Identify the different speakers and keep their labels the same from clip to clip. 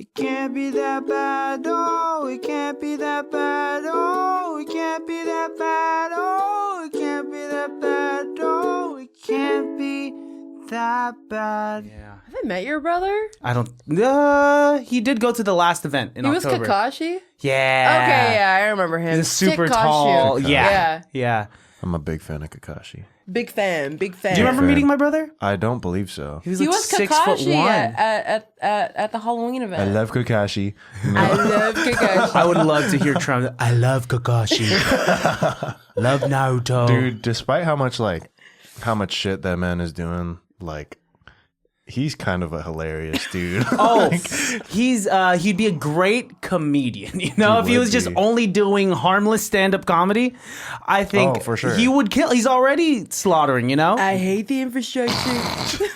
Speaker 1: It can't be that bad, oh, it can't be that bad, oh, it can't be that bad, oh, it can't be that bad, oh, it can't be that bad. Yeah.
Speaker 2: Have I met your brother?
Speaker 1: I don't, he did go to the last event in October.
Speaker 2: He was Kakashi?
Speaker 1: Yeah.
Speaker 2: Okay, yeah, I remember him.
Speaker 1: He's super
Speaker 2: Sick
Speaker 1: tall.
Speaker 2: costume.
Speaker 1: Yeah.
Speaker 3: I'm a big fan of Kakashi.
Speaker 2: Big fan.
Speaker 1: Do you remember meeting my brother?
Speaker 3: I don't believe so.
Speaker 1: He was,
Speaker 2: He
Speaker 1: like
Speaker 2: was
Speaker 1: 6'1".
Speaker 2: at the Halloween event.
Speaker 3: I love Kakashi.
Speaker 2: I love Kakashi.
Speaker 1: I would love to hear Trump. I love Kakashi. Love Naruto.
Speaker 3: Dude, despite how much shit that man is doing, like, he's kind of a hilarious dude.
Speaker 1: Oh, he'd be a great comedian. You know, if he was just only doing harmless stand-up comedy, I think
Speaker 3: for sure.
Speaker 1: he would kill. He's already slaughtering, you know?
Speaker 2: I hate the infrastructure.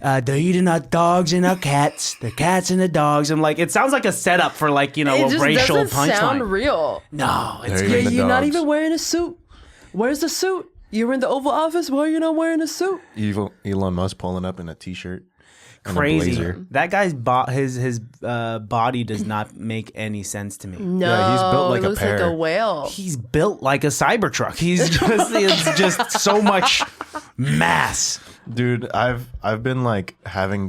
Speaker 1: They're eating our dogs and our cats. The cats and the dogs. I'm like, it sounds like a setup for like, you know,
Speaker 2: It
Speaker 1: a
Speaker 2: just
Speaker 1: racial
Speaker 2: doesn't sound
Speaker 1: punchline.
Speaker 2: real.
Speaker 1: No, it's
Speaker 3: They're eating the
Speaker 2: You're not
Speaker 3: dogs.
Speaker 2: even wearing a suit. Where's the suit? You're in the Oval Office. Why are you not wearing a suit?
Speaker 3: Elon Musk pulling up in a t-shirt. and a
Speaker 1: crazy.
Speaker 3: blazer.
Speaker 1: That guy's his body does not make any sense to me.
Speaker 2: No,
Speaker 3: Yeah, he's built like
Speaker 2: he
Speaker 3: a
Speaker 2: looks
Speaker 3: pear.
Speaker 2: like a whale.
Speaker 1: He's built like a Cybertruck. He's just it's just so much mass.
Speaker 3: Dude, I've been having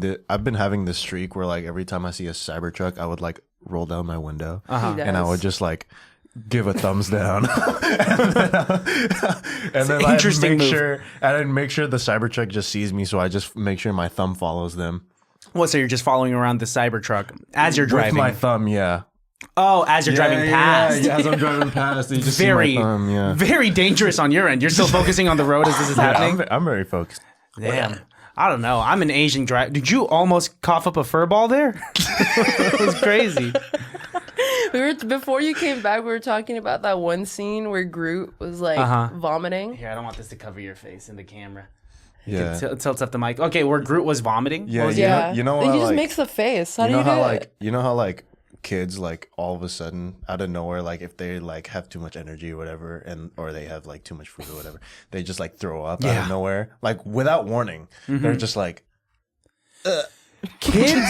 Speaker 3: this streak where like every time I see a Cybertruck, I would like roll down my window and I would just like give a thumbs down. and then
Speaker 1: interesting
Speaker 3: I'd make sure the Cybertruck just sees me, so I just make sure my thumb follows them.
Speaker 1: What? So you're just following around the Cybertruck as you're driving?
Speaker 3: With my thumb, yeah.
Speaker 1: Oh, as you're driving past.
Speaker 3: Yeah, as I'm driving past, you just
Speaker 1: Very,
Speaker 3: see my thumb, yeah.
Speaker 1: very dangerous on your end. You're still focusing on the road as this is happening.
Speaker 3: I'm very focused.
Speaker 1: Damn. I don't know. I'm an Asian driver. Did you almost cough up a fur ball there? It was crazy.
Speaker 2: Before you came back, we were talking about that one scene where Groot was like vomiting.
Speaker 1: Here, I don't want this to cover your face in the camera.
Speaker 3: Yeah.
Speaker 1: It tilts up the mic. Okay, where Groot was vomiting.
Speaker 3: Yeah, you know
Speaker 2: he
Speaker 3: how,
Speaker 2: just
Speaker 3: like,
Speaker 2: makes the face. How do you do it?
Speaker 3: you know how like kids like all of a sudden out of nowhere, like if they like have too much energy or whatever, or they have like too much food or whatever, they just like throw up out of nowhere, like without warning. They're just like,
Speaker 1: Kids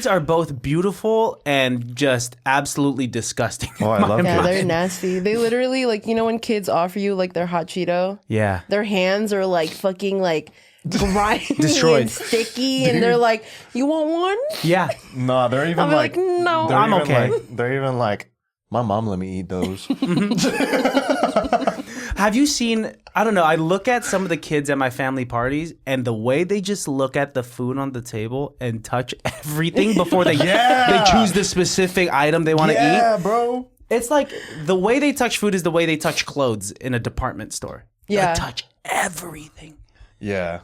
Speaker 1: are both beautiful and just absolutely disgusting.
Speaker 3: oh, I love
Speaker 2: Yeah,
Speaker 3: kids.
Speaker 2: they're nasty. They literally, like, you know when kids offer you like their hot Cheeto?
Speaker 1: Yeah.
Speaker 2: Their hands are like fucking like grimy
Speaker 1: Destroyed.
Speaker 2: and sticky, and they're like, "You want one?"
Speaker 1: Yeah.
Speaker 3: No, they're even
Speaker 2: I'm like, "No,
Speaker 3: they're
Speaker 1: I'm
Speaker 3: even
Speaker 1: okay."
Speaker 3: They're even like, my mom let me eat those.
Speaker 1: Have you seen, I don't know, I look at some of the kids at my family parties and the way they just look at the food on the table and touch everything before they choose the specific item they want to eat.
Speaker 3: Yeah, bro.
Speaker 1: It's like the way they touch food is the way they touch clothes in a department store.
Speaker 2: Yeah.
Speaker 1: They touch everything.
Speaker 3: Yeah.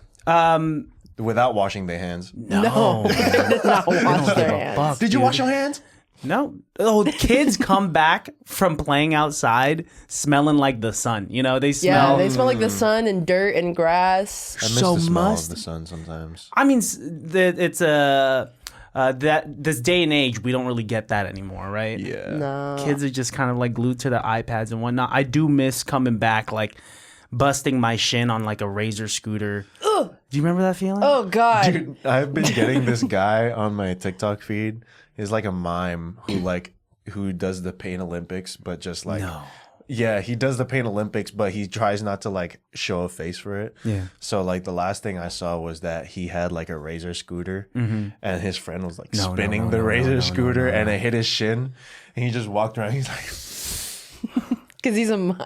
Speaker 3: Without washing their hands.
Speaker 2: no." They did not wash their hands.
Speaker 3: Did you wash your hands?
Speaker 1: No. Oh, kids come back from playing outside smelling like the sun. You know, they
Speaker 2: Yeah,
Speaker 1: smell.
Speaker 2: they smell like the sun and dirt and grass.
Speaker 3: I miss
Speaker 1: So
Speaker 3: the smell
Speaker 1: musty.
Speaker 3: of the sun sometimes.
Speaker 1: I mean, it's that this day and age, we don't really get that anymore, right?
Speaker 3: Yeah.
Speaker 2: No.
Speaker 1: Kids are just kind of like glued to the iPads and whatnot. I do miss coming back, like busting my shin on like a Razor scooter.
Speaker 2: Ugh.
Speaker 1: Do you remember that feeling?
Speaker 2: Oh God.
Speaker 3: Dude, I've been getting this guy on my TikTok feed. He's like a mime who does the Pain Olympics, but just like yeah, he does the Pain Olympics, but he tries not to like show a face for it.
Speaker 1: Yeah.
Speaker 3: So like the last thing I saw was that he had like a Razor scooter, and his friend was like spinning the Razor scooter, and it hit his shin, and he just walked around. He's like.
Speaker 2: Because he's a mime.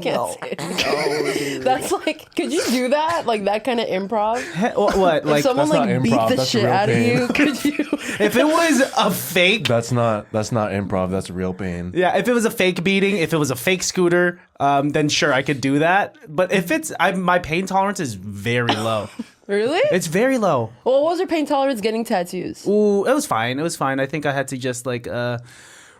Speaker 2: Can't say it. That's like, could you do that? Like that kind of improv?
Speaker 1: What?
Speaker 2: If
Speaker 1: Like,
Speaker 2: someone
Speaker 3: that's not
Speaker 2: like beat
Speaker 3: improv,
Speaker 2: the
Speaker 3: that's
Speaker 2: shit
Speaker 3: real
Speaker 2: out of
Speaker 3: pain.
Speaker 2: you, could you?
Speaker 1: if it was a fake,
Speaker 3: That's not improv. That's real pain.
Speaker 1: yeah, if it was a fake beating, if it was a fake scooter, then sure, I could do that. But if it's, my pain tolerance is very low.
Speaker 2: Really?
Speaker 1: It's very low.
Speaker 2: Well, what was your pain tolerance getting tattoos?
Speaker 1: Ooh, it was fine. It was fine. I think I had to just like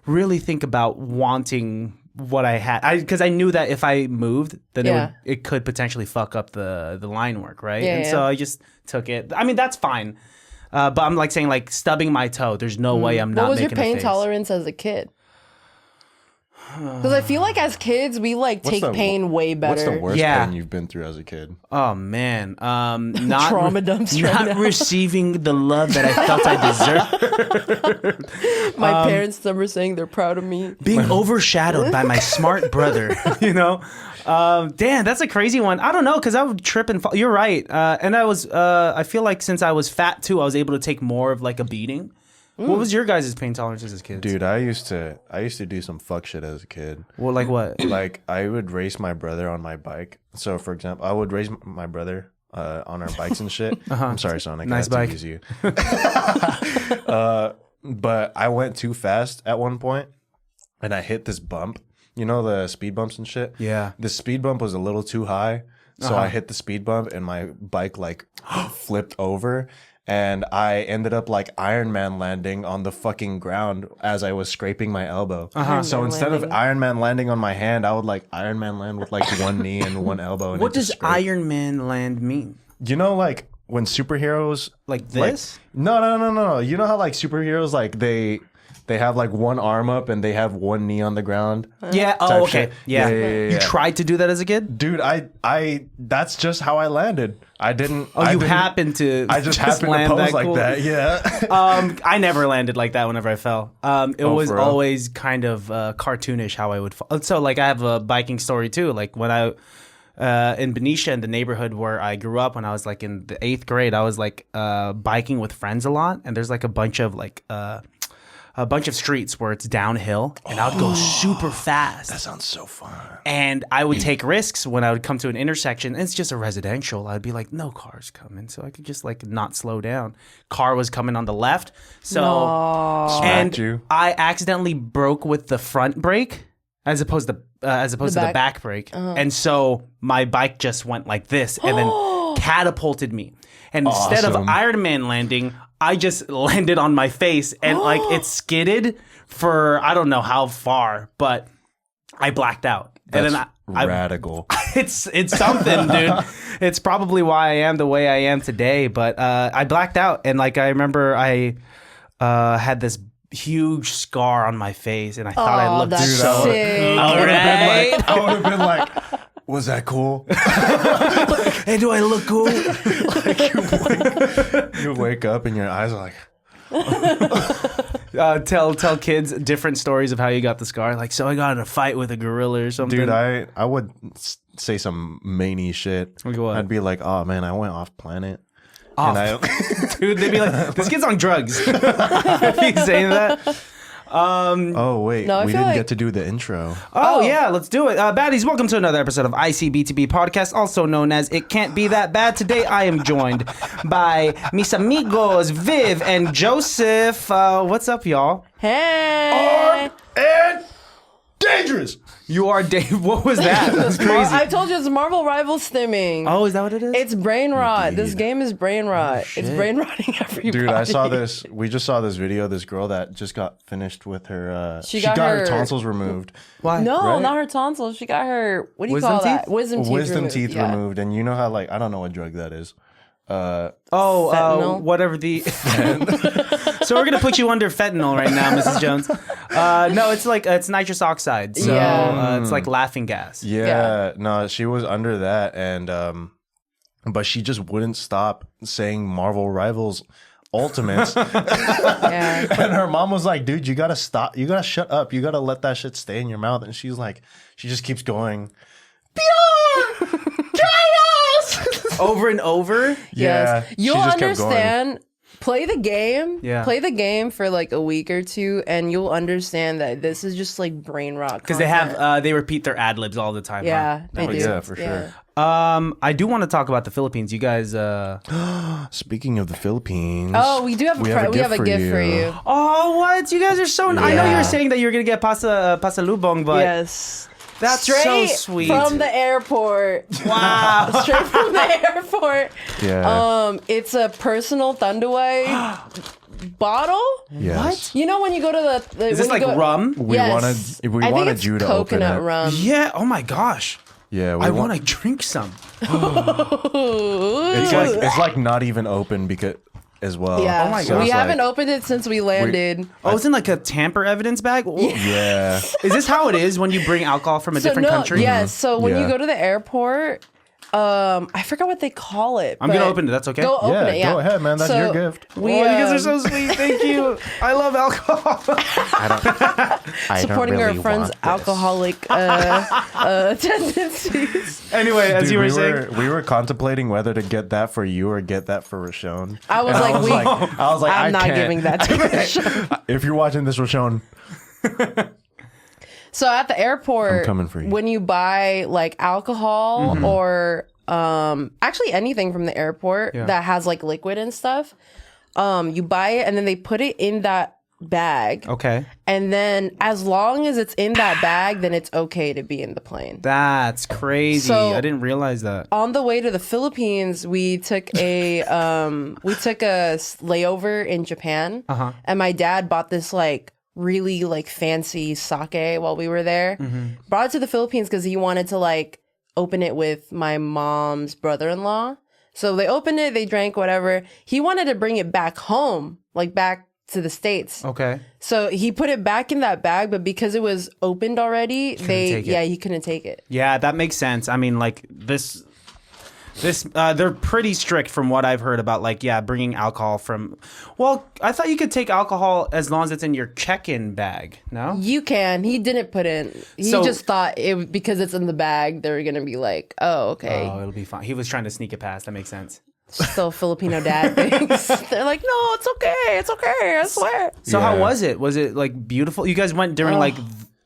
Speaker 1: really think about wanting what I had, because I knew that if I moved, then it could potentially fuck up the line work, right?
Speaker 2: Yeah,
Speaker 1: and so I just took it. I mean, that's fine. But I'm like saying, like stubbing my toe. There's no way I'm not.
Speaker 2: What was your
Speaker 1: making a
Speaker 2: pain
Speaker 1: face.
Speaker 2: tolerance as a kid? Because I feel like as kids, we like take pain way better.
Speaker 3: What's the worst pain you've been through as a kid?
Speaker 4: Oh man, not
Speaker 2: trauma dumps.
Speaker 4: Not receiving the love that I felt I deserved.
Speaker 2: My parents never saying they're proud of me.
Speaker 4: Being overshadowed by my smart brother. You know, damn, that's a crazy one. I don't know, because I would trip and fall. You're right, and I feel like since I was fat too, I was able to take more of like a beating. What was your guys' pain tolerances as kids?
Speaker 3: Dude, I used to do some fuck shit as a kid.
Speaker 4: Well, like what?
Speaker 3: Like I would race my brother on my bike. So for example, I would race my brother on our bikes and shit. I'm sorry, Sonic.
Speaker 4: Nice
Speaker 3: I had
Speaker 4: bike.
Speaker 3: to use you. But I went too fast at one point, and I hit this bump. You know the speed bumps and shit?
Speaker 4: Yeah.
Speaker 3: The speed bump was a little too high. So I hit the speed bump and my bike like flipped over. And I ended up like Iron Man landing on the fucking ground as I was scraping my elbow. So instead of Iron Man landing on my hand, I would like Iron Man land with like one knee and one elbow. And
Speaker 4: What does Iron Man land mean?
Speaker 3: You know, like when superheroes
Speaker 4: Like this?
Speaker 3: No. You know how like superheroes like they have like one arm up and they have one knee on the ground.
Speaker 4: Yeah. Oh, okay.
Speaker 3: Shit.
Speaker 4: Yeah.
Speaker 3: Yeah.
Speaker 4: You tried to do that as a kid?
Speaker 3: Dude, I that's just how I landed. I didn't.
Speaker 4: Oh, you happened to.
Speaker 3: I just happened to
Speaker 4: land
Speaker 3: pose
Speaker 4: that
Speaker 3: like
Speaker 4: cool.
Speaker 3: that. Yeah.
Speaker 4: I never landed like that whenever I fell. It was
Speaker 3: for real?
Speaker 4: always kind of cartoonish how I would fall. So like I have a biking story too. Like when I in Benicia, in the neighborhood where I grew up, when I was like in the 8th grade, I was like biking with friends a lot, and there's like a bunch of streets where it's downhill, and I would go super fast.
Speaker 3: That sounds so fun.
Speaker 4: And I would take risks when I would come to an intersection. And it's just a residential. I'd be like, no car's coming. So I could just like not slow down. Car was coming on the left. So,
Speaker 3: Smacked you.
Speaker 4: I accidentally broke with the front brake as opposed to the back brake. And so my bike just went like this and then catapulted me. And instead of Iron Man landing, I just landed on my face and like it skidded for I don't know how far, but I blacked out.
Speaker 3: That's
Speaker 4: and then I
Speaker 3: radical.
Speaker 4: It's something, dude. It's probably why I am the way I am today. But I blacked out, and like I remember I had this huge scar on my face, and I thought I looked
Speaker 2: that's
Speaker 4: so
Speaker 2: sick.
Speaker 4: all right.
Speaker 3: I would have been like, was that cool?
Speaker 4: Hey, do I look cool?
Speaker 3: You wake up and your eyes are like.
Speaker 4: Tell kids different stories of how you got the scar. Like, so I got in a fight with a gorilla or something.
Speaker 3: Dude, I would say some many shit.
Speaker 4: Like what?
Speaker 3: I'd be like, oh man, I went off planet.
Speaker 4: Dude, they'd be like, this kid's on drugs. If he's saying that.
Speaker 3: Oh wait,
Speaker 2: No, I
Speaker 3: we
Speaker 2: feel
Speaker 3: didn't
Speaker 2: like-
Speaker 3: get to do the intro.
Speaker 4: Oh, yeah, let's do it. Baddies, welcome to another episode of ICBTB Podcast, also known as It Can't Be That Bad. Today I am joined by mis amigos, Viv and Joseph. What's up, y'all?
Speaker 2: Hey.
Speaker 3: And dangerous.
Speaker 4: You are Dave. What was that? That's crazy.
Speaker 2: I told you it's Marvel Rival stimming.
Speaker 4: Oh, is that what it is?
Speaker 2: It's brain rot.
Speaker 3: Indeed.
Speaker 2: This game is brain rot. It's brain rotting everybody.
Speaker 3: Dude, I saw this. We just saw this video. This girl that just got finished with her.
Speaker 2: She
Speaker 3: got her
Speaker 2: her
Speaker 3: tonsils removed.
Speaker 4: Why?
Speaker 2: No,
Speaker 3: Right?
Speaker 2: not her tonsils. She got her. What do you
Speaker 4: Wisdom
Speaker 2: call that?
Speaker 4: teeth?
Speaker 2: Wisdom teeth. Yeah.
Speaker 3: removed. And you know how like I don't know what drug that is.
Speaker 2: Fentanyl?
Speaker 4: Whatever the. So we're gonna put you under fentanyl right now, Mrs. Jones. No, it's like it's nitrous oxide. So
Speaker 2: Yeah.
Speaker 4: it's like laughing gas.
Speaker 3: Yeah, no, she was under that, and but she just wouldn't stop saying Marvel Rivals Ultimates.
Speaker 2: Yeah.
Speaker 3: And her mom was like, dude, you gotta stop, you gotta shut up, you gotta let that shit stay in your mouth. And she's like, she just keeps going, pure chaos
Speaker 4: Over and over.
Speaker 3: Yeah,
Speaker 2: Yes.
Speaker 3: she
Speaker 2: You'll
Speaker 3: just kept going.
Speaker 2: understand. Play the game.
Speaker 4: Yeah.
Speaker 2: Play the game for like a week or two, and you'll understand that this is just like brain rot.
Speaker 4: Because they have they repeat their ad libs all the time.
Speaker 2: Yeah,
Speaker 4: huh?
Speaker 2: they do.
Speaker 3: Yeah, for sure.
Speaker 4: I do want to talk about the Philippines. You guys.
Speaker 3: Speaking of the Philippines,
Speaker 2: Oh, we do have we have a gift for you.
Speaker 4: Oh, what? You guys are so. I know you
Speaker 2: Yeah.
Speaker 4: were saying that you were gonna get pasalubong, but
Speaker 2: Yes.
Speaker 4: that's
Speaker 2: Straight
Speaker 4: so sweet.
Speaker 2: from the airport.
Speaker 4: Wow.
Speaker 2: Straight from the airport.
Speaker 3: yeah,
Speaker 2: It's a personal Thunderway bottle.
Speaker 3: yes.
Speaker 2: You know when you go to the
Speaker 4: Is this
Speaker 2: when
Speaker 4: like
Speaker 2: you go,
Speaker 4: rum?
Speaker 3: We
Speaker 2: Yes.
Speaker 3: wanted
Speaker 2: I think
Speaker 3: wanted
Speaker 2: it's
Speaker 3: you to open
Speaker 2: coconut
Speaker 3: it.
Speaker 2: rum.
Speaker 4: Yeah. Oh my gosh.
Speaker 3: Yeah,
Speaker 4: I want to drink some.
Speaker 3: It's like not even open because as well.
Speaker 2: Yeah.
Speaker 4: Oh my
Speaker 2: So
Speaker 4: God.
Speaker 2: we
Speaker 3: it's
Speaker 2: haven't
Speaker 3: like-
Speaker 2: opened it since we landed.
Speaker 4: Oh, it's in like a tamper evidence bag?
Speaker 3: Yeah.
Speaker 4: Is this how it is when you bring alcohol from a different country?
Speaker 2: Yes. So when you
Speaker 3: Yeah.
Speaker 2: go to the airport, I forgot what they call it.
Speaker 4: I'm going to
Speaker 2: but
Speaker 4: open it. That's okay?
Speaker 2: Go open it. Yeah.
Speaker 3: Go ahead, man. That's
Speaker 2: So
Speaker 3: your gift.
Speaker 2: We,
Speaker 4: you guys are so sweet. Thank you. I love alcohol.
Speaker 3: I
Speaker 2: supporting
Speaker 3: don't really
Speaker 2: our friends'
Speaker 3: want this.
Speaker 2: alcoholic tendencies.
Speaker 4: Anyway, as
Speaker 3: Dude,
Speaker 4: you were saying.
Speaker 3: we were contemplating whether to get that for you or get that for Roshon.
Speaker 2: I was
Speaker 3: And
Speaker 2: like,
Speaker 3: I was like,
Speaker 2: I'm
Speaker 3: I
Speaker 2: not
Speaker 3: can't.
Speaker 2: giving that to Roshon.
Speaker 3: If you're watching this, Roshon,
Speaker 2: So at the airport,
Speaker 3: I'm coming for you.
Speaker 2: when you buy like alcohol or actually anything from the airport that has like liquid and stuff, you buy it and then they put it in that bag.
Speaker 4: Okay.
Speaker 2: And then as long as it's in that bag, then it's okay to be in the plane.
Speaker 4: That's crazy.
Speaker 2: So-
Speaker 4: I didn't realize that.
Speaker 2: On the way to the Philippines, we took a layover in Japan, and my dad bought this like really like fancy sake while we were there. Brought it to the Philippines because he wanted to like open it with my mom's brother-in-law. So they opened it, they drank whatever. He wanted to bring it back home, like back to the States.
Speaker 4: Okay.
Speaker 2: So he put it back in that bag, but because it was opened already,
Speaker 4: take it.
Speaker 2: he couldn't take it.
Speaker 4: Yeah, that makes sense. I mean, like this they're pretty strict from what I've heard about like, bringing alcohol from, well, I thought you could take alcohol as long as it's in your check-in bag. No?
Speaker 2: You can. He didn't put in. He
Speaker 4: So-
Speaker 2: just thought it because it's in the bag, they're gonna be like, oh, okay.
Speaker 4: Oh, it'll be fine. He was trying to sneak it past. That makes sense.
Speaker 2: Still Filipino dad things. They're like, no, it's okay. It's okay. I swear.
Speaker 4: So how
Speaker 3: Yeah.
Speaker 4: was it? Was it like beautiful? You guys went during like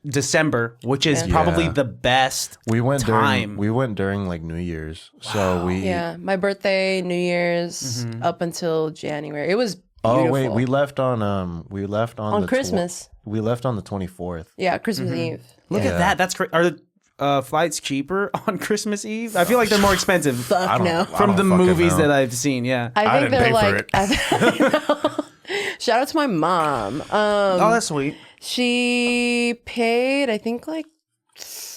Speaker 4: December, which is probably
Speaker 3: Yeah.
Speaker 4: the best
Speaker 3: we went
Speaker 4: time.
Speaker 3: during like New Year's. So we
Speaker 2: Yeah, my birthday, New Year's, up until January. It was beautiful.
Speaker 3: Oh wait, we left on the
Speaker 2: Christmas.
Speaker 3: We left on the 24th.
Speaker 2: Yeah, Christmas Eve.
Speaker 4: Look at that. That's great. Are the flights cheaper on Christmas Eve? I feel like they're more expensive
Speaker 2: Fuck no.
Speaker 4: from the
Speaker 3: fucking
Speaker 4: movies
Speaker 3: know.
Speaker 4: that I've seen. Yeah.
Speaker 2: I think
Speaker 3: didn't
Speaker 2: they're
Speaker 3: pay for
Speaker 2: like.
Speaker 3: it.
Speaker 2: I know. Shout out to my mom.
Speaker 4: Oh, that's sweet.
Speaker 2: She paid, I think, like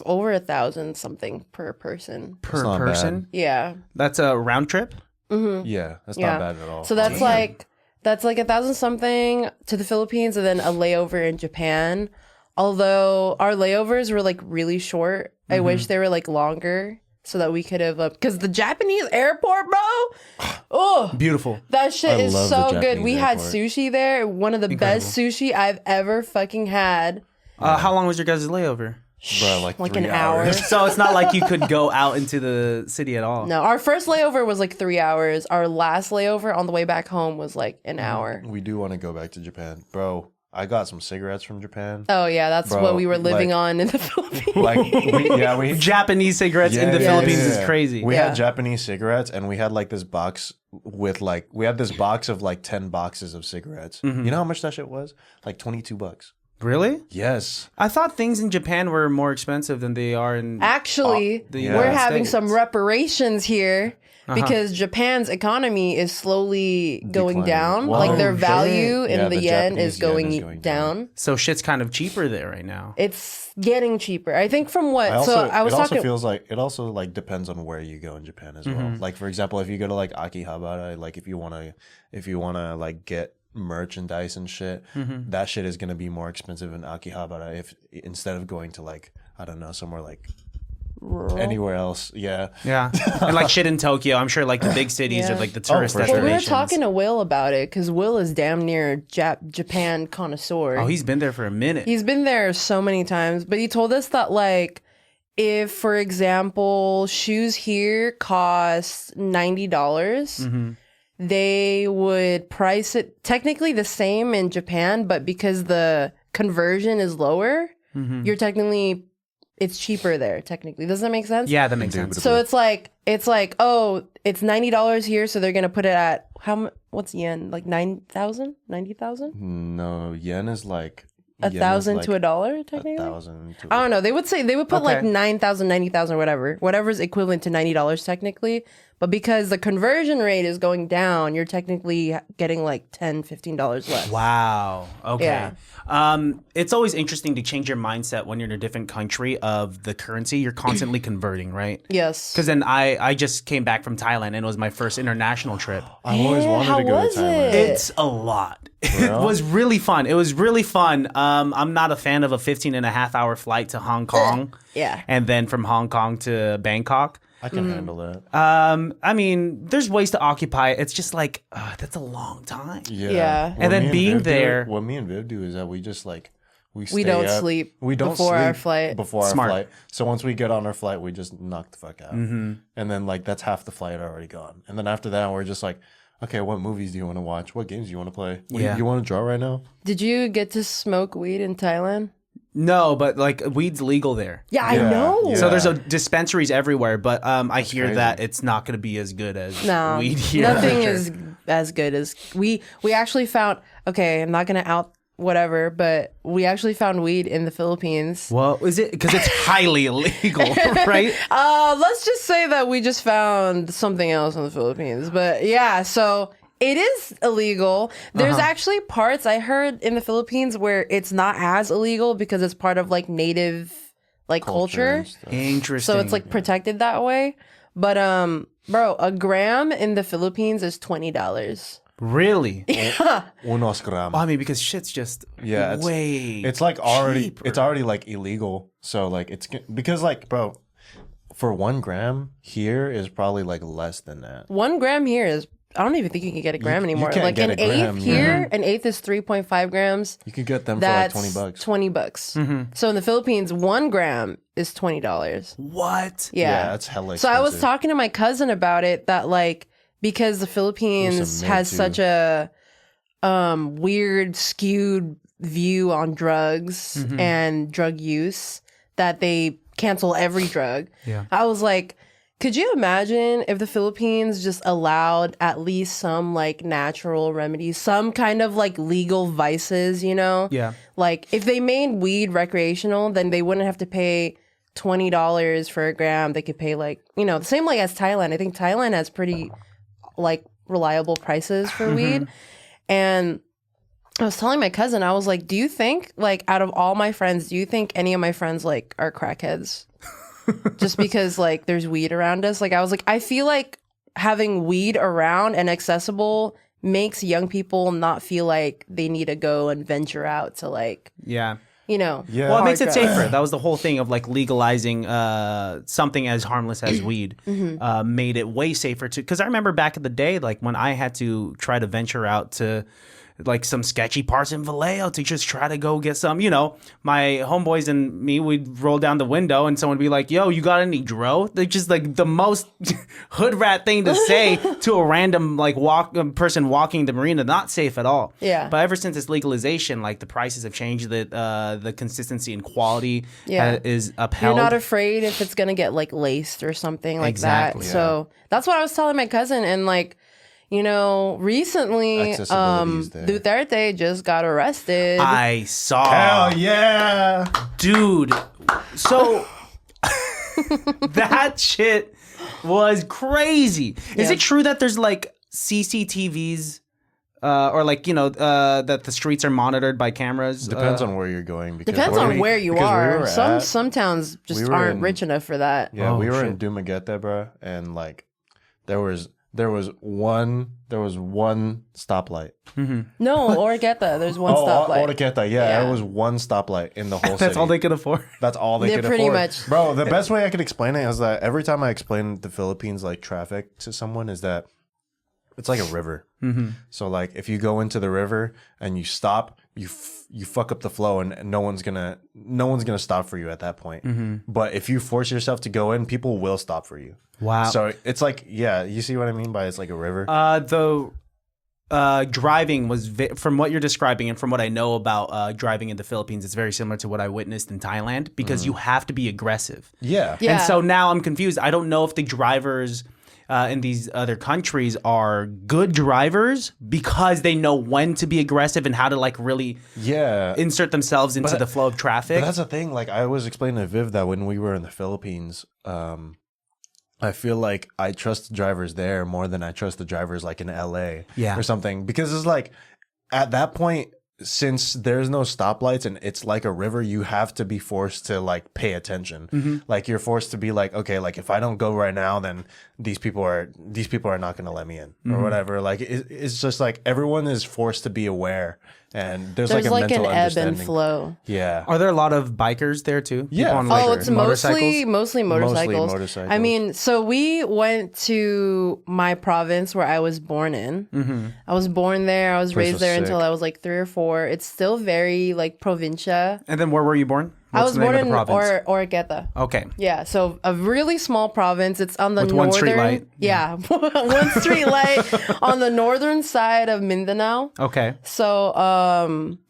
Speaker 2: over 1,000 something per person.
Speaker 4: Per
Speaker 3: not
Speaker 4: person?
Speaker 2: Yeah.
Speaker 4: That's a round trip?
Speaker 3: Yeah, that's
Speaker 2: Yeah.
Speaker 3: not bad at all.
Speaker 2: So that's like 1,000 something to the Philippines and then a layover in Japan. Although our layovers were like really short. I wish they were like longer so that we could have because the Japanese airport, bro. Oh,
Speaker 4: Beautiful.
Speaker 2: that shit
Speaker 3: I
Speaker 2: is
Speaker 3: love
Speaker 2: so
Speaker 3: the
Speaker 2: good.
Speaker 3: Japanese
Speaker 2: We had
Speaker 3: airport.
Speaker 2: sushi there. One of the best sushi I've ever fucking had.
Speaker 4: How long was your guys' layover?
Speaker 3: Bro, like
Speaker 2: Like
Speaker 3: 3
Speaker 2: an hour.
Speaker 3: hours.
Speaker 4: So it's not like you could go out into the city at all.
Speaker 2: No, our first layover was like 3 hours. Our last layover on the way back home was like an hour.
Speaker 3: We do want to go back to Japan, bro. I got some cigarettes from Japan.
Speaker 2: Oh yeah, that's
Speaker 3: Bro,
Speaker 2: what we were living
Speaker 3: like-
Speaker 2: on in the Philippines.
Speaker 3: Like we
Speaker 4: Japanese cigarettes in the
Speaker 3: Yeah,
Speaker 4: Philippines
Speaker 3: yeah,
Speaker 4: is
Speaker 3: yeah.
Speaker 4: crazy.
Speaker 3: We
Speaker 2: Yeah.
Speaker 3: had Japanese cigarettes, and we had like this box with like we had this box of like 10 boxes of cigarettes. You know how much that shit was? Like $22.
Speaker 4: Really?
Speaker 3: Yes.
Speaker 4: I thought things in Japan were more expensive than they are in.
Speaker 2: Actually,
Speaker 4: the
Speaker 2: we're
Speaker 4: United
Speaker 2: having
Speaker 4: States.
Speaker 2: some reparations here because Japan's economy is slowly going
Speaker 3: Declining.
Speaker 2: down.
Speaker 3: Whoa,
Speaker 2: like their
Speaker 3: shit.
Speaker 2: value in
Speaker 3: Yeah,
Speaker 2: the
Speaker 3: the
Speaker 2: yen
Speaker 3: Japanese
Speaker 2: is
Speaker 3: yen
Speaker 2: going,
Speaker 3: is going
Speaker 2: down.
Speaker 4: So shit's kind of cheaper there right now.
Speaker 2: It's getting cheaper. I think from what
Speaker 3: I
Speaker 2: was
Speaker 3: also
Speaker 2: talking
Speaker 3: feels like it also like depends on where you go in Japan as well. Like for example, if you go to like Akihabara, like if you wanna like get merchandise and shit, that shit is gonna be more expensive in Akihabara if instead of going to like I don't know somewhere like anywhere else. Yeah.
Speaker 4: Yeah. And like shit in Tokyo, I'm sure like the big cities
Speaker 2: Yeah.
Speaker 4: or like the tourist
Speaker 3: for sure.
Speaker 2: Well, we were
Speaker 4: destinations.
Speaker 2: talking to Will about it because Will is damn near Japan connoisseur.
Speaker 4: Oh, he's been there for a minute.
Speaker 2: He's been there so many times, but he told us that like if, for example, shoes here cost $90, they would price it technically the same in Japan, but because the conversion is lower, you're technically it's cheaper there. Technically, does that make sense?
Speaker 4: Yeah, that makes sense.
Speaker 2: So it's like oh, it's $90 here, so they're gonna put it at how much? What's yen? Like 9,000, 90,000?
Speaker 3: No, yen is like
Speaker 2: 1,000 to $1 technically.
Speaker 3: 1,000 to
Speaker 2: I don't know. They would put like
Speaker 4: Okay.
Speaker 2: 9,000, 90,000, whatever's equivalent to $90 technically. But because the conversion rate is going down, you're technically getting like $10, $15 less.
Speaker 4: Wow. Okay.
Speaker 2: Yeah.
Speaker 4: It's always interesting to change your mindset when you're in a different country of the currency. You're constantly converting, right?
Speaker 2: Yes.
Speaker 4: Because then I just came back from Thailand and it was my first international trip.
Speaker 3: I always wanted
Speaker 2: how
Speaker 3: to go
Speaker 2: was
Speaker 3: to Thailand.
Speaker 2: it?
Speaker 4: It's a lot. It was really fun. It was really fun. I'm not a fan of a 15-and-a-half-hour flight to Hong Kong.
Speaker 2: Yeah.
Speaker 4: And then from Hong Kong to Bangkok.
Speaker 3: I can handle that.
Speaker 4: I mean, there's ways to occupy it. It's just like, that's a long time.
Speaker 2: Yeah.
Speaker 3: What
Speaker 4: And then
Speaker 3: me
Speaker 4: being
Speaker 3: Viv do-
Speaker 4: there-
Speaker 3: what me and Viv do is that we just like we
Speaker 2: don't
Speaker 3: stay up-
Speaker 2: sleep
Speaker 3: We don't
Speaker 2: before our
Speaker 3: sleep
Speaker 2: flight.
Speaker 3: Before
Speaker 4: Smart.
Speaker 3: our flight. So once we get on our flight, we just knock the fuck out. And then like that's half the flight already gone. And then after that, we're just like, okay, what movies do you want to watch? What games do you want to play?
Speaker 4: Yeah.
Speaker 3: You want to draw right now?
Speaker 2: Did you get to smoke weed in Thailand?
Speaker 4: No, but like weed's legal there.
Speaker 2: Yeah, I
Speaker 3: Yeah,
Speaker 2: know.
Speaker 3: yeah.
Speaker 4: So there's dispensaries everywhere, but I hear
Speaker 3: crazy.
Speaker 4: that it's not going to be as good as
Speaker 2: No,
Speaker 4: weed here.
Speaker 2: nothing is as good as we actually found. Okay, I'm not gonna out whatever, but we actually found weed in the Philippines.
Speaker 4: Well, is it because it's highly illegal, right?
Speaker 2: Let's just say that we just found something else in the Philippines. But yeah, so it is illegal. There's actually parts I heard in the Philippines where it's not as illegal because it's part of like native like culture.
Speaker 3: and stuff.
Speaker 4: Interesting.
Speaker 2: So it's like protected that way. But bro, a gram in the Philippines is $20.
Speaker 4: really.
Speaker 3: Unos gram.
Speaker 4: I mean, because shit's just
Speaker 3: Yeah,
Speaker 4: way.
Speaker 3: It's like already
Speaker 4: cheaper.
Speaker 3: it's already like illegal. So like it's because like bro, for 1 gram here is probably like less than that.
Speaker 2: 1 gram here is, I don't even think you can get a gram anymore.
Speaker 3: can't
Speaker 2: Like
Speaker 3: get
Speaker 2: an
Speaker 3: a gram,
Speaker 2: eighth
Speaker 3: yeah.
Speaker 2: here, an eighth is 3.5 grams.
Speaker 3: You could get them
Speaker 2: That's
Speaker 3: for like 20 bucks.
Speaker 2: $20. So in the Philippines, 1 gram is $20.
Speaker 4: what?
Speaker 2: Yeah.
Speaker 3: that's hella
Speaker 2: So I was
Speaker 3: expensive.
Speaker 2: talking to my cousin about it, that like because the Philippines
Speaker 3: Some
Speaker 2: has
Speaker 3: too.
Speaker 2: such a weird skewed view on drugs and drug use that they cancel every drug.
Speaker 4: Yeah.
Speaker 2: I was like, could you imagine if the Philippines just allowed at least some like natural remedies, some kind of like legal vices, you know?
Speaker 4: Yeah.
Speaker 2: Like if they made weed recreational, then they wouldn't have to pay $20 for a gram. They could pay like, you know, the same like as Thailand. I think Thailand has pretty like reliable prices for weed. And I was telling my cousin, I was like, do you think like out of all my friends, do you think any of my friends like are crackheads? Just because like there's weed around us. Like I was like, I feel like having weed around and accessible makes young people not feel like they need to go and venture out to like,
Speaker 4: Yeah.
Speaker 2: you know.
Speaker 3: Yeah.
Speaker 4: Well, it
Speaker 2: hard
Speaker 4: makes it
Speaker 2: drugs.
Speaker 4: safer. That was the whole thing of like legalizing something as harmless as weed. Made it way safer to. Because I remember back in the day, like when I had to try to venture out to like some sketchy parts in Vallejo to just try to go get some, you know, my homeboys and me, we'd roll down the window and someone would be like, yo, you got any dro? They're just like the most hood rat thing to say to a random like person walking the marina, not safe at all.
Speaker 2: Yeah.
Speaker 4: But ever since its legalization, like the prices have changed, the consistency and quality
Speaker 2: Yeah.
Speaker 4: is upheld.
Speaker 2: You're not afraid if it's gonna get like laced or something like
Speaker 4: Exactly,
Speaker 2: that. So that's what I was telling my cousin. And like, you know, recently,
Speaker 3: Accessibility is there.
Speaker 2: Duterte just got arrested.
Speaker 4: I saw.
Speaker 3: Hell yeah.
Speaker 4: Dude. So that shit was crazy. Is
Speaker 2: Yeah.
Speaker 4: it true that there's like CCTVs or like, you know, that the streets are monitored by cameras?
Speaker 3: Depends on where you're going. Because
Speaker 2: Depends on where you
Speaker 3: because
Speaker 2: are.
Speaker 3: we were
Speaker 2: Some towns just
Speaker 3: we were
Speaker 2: aren't
Speaker 3: in-
Speaker 2: rich enough for that.
Speaker 3: Yeah,
Speaker 4: Oh,
Speaker 3: we were in
Speaker 4: shit.
Speaker 3: Dumaguete, bro, and like there was one stoplight.
Speaker 2: No, Orqueta, there's one stoplight.
Speaker 3: Orqueta,
Speaker 2: Yeah.
Speaker 3: it was one stoplight in the whole city.
Speaker 4: That's all they could afford.
Speaker 3: That's all they
Speaker 2: They're
Speaker 3: could
Speaker 2: pretty
Speaker 3: afford.
Speaker 2: much-
Speaker 3: Bro, the best way I could explain it is that every time I explain the Philippines like traffic to someone is that it's like a river. So like if you go into the river and you stop, you fuck up the flow and no one's gonna stop for you at that point. But if you force yourself to go in, people will stop for you.
Speaker 4: Wow.
Speaker 3: So it's like, yeah, you see what I mean by it's like a river.
Speaker 4: The driving was from what you're describing and from what I know about driving in the Philippines, it's very similar to what I witnessed in Thailand because you have to be aggressive.
Speaker 3: Yeah.
Speaker 2: Yeah.
Speaker 4: And so now I'm confused. I don't know if the drivers in these other countries are good drivers because they know when to be aggressive and how to like really insert themselves into the flow of traffic.
Speaker 3: But that's the thing. Like I was explaining to Viv that when we were in the Philippines, I feel like I trust the drivers there more than I trust the drivers like in LA or something. Because it's like at that point, since there's no stoplights and it's like a river, you have to be forced to like pay attention. Like you're forced to be like, okay, like if I don't go right now, then these people are not going to let me in or whatever. Like it's just like everyone is forced to be aware, and there's like a mental
Speaker 2: an ebb
Speaker 3: understanding.
Speaker 2: and flow.
Speaker 3: Yeah.
Speaker 4: Are there a lot of bikers there too?
Speaker 3: Yeah.
Speaker 4: People on, like,
Speaker 2: It's mostly motorcycles. I mean, so we went to my province where I was born in. I was born there. I was raised there until I was like 3 or 4. It's still very like provincia.
Speaker 4: And then where were you born?
Speaker 2: I was born in Orqueta.
Speaker 4: Okay.
Speaker 2: Yeah, so a really small province. It's on the
Speaker 4: With
Speaker 2: northern.
Speaker 4: one street light.
Speaker 2: Yeah, one street light on the northern side of Mindanao.
Speaker 4: Okay.
Speaker 2: So,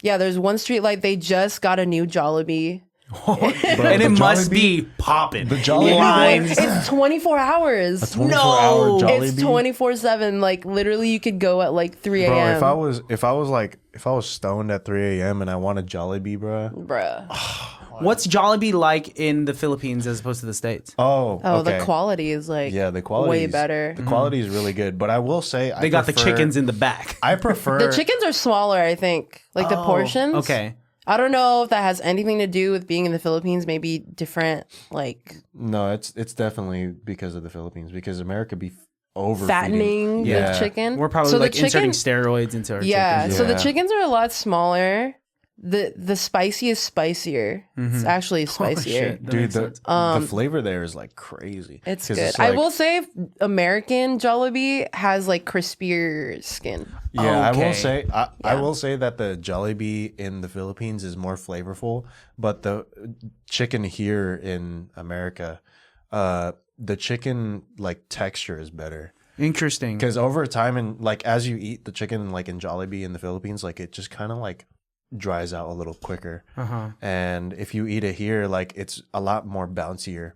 Speaker 2: there's one street light. They just got a new Jollibee.
Speaker 4: And it must be popping.
Speaker 3: The Jollibee
Speaker 4: lines.
Speaker 2: It's 24 hours.
Speaker 3: A 24-hour Jollibee?
Speaker 2: It's 24/7. Like literally, you could go at like 3 a.m.
Speaker 3: Bro, if I was stoned at 3 a.m. and I wanted Jollibee,
Speaker 2: Bruh.
Speaker 4: What's Jollibee like in the Philippines as opposed to the States?
Speaker 3: Okay.
Speaker 2: The quality is like
Speaker 3: the quality
Speaker 2: way better.
Speaker 3: The quality is really good, but I will say
Speaker 4: They got the chickens in the back.
Speaker 3: I prefer
Speaker 2: The chickens are smaller, I think. Like the portions.
Speaker 4: Okay.
Speaker 2: I don't know if that has anything to do with being in the Philippines. Maybe different, like
Speaker 3: No, it's definitely because of the Philippines, because America be overfeeding.
Speaker 2: fattening the chicken.
Speaker 4: We're probably like inserting steroids into our chickens.
Speaker 2: So the chickens are a lot smaller. The spicy is spicier. It's actually spicier.
Speaker 4: shit.
Speaker 3: Dude, the flavor there is like crazy.
Speaker 2: It's
Speaker 3: 'Cause
Speaker 2: good.
Speaker 3: like-
Speaker 2: I will say American Jollibee has like crispier skin.
Speaker 3: Yeah,
Speaker 4: Okay.
Speaker 3: I will say that the Jollibee in the Philippines is more flavorful, but the chicken here in America, the chicken like texture is better.
Speaker 4: Interesting.
Speaker 3: Because over time and like as you eat the chicken like in Jollibee in the Philippines, like it just kind of like dries out a little quicker. And if you eat it here, like it's a lot more bouncier.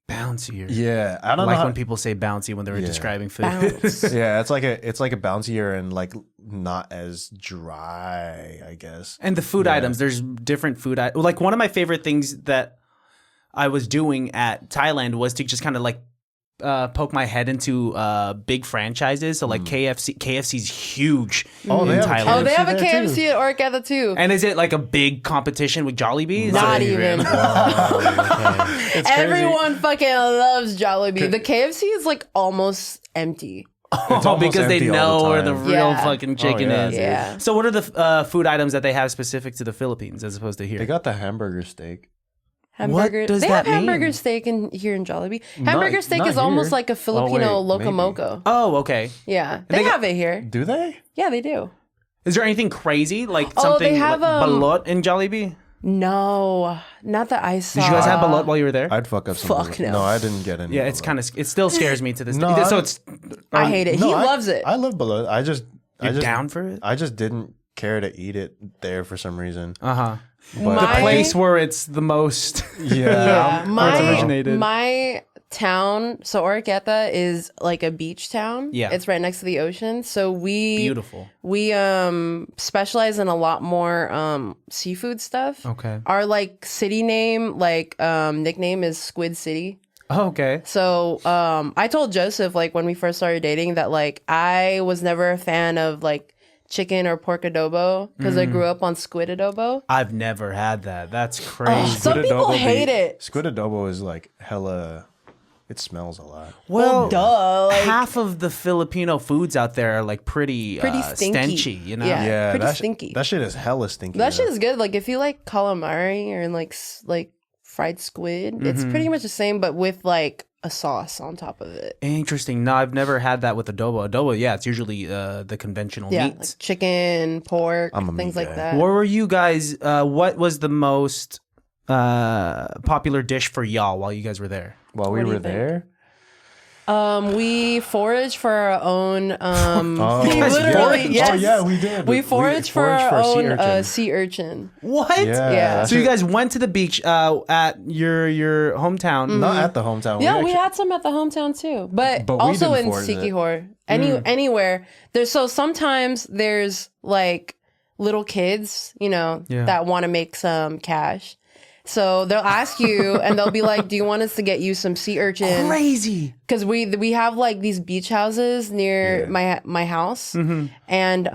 Speaker 4: Bouncier.
Speaker 3: Yeah, I don't
Speaker 4: like
Speaker 3: know
Speaker 4: when people say bouncy when they were describing food.
Speaker 2: Bounce.
Speaker 3: Yeah, it's like a bouncier and like not as dry, I guess.
Speaker 4: And the food items, there's different food items. Like one of my favorite things that I was doing at Thailand was to just kind of like poke my head into big franchises. So like KFC's huge in Thailand.
Speaker 2: They have a
Speaker 3: there,
Speaker 2: KFC at Orqueta too.
Speaker 4: And is it like a big competition with Jollibee?
Speaker 2: Not even.
Speaker 3: It's
Speaker 2: Everyone fucking loves Jollibee. The KFC is like almost empty.
Speaker 3: almost
Speaker 4: because they
Speaker 3: empty all
Speaker 4: know
Speaker 3: the
Speaker 4: where the
Speaker 3: time.
Speaker 4: real
Speaker 2: Yeah.
Speaker 4: fucking chicken
Speaker 3: yeah,
Speaker 4: is.
Speaker 3: dude.
Speaker 2: Yeah.
Speaker 4: So what are the food items that they have specific to the Philippines as opposed to here?
Speaker 3: They got the hamburger steak.
Speaker 2: Hamburger.
Speaker 4: What does
Speaker 2: they
Speaker 4: that
Speaker 2: have hamburger
Speaker 4: mean?
Speaker 2: steak here in Jollibee. Hamburger steak
Speaker 3: not
Speaker 2: is almost
Speaker 3: here.
Speaker 2: like a Filipino
Speaker 3: wait, maybe.
Speaker 2: locomoco.
Speaker 4: Oh, okay.
Speaker 2: Yeah,
Speaker 4: they
Speaker 2: they
Speaker 4: got-
Speaker 2: have it here.
Speaker 3: Do they?
Speaker 2: Yeah, they do.
Speaker 4: Is there anything crazy like
Speaker 2: Oh,
Speaker 4: something
Speaker 2: they have,
Speaker 4: like balot in Jollibee?
Speaker 2: No, not that I saw.
Speaker 4: Did you guys have balot while you were there?
Speaker 3: I'd fuck up some.
Speaker 2: Fuck no.
Speaker 3: No, I didn't get any.
Speaker 4: Yeah, it's kind of it still scares me to this
Speaker 3: No,
Speaker 4: day. So
Speaker 3: I-
Speaker 4: it's
Speaker 2: I hate it.
Speaker 3: No,
Speaker 2: He loves it.
Speaker 3: I love balut. I just
Speaker 4: down for it.
Speaker 3: I just didn't care to eat it there for some reason.
Speaker 4: Uh-huh.
Speaker 3: But
Speaker 2: My-
Speaker 4: Place where it's the most
Speaker 2: Yeah,
Speaker 4: where it's originated.
Speaker 2: my town. So Orqueta is like a beach town.
Speaker 4: Yeah.
Speaker 2: it's right next to the ocean. So
Speaker 4: Beautiful.
Speaker 2: We specialize in a lot more seafood stuff.
Speaker 4: Okay.
Speaker 2: Our like city name, like nickname is Squid City.
Speaker 4: Oh, okay.
Speaker 2: So I told Joseph like when we first started dating that like I was never a fan of like chicken or pork adobo because I grew up on squid adobo.
Speaker 4: I've never had that. That's crazy.
Speaker 2: Some people hate it.
Speaker 3: Squid adobo is like hella. It smells a lot.
Speaker 4: Well,
Speaker 2: duh, like-
Speaker 4: half of the Filipino foods out there are like pretty
Speaker 2: stinky.
Speaker 4: stenchy, you know?
Speaker 2: Yeah.
Speaker 3: Yeah,
Speaker 2: pretty
Speaker 3: that
Speaker 2: stinky.
Speaker 3: That shit is hella stinky.
Speaker 2: That
Speaker 3: though.
Speaker 2: shit is good. Like if you like calamari or like fried squid, it's pretty much the same, but with like a sauce on top of it.
Speaker 4: Interesting. No, I've never had that with adobo. Adobo, yeah, it's usually the conventional
Speaker 2: Yeah,
Speaker 4: meats.
Speaker 2: like chicken, pork,
Speaker 3: I'm a
Speaker 2: things
Speaker 3: meat
Speaker 2: like
Speaker 3: guy.
Speaker 2: that.
Speaker 4: Where were you guys? What was the most popular dish for y'all while you guys were there?
Speaker 3: While we
Speaker 2: What do you
Speaker 3: were
Speaker 2: think?
Speaker 3: there,
Speaker 2: We forage for our own.
Speaker 3: Literally,
Speaker 2: yes.
Speaker 3: Oh yeah, we did.
Speaker 2: We forage for our own sea urchin.
Speaker 4: What?
Speaker 2: Yeah.
Speaker 4: So you guys went to the beach at your hometown.
Speaker 3: Not at the hometown.
Speaker 2: Yeah, we had some at the hometown too, but
Speaker 3: we
Speaker 2: also
Speaker 3: didn't
Speaker 2: in
Speaker 3: forage it.
Speaker 2: Sikihor. Anywhere there's sometimes there's like little kids, that want to make some cash. So they'll ask you, and they'll be like, "Do you want us to get you some sea urchin?"
Speaker 4: Crazy.
Speaker 2: Because we have like these beach houses near my house, and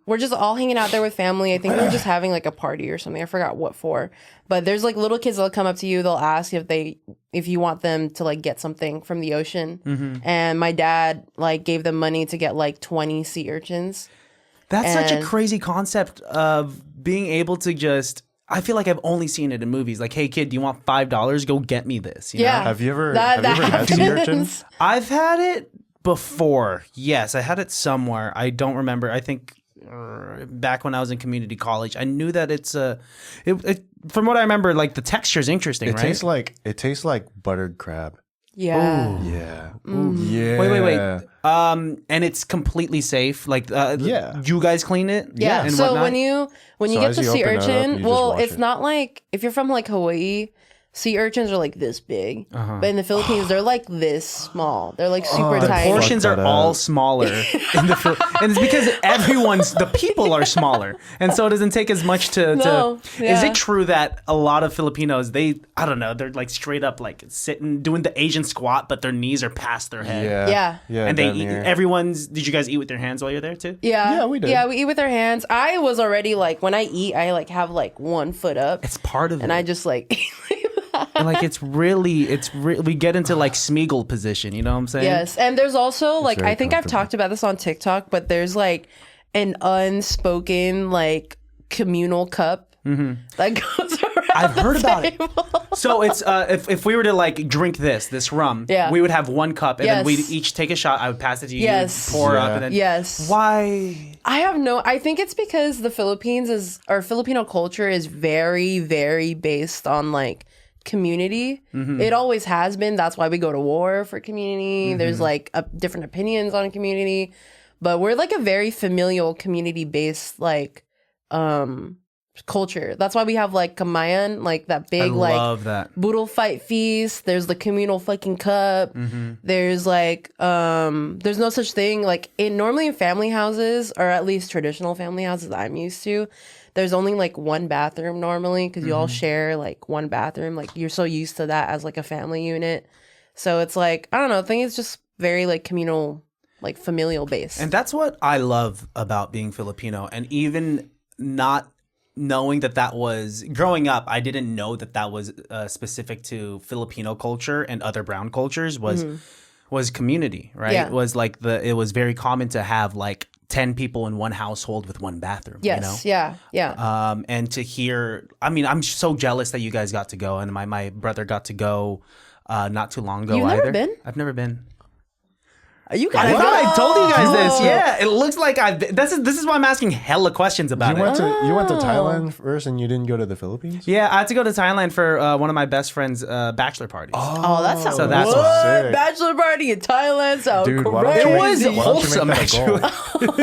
Speaker 2: we're just all hanging out there with family. I think we were just having like a party or something. I forgot what for. But there's like little kids that'll come up to you. They'll ask if you want them to like get something from the ocean. And my dad like gave them money to get like 20 sea urchins.
Speaker 4: That's such a crazy concept of being able to just. I feel like I've only seen it in movies. Like, hey kid, do you want $5? Go get me this. You know?
Speaker 3: Have you ever had sea urchins?
Speaker 4: I've had it before. Yes, I had it somewhere. I don't remember. I think back when I was in community college, I knew that it's from what I remember, like the texture is interesting. Right?
Speaker 3: It tastes like buttered crab.
Speaker 2: Yeah.
Speaker 4: Ooh.
Speaker 3: Yeah.
Speaker 2: Mm.
Speaker 4: Wait. And it's completely safe. Like, you guys clean it.
Speaker 2: Yeah.
Speaker 4: And
Speaker 2: So
Speaker 4: whatnot?
Speaker 2: when you
Speaker 3: So
Speaker 2: get
Speaker 3: as
Speaker 2: the
Speaker 3: you
Speaker 2: sea
Speaker 3: open it up,
Speaker 2: urchin,
Speaker 3: you just
Speaker 2: well,
Speaker 3: wash
Speaker 2: it's
Speaker 3: it.
Speaker 2: not like if you're from like Hawaii, sea urchins are like this big, but in the Philippines they're like this small. They're like super
Speaker 4: the
Speaker 2: tiny.
Speaker 4: portions
Speaker 3: Fuck
Speaker 4: are
Speaker 3: that
Speaker 4: all
Speaker 3: up.
Speaker 4: smaller in the and it's because the people are smaller, and so it doesn't take as much to. Is
Speaker 2: yeah.
Speaker 4: it true that a lot of Filipinos they're like straight up like sitting doing the Asian squat, but their knees are past their head?
Speaker 2: Yeah.
Speaker 4: And they
Speaker 3: damn
Speaker 4: eat.
Speaker 3: near.
Speaker 4: Did you guys eat with your hands while you're there too?
Speaker 2: Yeah,
Speaker 3: we did.
Speaker 2: Yeah, we eat with our hands. I was already like, when I eat, I like have like one foot up,
Speaker 4: It's part of it.
Speaker 2: and I just like.
Speaker 4: And like it's really we get into like Smeagol position. You know what I'm saying?
Speaker 2: Yes, and there's also like
Speaker 3: very
Speaker 2: I think I've
Speaker 3: comfortable.
Speaker 2: talked about this on TikTok, but there's like an unspoken like communal cup that goes around.
Speaker 4: I've heard
Speaker 2: the
Speaker 4: about it.
Speaker 2: table.
Speaker 4: So it's if we were to like drink this rum,
Speaker 2: Yeah.
Speaker 4: we would have one cup, and then
Speaker 2: Yes.
Speaker 4: we'd each take a shot. I would pass it to you,
Speaker 2: Yes.
Speaker 4: you'd pour up,
Speaker 3: Yeah.
Speaker 4: and then
Speaker 2: Yes.
Speaker 4: Why?
Speaker 2: I think it's because the Filipino culture is very, very based on like community. It always has been. That's why we go to war for community. There's like different opinions on community, but we're like a very familial community based like culture. That's why we have like Kamayan, like that big
Speaker 4: I
Speaker 2: like
Speaker 4: love that.
Speaker 2: boodle fight feast. There's the communal fucking cup. There's like there's no such thing like normally in family houses, or at least traditional family houses that I'm used to, there's only like one bathroom normally, because you all share like one bathroom. Like you're so used to that as like a family unit. So it's like, I don't know, I think it's just very like communal, like familial based.
Speaker 4: And that's what I love about being Filipino, and even not knowing that was growing up, I didn't know that was specific to Filipino culture and other brown cultures was community, right?
Speaker 2: Yeah.
Speaker 4: It was like it was very common to have like 10 people in one household with one bathroom.
Speaker 2: Yes,
Speaker 4: you know?
Speaker 2: yeah.
Speaker 4: And to hear, I mean, I'm so jealous that you guys got to go, and my brother got to go not too long ago.
Speaker 2: You've never
Speaker 4: either.
Speaker 2: been?
Speaker 4: I've never been.
Speaker 2: You
Speaker 4: I
Speaker 2: guys,
Speaker 4: thought I told you guys this.
Speaker 2: Oh.
Speaker 4: Yeah, it looks like this is why I'm asking hella questions about
Speaker 3: You
Speaker 4: it.
Speaker 3: went to Thailand first, and you didn't go to the Philippines.
Speaker 4: Yeah, I had to go to Thailand for one of my best friend's bachelor parties.
Speaker 2: Oh, that sounds
Speaker 4: So that's
Speaker 2: what?
Speaker 3: sick.
Speaker 2: Bachelor party in Thailand sounds
Speaker 3: Dude,
Speaker 2: crazy.
Speaker 3: why don't you
Speaker 4: It
Speaker 3: make-
Speaker 4: was
Speaker 3: why don't you make
Speaker 4: wholesome,
Speaker 3: that a
Speaker 4: actually.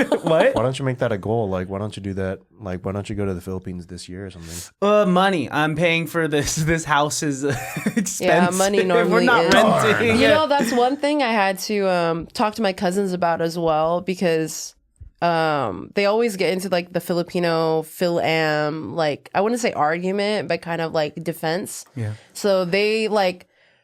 Speaker 3: goal?
Speaker 4: What?
Speaker 3: Why don't you make that a goal? Like, why don't you do that? Like, why don't you go to the Philippines this year or something?
Speaker 4: Money. I'm paying for this. This house is expensive.
Speaker 2: Yeah, money normally
Speaker 4: We're not
Speaker 2: is.
Speaker 4: renting.
Speaker 2: You
Speaker 4: it.
Speaker 2: know, that's one thing I had to talk to my cousins about as well, because they always get into like the Filipino Phil-Am, like I wouldn't say argument, but kind of like defense.
Speaker 4: Yeah.
Speaker 2: So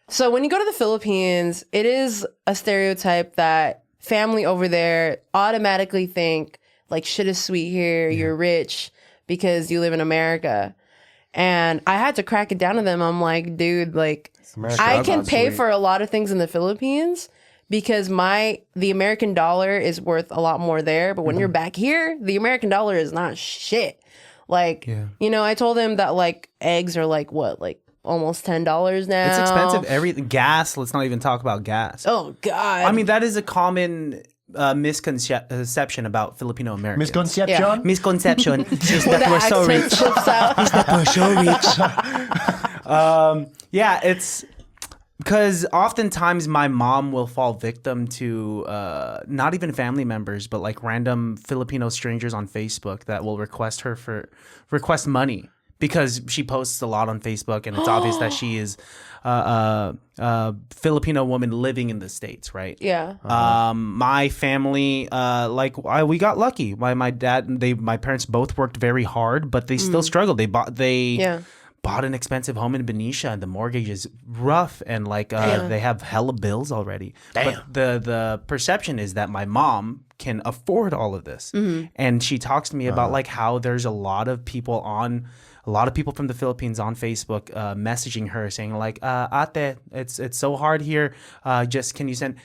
Speaker 2: so when you go to the Philippines, it is a stereotype that family over there automatically think like shit is sweet here, you're rich because you live in America. And I had to crack it down to them. I'm like, dude, like
Speaker 3: America,
Speaker 2: I
Speaker 3: that's
Speaker 2: can
Speaker 3: not
Speaker 2: pay
Speaker 3: sweet.
Speaker 2: for a lot of things in the Philippines because the American dollar is worth a lot more there. But when you're back here, the American dollar is not shit. Like, you know, I told him that like eggs are like what, like almost $10 now.
Speaker 4: It's expensive. Gas. Let's not even talk about gas.
Speaker 2: Oh God.
Speaker 4: I mean, that is a common misconception about Filipino Americans.
Speaker 3: Misconception.
Speaker 2: Yeah.
Speaker 4: Misconception is
Speaker 2: When
Speaker 4: that
Speaker 2: the
Speaker 4: we're so
Speaker 2: accent
Speaker 4: rich.
Speaker 2: slips out.
Speaker 4: That we're so rich. Yeah, it's Because oftentimes my mom will fall victim to not even family members, but like random Filipino strangers on Facebook that will request money because she posts a lot on Facebook, and it's obvious that she is a Filipino woman living in the States, right?
Speaker 2: Yeah.
Speaker 4: My family, we got lucky. My parents both worked very hard, but they still struggled. They bought an expensive home in Benicia, and the mortgage is rough, and they have hella bills already. Damn. But the perception is that my mom can afford all of this, and she talks to me about like how there's a lot of people from the Philippines on Facebook messaging her saying like, "Ate, it's so hard here. Just can you send?"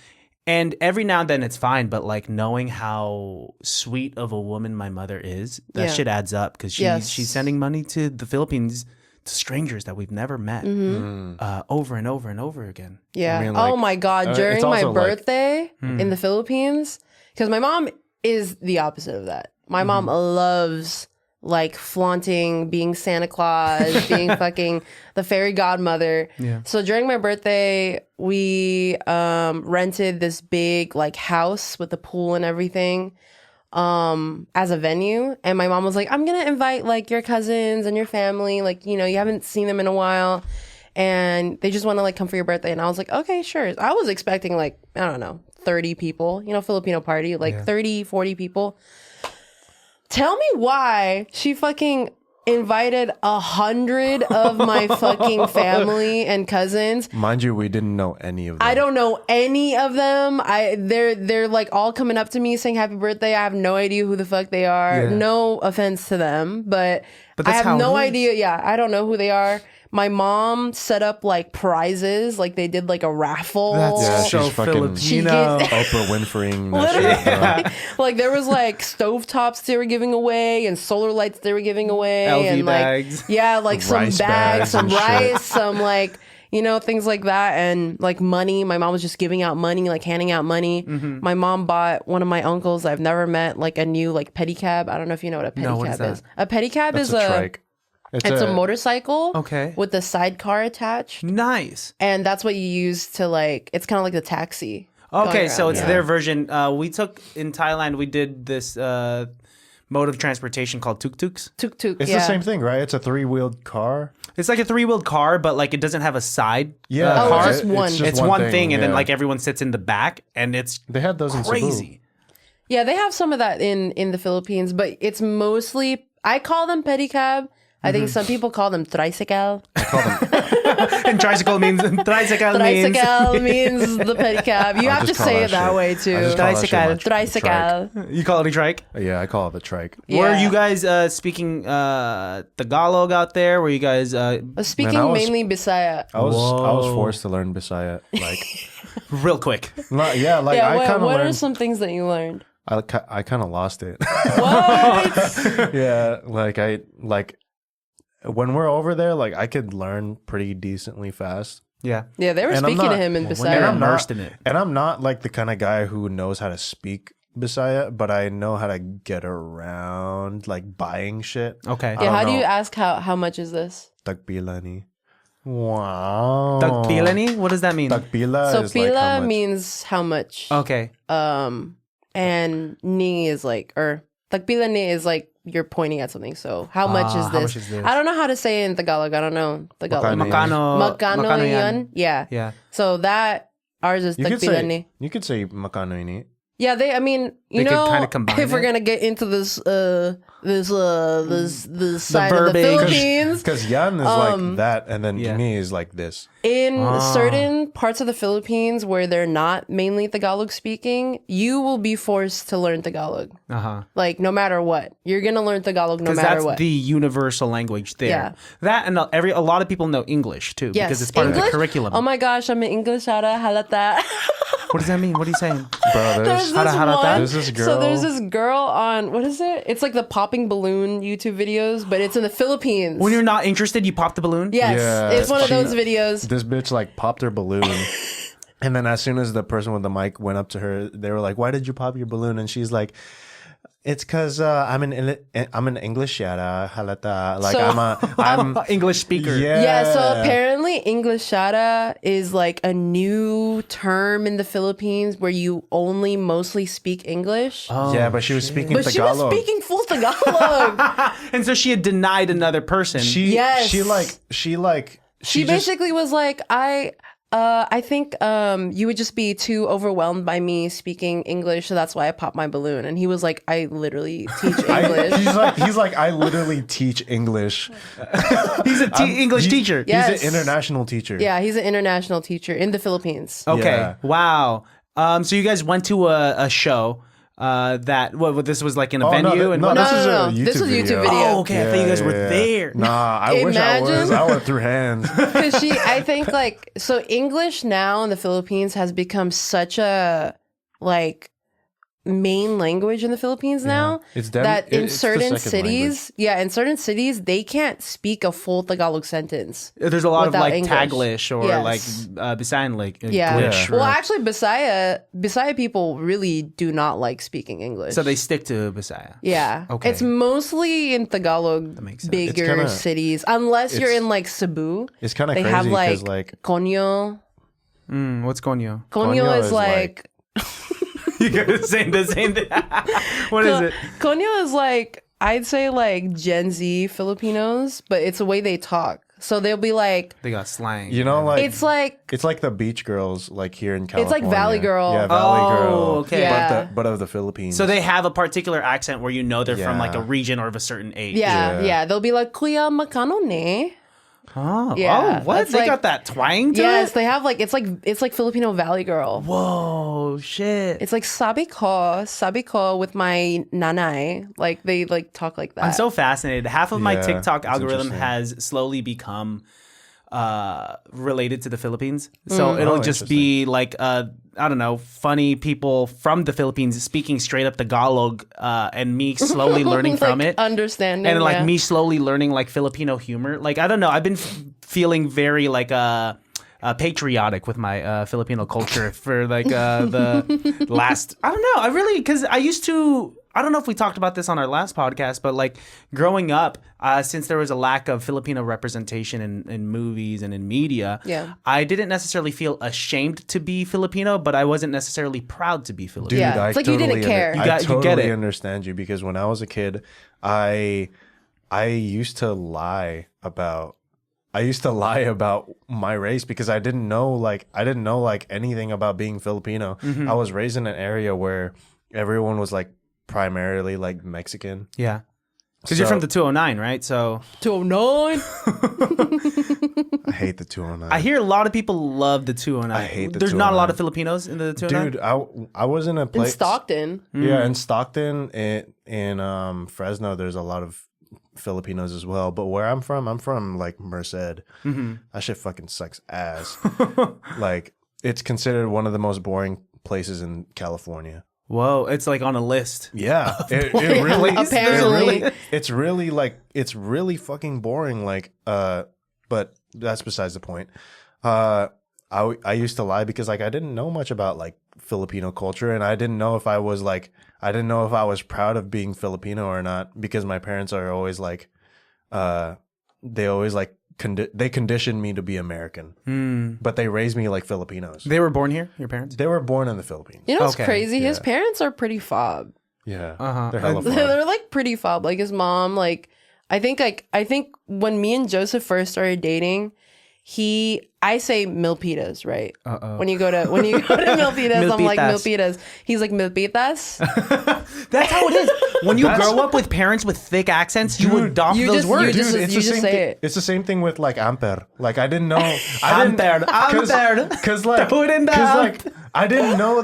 Speaker 4: And every now and then it's fine, but like knowing how sweet of a woman my mother is, that shit adds up because she's sending money to the Philippines. Strangers that we've never met over and over and over again.
Speaker 2: Yeah.
Speaker 3: I mean, like,
Speaker 2: oh my God. During my birthday in the Philippines, because my mom is the opposite of that. My mom loves like flaunting, being Santa Claus, being fucking the fairy godmother. Yeah. So during my birthday, we rented this big like house with a pool and everything. As a venue, and my mom was like, I'm gonna invite like your cousins and your family, like, you know, you haven't seen them in a while and they just want to like come for your birthday. And I was like, okay, sure. I was expecting like, I don't know, 30 people, you know, Filipino party, like 30, 40 people. Tell me why she fucking invited 100 of my fucking family and cousins.
Speaker 3: Mind you, we didn't know any of them.
Speaker 2: I don't know any of them. They're like all coming up to me saying happy birthday. I have no idea who the fuck they are. Yeah. No offense to them, but I have no idea. Yeah, I don't know who they are. My mom set up like prizes, like they did like a raffle.
Speaker 4: That's so Filipino.
Speaker 3: Oprah Winfreying.
Speaker 2: Literally, like there was like stovetops they were giving away and solar lights they were giving away,
Speaker 4: LV
Speaker 2: and
Speaker 4: bags.
Speaker 2: like like some
Speaker 3: rice
Speaker 2: bags, some rice,
Speaker 3: shit.
Speaker 2: some like, you know, things like that, and like money. My mom was just giving out money, like handing out money. My mom bought one of my uncles I've never met like a new like pedicab. I don't know if you know what a pedicab is. A pedicab is a
Speaker 3: trike.
Speaker 2: It's a motorcycle,
Speaker 4: okay,
Speaker 2: with the sidecar attached.
Speaker 4: Nice.
Speaker 2: And that's what you use to like. It's kind of like the taxi.
Speaker 4: Okay, so it's their version. We took in Thailand. We did this mode of transportation called tuk-tuks.
Speaker 2: Tuk-tuk.
Speaker 3: It's the same thing, right? It's a 3-wheeled car.
Speaker 4: It's like a 3-wheeled car, but like it doesn't have a side.
Speaker 2: car. It's just one.
Speaker 4: It's one thing, and then like everyone sits in the back, and it's
Speaker 3: they had those
Speaker 4: crazy.
Speaker 3: in Cebu.
Speaker 2: Yeah, they have some of that in the Philippines, but it's mostly, I call them pedicab. I think some people call them tricycle.
Speaker 4: And tricycle means tricycle means
Speaker 2: the pedicab. You have to say it that way too. Tricycle.
Speaker 4: You call it a trike?
Speaker 3: Yeah, I call it a trike.
Speaker 2: Yeah.
Speaker 4: Were you guys speaking Tagalog out there? Were you guys
Speaker 2: speaking mainly Bisaya?
Speaker 3: I was forced to learn Bisaya, like
Speaker 4: real quick.
Speaker 3: I kind of
Speaker 2: what
Speaker 3: learned.
Speaker 2: are some things that you learned?
Speaker 3: I kind of lost it.
Speaker 2: What?
Speaker 3: Yeah, when we're over there, like I could learn pretty decently fast.
Speaker 4: Yeah.
Speaker 2: Yeah, they were speaking to him in Bisaya.
Speaker 4: And I'm immersed in it.
Speaker 3: And I'm not like the kind of guy who knows how to speak Bisaya, but I know how to get around like buying shit.
Speaker 4: Okay.
Speaker 2: Yeah, how do you ask how much is this?
Speaker 3: Tagpila ni. Wow.
Speaker 4: Tagpila ni? What does that mean?
Speaker 3: Tagpila
Speaker 2: So
Speaker 3: is like
Speaker 2: pila
Speaker 3: how much.
Speaker 2: means how much.
Speaker 4: Okay.
Speaker 2: And ni is like, or tagpila ni is like you're pointing at something. So how much is this?
Speaker 4: How much is this?
Speaker 2: I don't know how to say it in Tagalog. I don't know Tagalog.
Speaker 3: Makano.
Speaker 2: Makano yan? Yeah.
Speaker 4: Yeah.
Speaker 2: So that, ours is tagpila ni.
Speaker 3: You could say makano ini.
Speaker 2: Yeah, I mean, you
Speaker 4: They
Speaker 2: know,
Speaker 4: could kinda combine
Speaker 2: if we're
Speaker 4: it.
Speaker 2: gonna get into this side of the
Speaker 3: Verbiage.
Speaker 2: Philippines,
Speaker 3: Because yan is like that, and then ini is like this.
Speaker 2: in certain parts of the Philippines where they're not mainly Tagalog speaking, you will be forced to learn Tagalog. Like no matter what, you're gonna learn Tagalog no
Speaker 4: Because
Speaker 2: matter
Speaker 4: that's
Speaker 2: what.
Speaker 4: the universal language there.
Speaker 2: Yeah.
Speaker 4: That and a lot of people know English too,
Speaker 2: Yes,
Speaker 4: because it's part
Speaker 2: English?
Speaker 4: of the curriculum.
Speaker 2: Oh my gosh, I'm an English halata.
Speaker 4: What does that mean? What are you saying?
Speaker 3: Bro,
Speaker 2: There's this
Speaker 4: Harata?
Speaker 2: one.
Speaker 3: There's this girl.
Speaker 2: So there's this girl on, what is it? It's like the popping balloon YouTube videos, but it's in the Philippines.
Speaker 4: When you're not interested, you pop the balloon?
Speaker 2: Yes,
Speaker 3: Yeah,
Speaker 2: it's one of those videos.
Speaker 3: This bitch like popped her balloon. And then as soon as the person with the mic went up to her, they were like, "Why did you pop your balloon?" And she's like, It's because I'm an English yara halata. Like
Speaker 2: So-
Speaker 3: I'm
Speaker 4: English speaker.
Speaker 2: Yeah, so apparently Englishada is like a new term in the Philippines where you only mostly speak English.
Speaker 3: Yeah, but she was speaking
Speaker 2: But she was
Speaker 3: Tagalog.
Speaker 2: speaking full Tagalog.
Speaker 4: And so she had denied another person.
Speaker 2: Yes.
Speaker 3: She
Speaker 2: She basically was like, I think you would just be too overwhelmed by me speaking English, so that's why I popped my balloon. And he was like, I literally teach English.
Speaker 3: he's like I literally teach English.
Speaker 4: He's an English teacher.
Speaker 2: Yeah.
Speaker 3: He's
Speaker 2: Yes.
Speaker 3: an international teacher.
Speaker 2: Yeah, he's an international teacher in the Philippines.
Speaker 4: Okay.
Speaker 3: Yeah.
Speaker 4: Wow. So you guys went to a show that this was like in a venue and
Speaker 3: this is
Speaker 2: No.
Speaker 3: a YouTube
Speaker 2: This was a YouTube video.
Speaker 4: Oh, okay. I thought you guys were there.
Speaker 3: Nah, I wish I was.
Speaker 2: Imagine.
Speaker 3: I went through hands.
Speaker 2: Because I think like, so English now in the Philippines has become such a like main language in the Philippines now
Speaker 3: It's
Speaker 2: that in
Speaker 3: it's the
Speaker 2: certain
Speaker 3: second
Speaker 2: cities, in certain cities, they can't speak a full Tagalog sentence.
Speaker 4: There's a lot of
Speaker 2: Without
Speaker 4: like
Speaker 2: English.
Speaker 4: Taglish or
Speaker 2: Yes.
Speaker 4: like Bisayan like
Speaker 2: Yeah.
Speaker 4: glitch.
Speaker 2: Well, actually, Bisaya people really do not like speaking English.
Speaker 4: So they stick to Bisaya.
Speaker 2: Yeah.
Speaker 4: Okay.
Speaker 2: It's mostly in Tagalog,
Speaker 4: makes sense.
Speaker 2: bigger
Speaker 3: It's kinda-
Speaker 2: cities. Unless you're in like Cebu.
Speaker 3: It's kind of
Speaker 2: They
Speaker 3: crazy
Speaker 2: have
Speaker 3: because
Speaker 2: like Konyo.
Speaker 4: What's Konyo?
Speaker 2: Konyo
Speaker 3: Konyo
Speaker 2: is
Speaker 3: is
Speaker 2: like
Speaker 4: You guys saying the same thing. What is it?
Speaker 2: Konyo is like, I'd say like Gen Z Filipinos, but it's the way they talk. So they'll be like,
Speaker 4: They got slang.
Speaker 3: you know, like
Speaker 2: it's like
Speaker 3: the beach girls like here in California.
Speaker 2: It's like Valley Girl.
Speaker 3: Yeah, Valley
Speaker 4: Oh,
Speaker 3: Girl.
Speaker 4: okay.
Speaker 2: Yeah.
Speaker 3: But of the Philippines.
Speaker 4: So they have a particular accent where you know they're from like a
Speaker 3: Yeah.
Speaker 4: region or of a certain age.
Speaker 2: yeah,
Speaker 3: Yeah.
Speaker 2: They'll be like, Kuya makano ne?
Speaker 4: Oh,
Speaker 2: Yeah,
Speaker 4: oh what?
Speaker 2: that's
Speaker 4: They
Speaker 2: like-
Speaker 4: got that twang to
Speaker 2: Yes,
Speaker 4: it?
Speaker 2: they have like it's like Filipino Valley Girl.
Speaker 4: Whoa, shit.
Speaker 2: It's like sabi ko with my nanay. Like they like talk like that.
Speaker 4: I'm so fascinated. Half of my
Speaker 3: Yeah,
Speaker 4: TikTok
Speaker 3: that's
Speaker 4: algorithm
Speaker 3: interesting.
Speaker 4: has slowly become related to the Philippines. So it'll
Speaker 3: Oh,
Speaker 4: just be like I don't know, funny people from the Philippines speaking straight up Tagalog and me slowly learning from
Speaker 2: Like,
Speaker 4: it.
Speaker 2: understanding
Speaker 4: And like
Speaker 2: yeah.
Speaker 4: me slowly learning like Filipino humor. Like I don't know, I've been feeling very like patriotic with my Filipino culture for like the last. I don't know. I really because I used to. I don't know if we talked about this on our last podcast, but like growing up, since there was a lack of Filipino representation in movies and in media,
Speaker 2: Yeah.
Speaker 4: I didn't necessarily feel ashamed to be Filipino, but I wasn't necessarily proud to be Filipino.
Speaker 3: Dude,
Speaker 2: Yeah,
Speaker 3: I
Speaker 2: it's like you didn't
Speaker 3: totally
Speaker 2: care.
Speaker 3: I
Speaker 4: You get
Speaker 3: totally
Speaker 4: it.
Speaker 3: understand you because when I was a kid, I used to lie about my race because I didn't know like anything about being Filipino.
Speaker 4: Mm-hmm.
Speaker 3: I was raised in an area where everyone was like primarily like Mexican.
Speaker 4: Yeah. Because you're
Speaker 3: So-
Speaker 4: from the 209, right? So
Speaker 2: 209.
Speaker 3: I hate the 209.
Speaker 4: I hear a lot of people love the 209.
Speaker 3: I hate the
Speaker 4: There's not a lot
Speaker 3: 209.
Speaker 4: of Filipinos in the 209.
Speaker 3: Dude, I was in a
Speaker 2: In
Speaker 3: place
Speaker 2: Stockton.
Speaker 3: Yeah, in Stockton, in Fresno, there's a lot of Filipinos as well. But where I'm from like Merced. That shit fucking sucks ass. Like it's considered one of the most boring places in California.
Speaker 4: Whoa, it's like on a list.
Speaker 3: Yeah, it really
Speaker 2: Apparently.
Speaker 3: it's really fucking boring. Like, but that's besides the point. I used to lie because like I didn't know much about like Filipino culture, and I didn't know if I was proud of being Filipino or not because my parents are always like, they always like they conditioned me to be American, but they raised me like Filipinos.
Speaker 4: They were born here, your parents?
Speaker 3: They were born in the Philippines.
Speaker 2: You know what's
Speaker 4: Okay,
Speaker 2: crazy? His
Speaker 3: yeah.
Speaker 2: parents are pretty fob.
Speaker 3: Yeah,
Speaker 4: Uh-huh.
Speaker 3: they're hella
Speaker 2: They're
Speaker 3: fun.
Speaker 2: like pretty fob. Like his mom, like I think when me and Joseph first started dating, I say milpitas, right?
Speaker 4: Uh-oh.
Speaker 2: When you go to milpitas, I'm like
Speaker 4: Milpitas.
Speaker 2: milpitas. He's like milpitas.
Speaker 4: That's how it is. When you grow up with parents with thick accents, you adopt
Speaker 2: you
Speaker 4: those
Speaker 2: just-
Speaker 4: words.
Speaker 2: you just-
Speaker 3: Dude, it's the same
Speaker 2: say
Speaker 3: thing.
Speaker 2: it.
Speaker 3: It's the same thing with like amper. Like I didn't know.
Speaker 4: Amper.
Speaker 3: Because like,
Speaker 4: Throw it in the
Speaker 3: I didn't know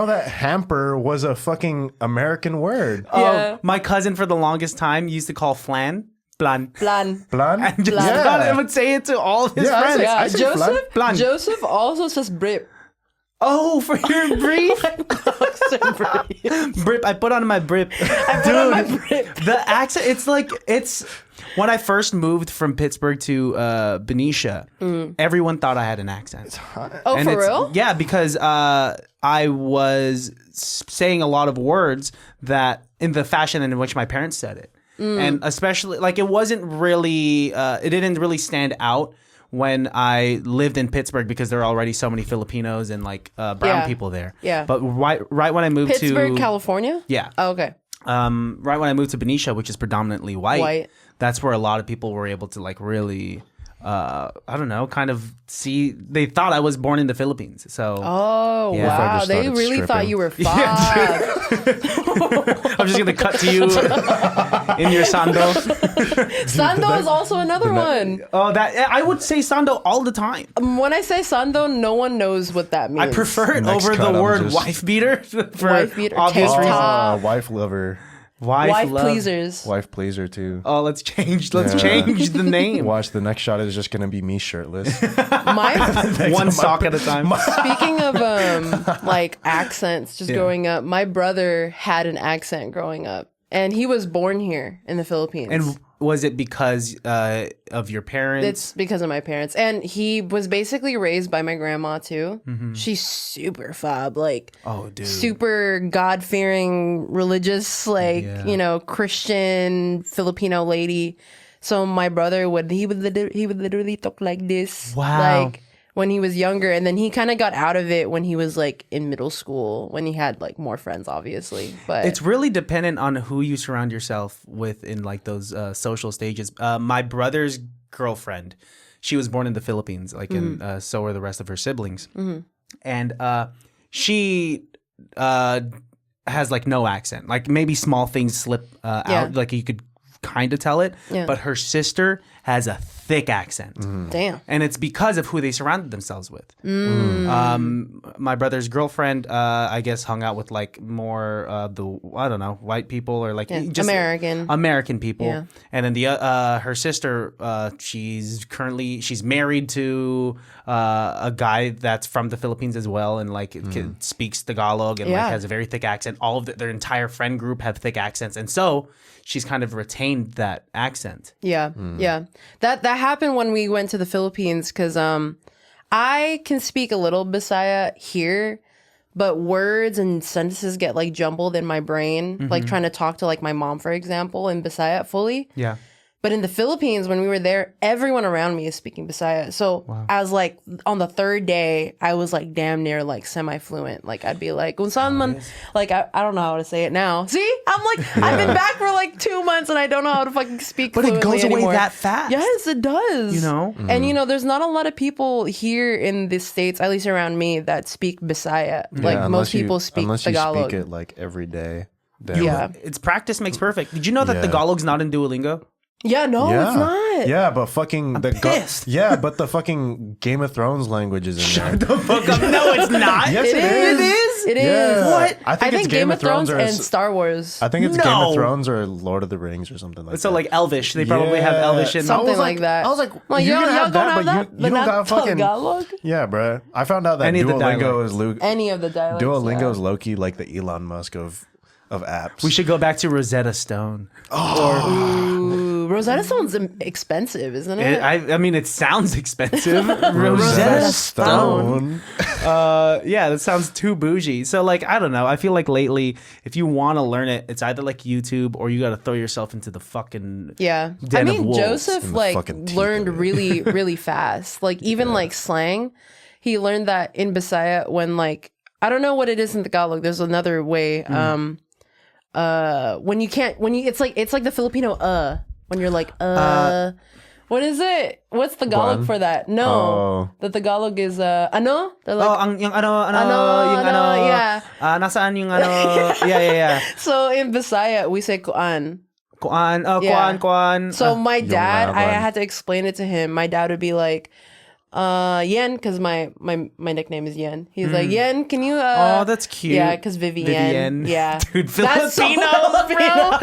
Speaker 3: that hamper was a fucking American word.
Speaker 2: Yeah.
Speaker 4: My cousin for the longest time used to call flan plan.
Speaker 2: Plan.
Speaker 3: Plan?
Speaker 4: And just
Speaker 2: Plan.
Speaker 4: thought it would say it to all of his
Speaker 3: Yeah, I
Speaker 4: friends.
Speaker 3: say-
Speaker 2: Yeah,
Speaker 3: I say flan.
Speaker 2: Joseph.
Speaker 4: Plan.
Speaker 2: Joseph also says brip.
Speaker 4: Oh, for your brief? Brip. I put on my brip.
Speaker 2: I put on my brip.
Speaker 4: The accent, it's like, When I first moved from Pittsburgh to Benicia, everyone thought I had an accent.
Speaker 2: Oh,
Speaker 4: And
Speaker 2: for real?
Speaker 4: Yeah, because I was saying a lot of words that in the fashion in which my parents said it. And especially, like, it wasn't really, it didn't really stand out when I lived in Pittsburgh because there are already so many Filipinos and, like, brown people there.
Speaker 2: Yeah.
Speaker 4: But right when I moved
Speaker 2: Pittsburgh,
Speaker 4: to...
Speaker 2: California?
Speaker 4: Yeah.
Speaker 2: Oh, okay.
Speaker 4: Right when I moved to Benicia, which is predominantly white, that's where a lot of people were able to, like, really... I don't know, kind of see. They thought I was born in the Philippines, so.
Speaker 2: Oh
Speaker 4: Yeah.
Speaker 2: wow! They
Speaker 3: started
Speaker 2: really thought
Speaker 3: stripping.
Speaker 2: you were five.
Speaker 4: I'm just gonna cut to you in your sando.
Speaker 2: Sando is also another one.
Speaker 4: Oh, that I would say sando all the time.
Speaker 2: When I say sando, no one knows what that means.
Speaker 4: I prefer it
Speaker 3: Next
Speaker 4: over
Speaker 3: cut,
Speaker 4: the
Speaker 3: I'm
Speaker 4: word
Speaker 3: just-
Speaker 4: wife beater for
Speaker 2: Wife beater,
Speaker 4: obvious
Speaker 2: TikTok.
Speaker 4: reasons.
Speaker 3: Wife lover.
Speaker 2: wife
Speaker 4: love.
Speaker 2: pleasers.
Speaker 3: Wife pleaser too.
Speaker 4: Oh, let's change the name.
Speaker 3: Watch, the next shot is just gonna be me shirtless.
Speaker 2: My
Speaker 4: One sock at a time.
Speaker 2: speaking of like accents, just growing up, my brother had an accent growing up, and he was born here in the Philippines.
Speaker 4: And was it because of your parents?
Speaker 2: It's because of my parents. And he was basically raised by my grandma too. She's super fob, like
Speaker 4: Oh, dude.
Speaker 2: super God-fearing, religious, like, you know, Christian Filipino lady. So my brother would literally talk like this.
Speaker 4: Wow.
Speaker 2: Like when he was younger, and then he kind of got out of it when he was like in middle school, when he had like more friends, obviously. But
Speaker 4: It's really dependent on who you surround yourself with in like those social stages. My brother's girlfriend, she was born in the Philippines, like, and so were the rest of her siblings. And she has like no accent, like maybe small things slip out, like you could kind of tell it.
Speaker 2: Yeah.
Speaker 4: But her sister has a thick accent.
Speaker 2: damn.
Speaker 4: And it's because of who they surrounded themselves with. My brother's girlfriend, I guess, hung out with like more I don't know, white people or like just American people.
Speaker 2: Yeah.
Speaker 4: And then the her sister, she's married to a guy that's from the Philippines as well, and like speaks Tagalog and like has a very thick accent. All of their entire friend group have thick accents, and so she's kind of retained that accent.
Speaker 2: Yeah, yeah. That happened when we went to the Philippines, because I can speak a little Bisaya here, but words and sentences get like jumbled in my brain, like trying to talk to like my mom, for example, in Bisaya fully.
Speaker 4: Yeah.
Speaker 2: But in the Philippines, when we were there, everyone around me is speaking Bisaya. So I was like, on the third day, I was like damn near like semi-fluent. Like I'd be like, "Kung saan man," like I don't know how to say it now. See, I'm like, I've been back for like 2 months and I don't know how to fucking speak
Speaker 4: But it
Speaker 2: fluently
Speaker 4: goes
Speaker 2: anymore.
Speaker 4: away that fast.
Speaker 2: Yes, it does.
Speaker 4: You know?
Speaker 2: And you know, there's not a lot of people here in the States, at least around me, that speak Bisaya. Like most people speak
Speaker 3: unless
Speaker 2: Tagalog.
Speaker 3: you speak it like every day. Then
Speaker 2: Yeah.
Speaker 4: It's practice makes perfect. Did you know that Tagalog's not in Duolingo?
Speaker 2: Yeah, no, it's not.
Speaker 3: Yeah, but fucking
Speaker 4: pissed.
Speaker 3: yeah, but the fucking Game of Thrones language is in there.
Speaker 4: The fuck up. No, it's not.
Speaker 3: Yes,
Speaker 2: It is. It is.
Speaker 3: Yeah.
Speaker 2: What?
Speaker 3: I think it's
Speaker 2: Game of Thrones
Speaker 3: or
Speaker 2: and Star Wars.
Speaker 3: I think it's Game
Speaker 4: No.
Speaker 3: of Thrones or Lord of the Rings or something like
Speaker 4: So
Speaker 3: that.
Speaker 4: like Elvish. They probably have Elvish in
Speaker 2: Something like that.
Speaker 3: I was like,
Speaker 2: Well,
Speaker 3: you
Speaker 2: y'all
Speaker 3: can have
Speaker 2: don't
Speaker 3: that,
Speaker 2: have
Speaker 3: but
Speaker 2: that?
Speaker 3: you
Speaker 2: But
Speaker 3: don't
Speaker 2: not
Speaker 3: got fucking
Speaker 2: Tagalog?
Speaker 3: Yeah, bruh. I found out that
Speaker 4: Any of the
Speaker 3: Duolingo is
Speaker 2: Any of the dialects.
Speaker 3: Duolingo is
Speaker 2: yeah.
Speaker 3: low key like the Elon Musk of apps.
Speaker 4: We should go back to Rosetta Stone.
Speaker 2: Ooh, Rosetta Stone's expensive, isn't it?
Speaker 4: I mean, it sounds expensive.
Speaker 2: Rosetta Stone.
Speaker 4: Yeah, that sounds too bougie. So, like, I don't know. I feel like lately, if you want to learn it, it's either like YouTube or you got to throw yourself into the fucking
Speaker 2: Yeah.
Speaker 4: den
Speaker 2: I
Speaker 4: of
Speaker 2: mean,
Speaker 4: wolves.
Speaker 2: Joseph
Speaker 3: in the
Speaker 2: like
Speaker 3: fucking teeth
Speaker 2: learned
Speaker 3: of it.
Speaker 2: really, really fast. Like even like slang, he learned that in Bisaya when like, I don't know what it is in Tagalog. There's another way. When you can't, it's like the Filipino when you're like what is it? What's Tagalog
Speaker 3: Buwan?
Speaker 2: for that? No,
Speaker 3: Oh.
Speaker 2: the Tagalog is ano? They're like,
Speaker 4: yung
Speaker 2: yeah.
Speaker 4: Nasaan yung ano? Yeah.
Speaker 2: So in Bisaya we say kuan.
Speaker 4: Kuan,
Speaker 2: Yeah.
Speaker 4: kuan.
Speaker 2: So my dad, I
Speaker 3: laban.
Speaker 2: had to explain it to him. My dad would be like, Yen, because my nickname is Yen. He's like, Yen, can you
Speaker 4: Oh, that's cute.
Speaker 2: Yeah, because Vivien. Yeah.
Speaker 4: Dude,
Speaker 2: That's so
Speaker 4: Filipinos, bro.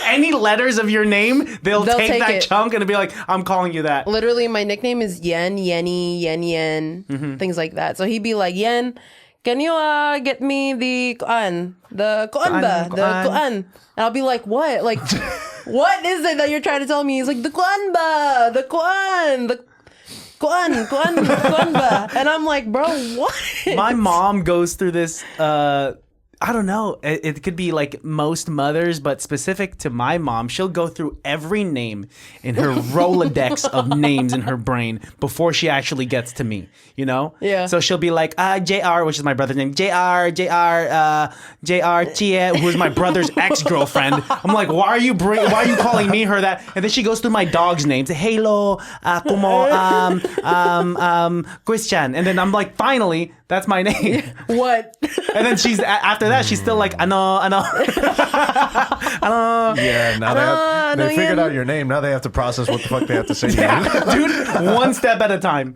Speaker 4: Any letters of your name, they'll take that
Speaker 2: it.
Speaker 4: chunk and be like, I'm calling you that.
Speaker 2: Literally, my nickname is Yen, Yenny, Yen, things like that. So he'd be like, Yen, can you get me the kuan ba?
Speaker 4: Kuan.
Speaker 2: And I'll be like, what? Like, what is it that you're trying to tell me? He's like, the Kwan ba, the Kwan ba. And I'm like, bro, what?
Speaker 4: My mom goes through this, I don't know. It could be like most mothers, but specific to my mom, she'll go through every name in her Rolodex of names in her brain before she actually gets to me, you know?
Speaker 2: Yeah.
Speaker 4: So she'll be like, JR, which is my brother's name, JR, Tia, who is my brother's ex-girlfriend. I'm like, why are you calling me her that? And then she goes through my dog's names. Hello, como, Christian. And then I'm like, finally, that's my name.
Speaker 2: What?
Speaker 4: And then after that, she's still like, I know.
Speaker 3: Yeah, now they figured out your name. Now they have to process what the fuck they have to say to you.
Speaker 4: Dude, one step at a time.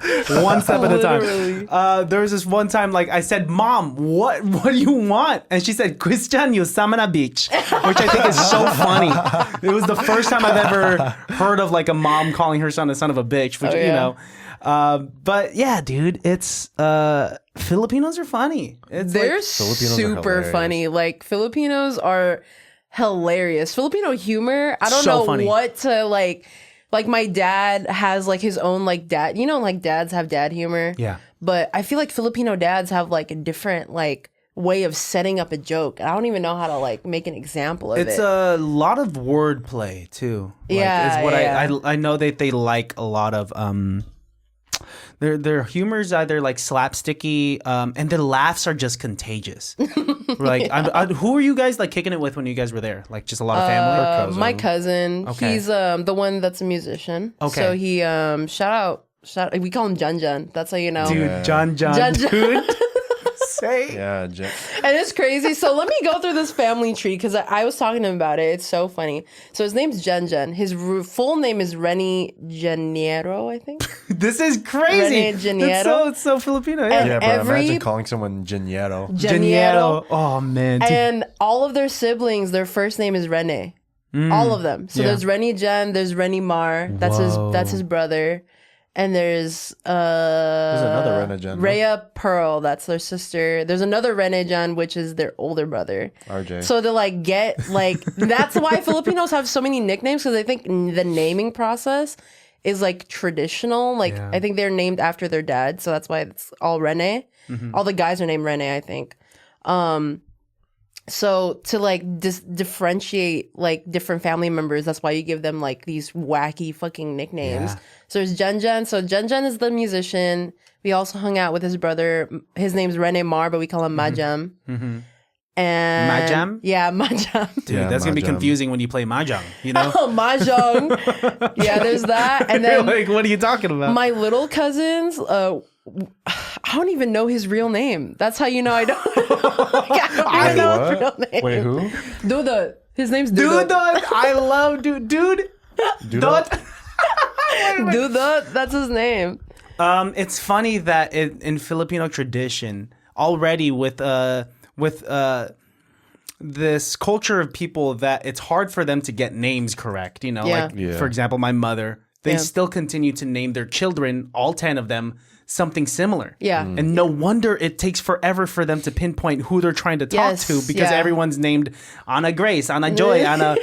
Speaker 4: There was this one time, like I said, Mom, what do you want? And she said, Christian, you samana beach, which I think is so funny. It was the first time I've ever heard of like a mom calling her son a son of a bitch, which, you know. But yeah, dude, it's Filipinos are funny.
Speaker 2: They're
Speaker 3: Filipinos are
Speaker 2: super
Speaker 3: hilarious.
Speaker 2: funny. Like Filipinos are hilarious. Filipino humor, I don't
Speaker 4: So
Speaker 2: know
Speaker 4: funny.
Speaker 2: what to like my dad has like his own like dad, you know, like dads have dad humor.
Speaker 4: Yeah.
Speaker 2: But I feel like Filipino dads have like a different like way of setting up a joke. I don't even know how to like make an example of
Speaker 4: It's
Speaker 2: it.
Speaker 4: a lot of wordplay too. Like,
Speaker 2: Yeah,
Speaker 4: is what
Speaker 2: yeah.
Speaker 4: I know that they like a lot of their humor is either like slapsticky and their laughs are just contagious. Like who are you guys like kicking it with when you guys were there? Like just a lot of family?
Speaker 2: My cousin,
Speaker 4: Okay.
Speaker 2: he's the one that's a musician.
Speaker 4: Okay.
Speaker 2: So he shout out, we call him Jun Jun. That's how you know.
Speaker 4: Dude,
Speaker 3: Yeah.
Speaker 4: John,
Speaker 2: Jun Jun.
Speaker 4: dude. Say.
Speaker 3: Yeah,
Speaker 2: And it's crazy. So let me go through this family tree because I was talking to him about it. It's so funny. So his name's Jun Jun. His full name is Renny Janeiro, I think.
Speaker 4: This is crazy.
Speaker 2: Rene Janeiro.
Speaker 4: It's so Filipino. Yeah.
Speaker 2: And
Speaker 3: yeah, bro.
Speaker 2: every-
Speaker 3: Imagine calling someone Geniero.
Speaker 2: Janeiro.
Speaker 4: Oh man. Dude.
Speaker 2: And all of their siblings, their first name is Rene. All of them. So
Speaker 4: Yeah.
Speaker 2: there's Renny Jen, there's Renny Mar. That's his brother. And there's
Speaker 3: another Rene Jen, no?
Speaker 2: Rhea Pearl, that's their sister. There's another Rene Jen, which is their older brother.
Speaker 3: RJ.
Speaker 2: So to like get like that's why Filipinos have so many nicknames because I think the naming process is like traditional. Like
Speaker 4: Yeah.
Speaker 2: I think they're named after their dad, so that's why it's all Rene. All the guys are named Rene, I think. So to like differentiate like different family members, that's why you give them like these wacky fucking nicknames.
Speaker 4: Yeah.
Speaker 2: So there's Jun Jun. So Jun Jun is the musician. We also hung out with his brother. His name's Rene Mar, but we call him Majam. And
Speaker 4: Mahjong?
Speaker 2: Yeah, Mahjong.
Speaker 4: Dude,
Speaker 3: Yeah,
Speaker 4: that's gonna be
Speaker 3: mahjong.
Speaker 4: confusing when you play mahjong. You know,
Speaker 2: Oh, Mahjong. Yeah, there's that. And then
Speaker 4: like, what are you talking about?
Speaker 2: my little cousins, I don't even know his real name. That's how you know I don't. I don't know his real name.
Speaker 3: Wait, who?
Speaker 2: Duda. His name's
Speaker 4: Dude,
Speaker 2: Duda.
Speaker 4: I love dude.
Speaker 3: Dude?
Speaker 2: Duda. That's his name.
Speaker 4: It's funny that in Filipino tradition, already with this culture of people that it's hard for them to get names correct. You know,
Speaker 2: Yeah.
Speaker 4: like
Speaker 3: Yeah.
Speaker 4: for example, my mother, they
Speaker 2: Yeah.
Speaker 4: still continue to name their children, all 10 of them, something similar.
Speaker 2: Yeah.
Speaker 4: And no wonder it takes forever for them to pinpoint who they're trying to talk
Speaker 2: Yes,
Speaker 4: to because
Speaker 2: yeah.
Speaker 4: everyone's named Anna Grace, Anna Joy, Anna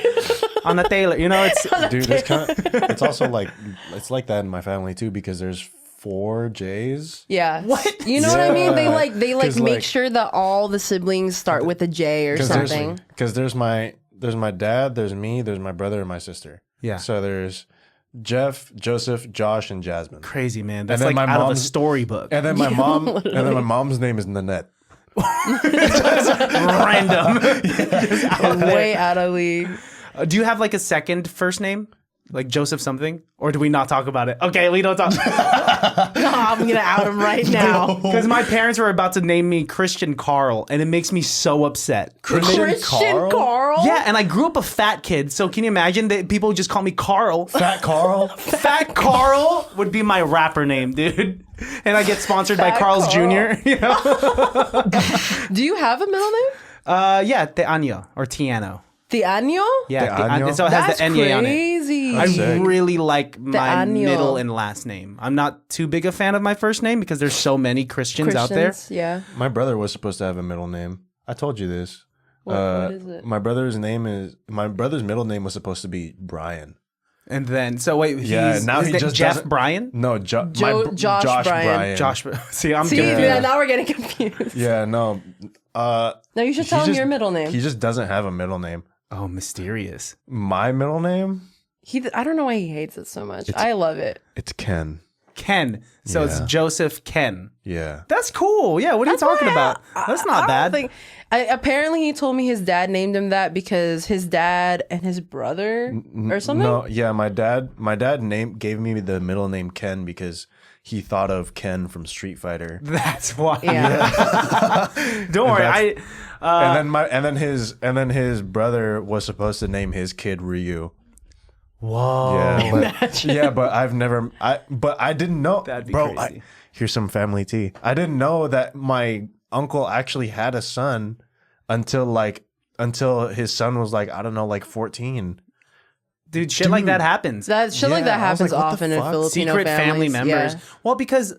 Speaker 4: Taylor. You know, it's
Speaker 3: Dude, it's also like it's like that in my family too because there's 4 J's.
Speaker 2: Yeah.
Speaker 4: What?
Speaker 2: You know what I mean? They
Speaker 3: Yeah.
Speaker 2: like
Speaker 3: 'Cause,
Speaker 2: make
Speaker 3: like-
Speaker 2: sure that all the siblings start with a J or something.
Speaker 3: Because there's my dad, there's me, there's my brother and my sister.
Speaker 4: Yeah.
Speaker 3: So there's Jeff, Joseph, Josh, and Jasmine.
Speaker 4: crazy, man. That's
Speaker 3: then
Speaker 4: like
Speaker 3: my
Speaker 4: out of a
Speaker 3: mom's-
Speaker 4: storybook.
Speaker 3: And then my mom's name is Nanette.
Speaker 4: Random.
Speaker 2: Way out of league.
Speaker 4: Do you have like a second first name? Like Joseph something? Or do we not talk about it? Okay, we don't talk.
Speaker 2: I'm gonna out him right now.
Speaker 4: Because my parents were about to name me Christian Carl, and it makes me so upset.
Speaker 2: Christian Carl?
Speaker 4: Yeah, and I grew up a fat kid, so can you imagine that people would just call me Carl?
Speaker 3: Fat Carl.
Speaker 4: Fat Carl would be my rapper name, dude. And I get sponsored by
Speaker 2: Fat
Speaker 4: Carl's
Speaker 2: Carl.
Speaker 4: Jr. You know?
Speaker 2: Do you have a middle name?
Speaker 4: Yeah, Teano or Tiano.
Speaker 2: Tiano?
Speaker 4: Yeah,
Speaker 3: Teano?
Speaker 4: so it has
Speaker 2: That's
Speaker 4: the Enya on it.
Speaker 2: crazy.
Speaker 4: I
Speaker 3: sick.
Speaker 4: really like my
Speaker 2: Teano.
Speaker 4: middle and last name. I'm not too big a fan of my first name because there's so many Christians out there.
Speaker 2: Yeah.
Speaker 3: My brother was supposed to have a middle name. I told you this.
Speaker 2: What is it?
Speaker 3: My brother's middle name was supposed to be Brian.
Speaker 4: And then, so wait,
Speaker 3: now he just
Speaker 4: Jeff
Speaker 3: doesn't-
Speaker 4: Bryan?
Speaker 3: No,
Speaker 2: Josh
Speaker 3: Josh
Speaker 2: Bryan.
Speaker 3: Bryan.
Speaker 4: Josh. See, I'm
Speaker 2: See,
Speaker 4: confused.
Speaker 2: yeah, now we're getting confused.
Speaker 3: Yeah, no.
Speaker 2: No, you should tell him your middle name.
Speaker 3: He just doesn't have a middle name.
Speaker 4: Oh, mysterious.
Speaker 3: My middle name?
Speaker 2: I don't know why he hates it so much. I love it.
Speaker 3: It's Ken.
Speaker 4: Ken. So it's
Speaker 3: Yeah.
Speaker 4: Joseph Ken.
Speaker 3: Yeah.
Speaker 4: That's cool. Yeah, what are you talking about? That's not bad.
Speaker 2: Apparently, he told me his dad named him that because his dad and his brother or something.
Speaker 3: No, yeah, my dad gave me the middle name Ken because he thought of Ken from Street Fighter.
Speaker 4: That's why.
Speaker 2: Yeah.
Speaker 4: Don't worry.
Speaker 3: And then his brother was supposed to name his kid Ryu.
Speaker 4: Whoa.
Speaker 3: Yeah, but I didn't know.
Speaker 4: That'd be
Speaker 3: bro,
Speaker 4: crazy.
Speaker 3: here's some family tea. I didn't know that my uncle actually had a son until his son was like, I don't know, like 14.
Speaker 4: Dude, shit like that happens.
Speaker 2: That shit like that
Speaker 3: Yeah, I was
Speaker 2: happens
Speaker 3: like, what the
Speaker 2: often in
Speaker 3: fuck?
Speaker 2: Filipino
Speaker 4: Secret family
Speaker 2: families.
Speaker 4: members.
Speaker 2: Yeah.
Speaker 4: Well, because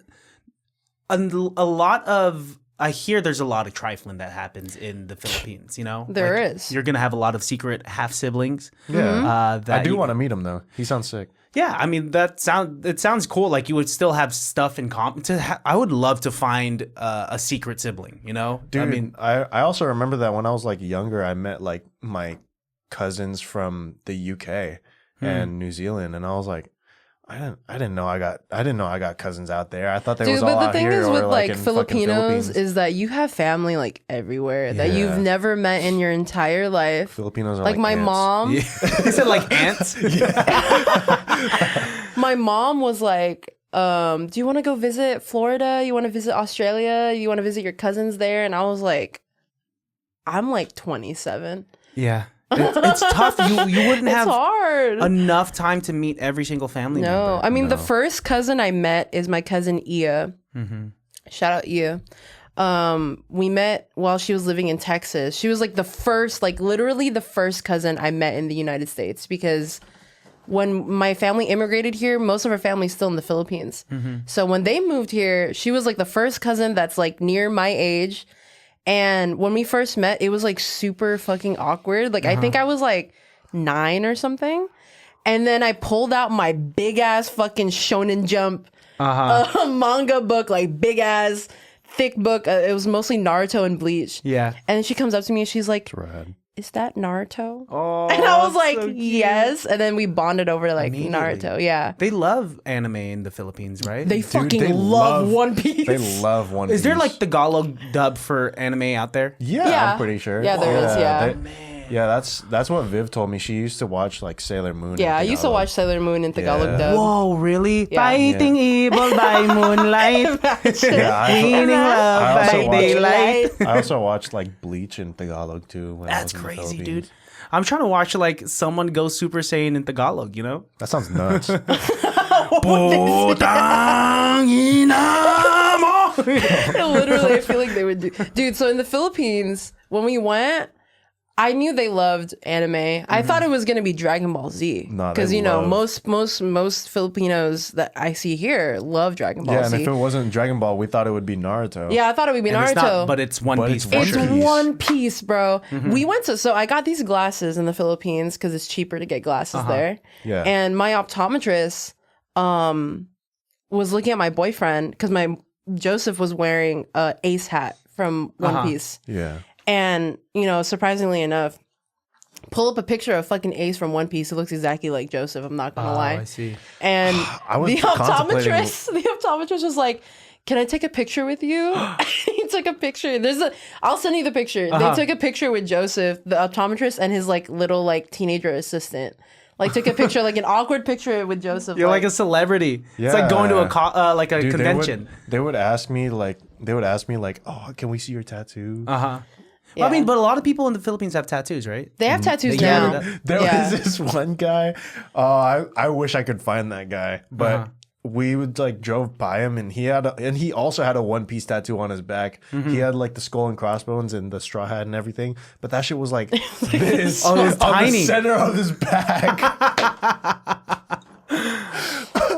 Speaker 4: a lot of, I hear there's a lot of trifling that happens in the Philippines, you know?
Speaker 2: There
Speaker 4: Like,
Speaker 2: is.
Speaker 4: You're going to have a lot of secret half siblings.
Speaker 3: Yeah.
Speaker 4: That
Speaker 3: I do want to meet him though. He sounds sick.
Speaker 4: Yeah, I mean it sounds cool. Like you would still have stuff in common. I would love to find a secret sibling. You know,
Speaker 3: Dude,
Speaker 4: I mean,
Speaker 3: I also remember that when I was like younger, I met like my cousins from the UK and New Zealand, and I was like, I didn't know I got cousins out there. I thought they was
Speaker 2: Dude,
Speaker 3: all
Speaker 2: but the
Speaker 3: out
Speaker 2: thing
Speaker 3: here
Speaker 2: is
Speaker 3: or
Speaker 2: with
Speaker 3: like
Speaker 2: like
Speaker 3: in fucking
Speaker 2: Filipinos
Speaker 3: Philippines.
Speaker 2: is that you have family like everywhere that
Speaker 3: Yeah.
Speaker 2: you've never met in your entire life.
Speaker 3: Filipinos are
Speaker 2: Like my
Speaker 3: ants.
Speaker 2: mom,
Speaker 4: he said like ants.
Speaker 2: my mom was like, do you want to go visit Florida? You want to visit Australia? You want to visit your cousins there? And I was like, I'm like 27.
Speaker 4: Yeah, it's tough. You wouldn't
Speaker 2: It's
Speaker 4: have
Speaker 2: hard.
Speaker 4: enough time to meet every single family
Speaker 2: No,
Speaker 4: member.
Speaker 2: I mean the first cousin I met is my cousin Ia. Shout out Ia. We met while she was living in Texas. She was like the first, like literally the first cousin I met in the United States because when my family immigrated here, most of her family's still in the Philippines. So when they moved here, she was like the first cousin that's like near my age. And when we first met, it was like super fucking awkward. Like I think I was like 9 or something. And then I pulled out my big ass fucking Shonen Jump manga book, like big ass thick book. It was mostly Naruto and Bleach.
Speaker 4: Yeah.
Speaker 2: And then she comes up to me and she's like,
Speaker 3: Rad.
Speaker 2: is that Naruto?
Speaker 4: Oh,
Speaker 2: And I was
Speaker 4: that's
Speaker 2: like,
Speaker 4: so cute.
Speaker 2: yes. And then we bonded over like
Speaker 4: Immediately.
Speaker 2: Naruto. Yeah.
Speaker 4: They love anime in the Philippines, right?
Speaker 2: They fucking
Speaker 3: they
Speaker 2: love
Speaker 3: love-
Speaker 2: One Piece.
Speaker 3: They love One Piece.
Speaker 4: Is there like Tagalog dub for anime out there?
Speaker 3: Yeah,
Speaker 2: Yeah.
Speaker 3: I'm pretty sure.
Speaker 2: Yeah, there is, yeah.
Speaker 3: Yeah, that's what Viv told me. She used to watch like Sailor Moon.
Speaker 2: Yeah, I
Speaker 3: in
Speaker 2: used to
Speaker 3: Tagalog.
Speaker 2: watch Sailor Moon in Tagalog
Speaker 3: Yeah.
Speaker 2: dub.
Speaker 4: Whoa, really?
Speaker 2: Yeah.
Speaker 4: Fighting evil by moonlight.
Speaker 3: Yeah,
Speaker 4: Winning love
Speaker 3: I also
Speaker 4: by
Speaker 3: watched-
Speaker 4: daylight.
Speaker 3: I also watched like Bleach in Tagalog too. When
Speaker 4: That's
Speaker 3: I was in the
Speaker 4: crazy,
Speaker 3: Philippines.
Speaker 4: dude. I'm trying to watch like someone go Super Saiyan in Tagalog, you know?
Speaker 3: That sounds nuts.
Speaker 2: Literally, I feel like they would do. Dude, so in the Philippines, when we went, I knew they loved anime. I thought it was gonna be Dragon Ball Z
Speaker 3: No, they
Speaker 2: because you know
Speaker 3: love-
Speaker 2: most Filipinos that I see here love Dragon Ball
Speaker 3: Yeah, and
Speaker 2: Z.
Speaker 3: if it wasn't Dragon Ball, we thought it would be Naruto.
Speaker 2: Yeah, I thought it would be
Speaker 4: And
Speaker 2: Naruto.
Speaker 4: it's not, but it's One
Speaker 3: But
Speaker 4: Piece.
Speaker 3: it's
Speaker 4: for
Speaker 3: One
Speaker 2: It's
Speaker 4: sure.
Speaker 3: Piece.
Speaker 2: One Piece, bro. We went to, so I got these glasses in the Philippines because it's cheaper to get glasses there.
Speaker 3: Yeah.
Speaker 2: And my optometrist was looking at my boyfriend because my Joseph was wearing a Ace hat from One Piece.
Speaker 3: Yeah.
Speaker 2: And, you know, surprisingly enough, pull up a picture of fucking Ace from One Piece. It looks exactly like Joseph. I'm not gonna lie.
Speaker 4: I see.
Speaker 2: And
Speaker 3: I was
Speaker 2: the
Speaker 3: contemplating-
Speaker 2: optometrist was like, "Can I take a picture with you?" He took a picture. I'll send you the picture. They took a picture with Joseph, the optometrist, and his like little like teenager assistant. Like took a picture, like an awkward picture with Joseph.
Speaker 4: You're like a celebrity. It's like going to a
Speaker 3: Dude,
Speaker 4: convention.
Speaker 3: They would ask me like, "Oh, can we see your tattoo?"
Speaker 4: Well,
Speaker 2: Yeah.
Speaker 4: I mean, but a lot of people in the Philippines have tattoos, right?
Speaker 2: They have tattoos
Speaker 4: Yeah,
Speaker 2: now.
Speaker 4: that-
Speaker 3: There
Speaker 2: Yeah.
Speaker 3: was this one guy. Oh, I wish I could find that guy, but we would like drove by him, and he also had a One Piece tattoo on his back. He had like the skull and crossbones and the straw hat and everything, but that shit was like this
Speaker 4: Oh, it was
Speaker 3: on
Speaker 4: tiny.
Speaker 3: the center of his back.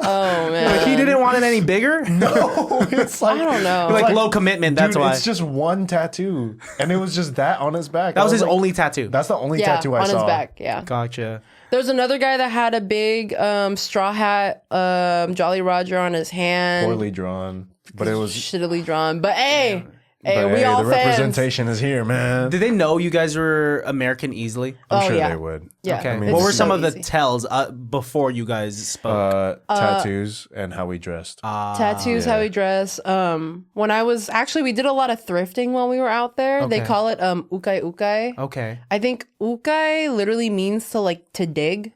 Speaker 2: Oh man.
Speaker 4: He didn't want it any bigger?
Speaker 3: No, it's like
Speaker 2: I don't know.
Speaker 4: Like low commitment. That's
Speaker 3: dude,
Speaker 4: why.
Speaker 3: it's just one tattoo, and it was just that on his back.
Speaker 4: That was his
Speaker 3: like,
Speaker 4: only tattoo.
Speaker 3: That's the only
Speaker 2: yeah,
Speaker 3: tattoo I
Speaker 2: on
Speaker 3: saw.
Speaker 2: his back. Yeah.
Speaker 4: Gotcha.
Speaker 2: There's another guy that had a big straw hat, Jolly Roger on his hand.
Speaker 3: Poorly drawn, but it was.
Speaker 2: shittily drawn. But hey,
Speaker 3: But
Speaker 2: we all
Speaker 3: the
Speaker 2: fans.
Speaker 3: representation is here, man.
Speaker 4: Did they know you guys were American easily?
Speaker 3: I'm sure
Speaker 2: yeah.
Speaker 3: they would.
Speaker 2: Yeah.
Speaker 4: Okay.
Speaker 3: mean,
Speaker 4: What
Speaker 3: it's
Speaker 4: were some
Speaker 2: so
Speaker 4: of the
Speaker 2: easy.
Speaker 4: tells before you guys spoke?
Speaker 3: Tattoos and how we dressed.
Speaker 2: Tattoos, how we dress. When I was actually, we did a lot of thrifting while we were out there. They
Speaker 4: Okay.
Speaker 2: call it ukay ukay.
Speaker 4: Okay.
Speaker 2: I think ukay literally means to dig.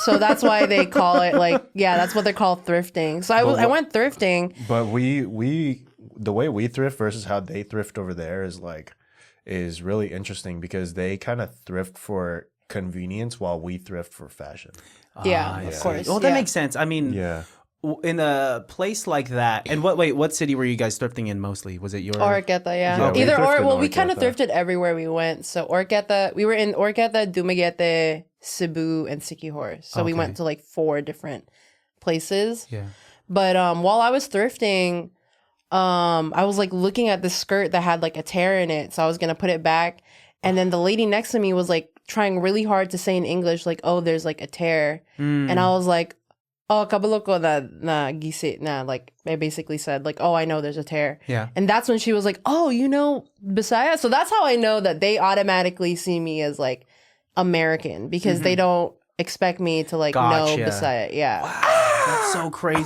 Speaker 2: So that's why they call it that's what they call thrifting. So I went thrifting.
Speaker 3: But the way we thrift versus how they thrift over there is really interesting because they kind of thrift for convenience while we thrift for fashion.
Speaker 2: Yeah, of course.
Speaker 4: Well, that
Speaker 2: yeah.
Speaker 4: makes sense. I mean,
Speaker 3: Yeah.
Speaker 4: in a place like that, and what city were you guys thrifting in mostly? Was it your?
Speaker 2: Orqueta, yeah.
Speaker 3: Yeah, we
Speaker 2: Either or.
Speaker 3: thrifted in
Speaker 2: Well, we kind of
Speaker 3: Orqueta.
Speaker 2: thrifted everywhere we went. So Orqueta, we were in Orqueta, Dumaguete, Cebu, and Siquijor. So we
Speaker 4: Okay.
Speaker 2: went to 4 different places.
Speaker 4: Yeah.
Speaker 2: But while I was thrifting, I was looking at this skirt that had a tear in it. So I was gonna put it back, and then the lady next to me was trying really hard to say in English oh, there's a tear, and I was like, oh, kabalo ko na gisi na, I basically said oh, I know there's a tear.
Speaker 4: Yeah.
Speaker 2: And that's when she was like, oh, you know Bisaya? So that's how I know that they automatically see me as American because they don't expect me to know
Speaker 4: Gotcha.
Speaker 2: Bisaya. Yeah.
Speaker 4: That's so crazy.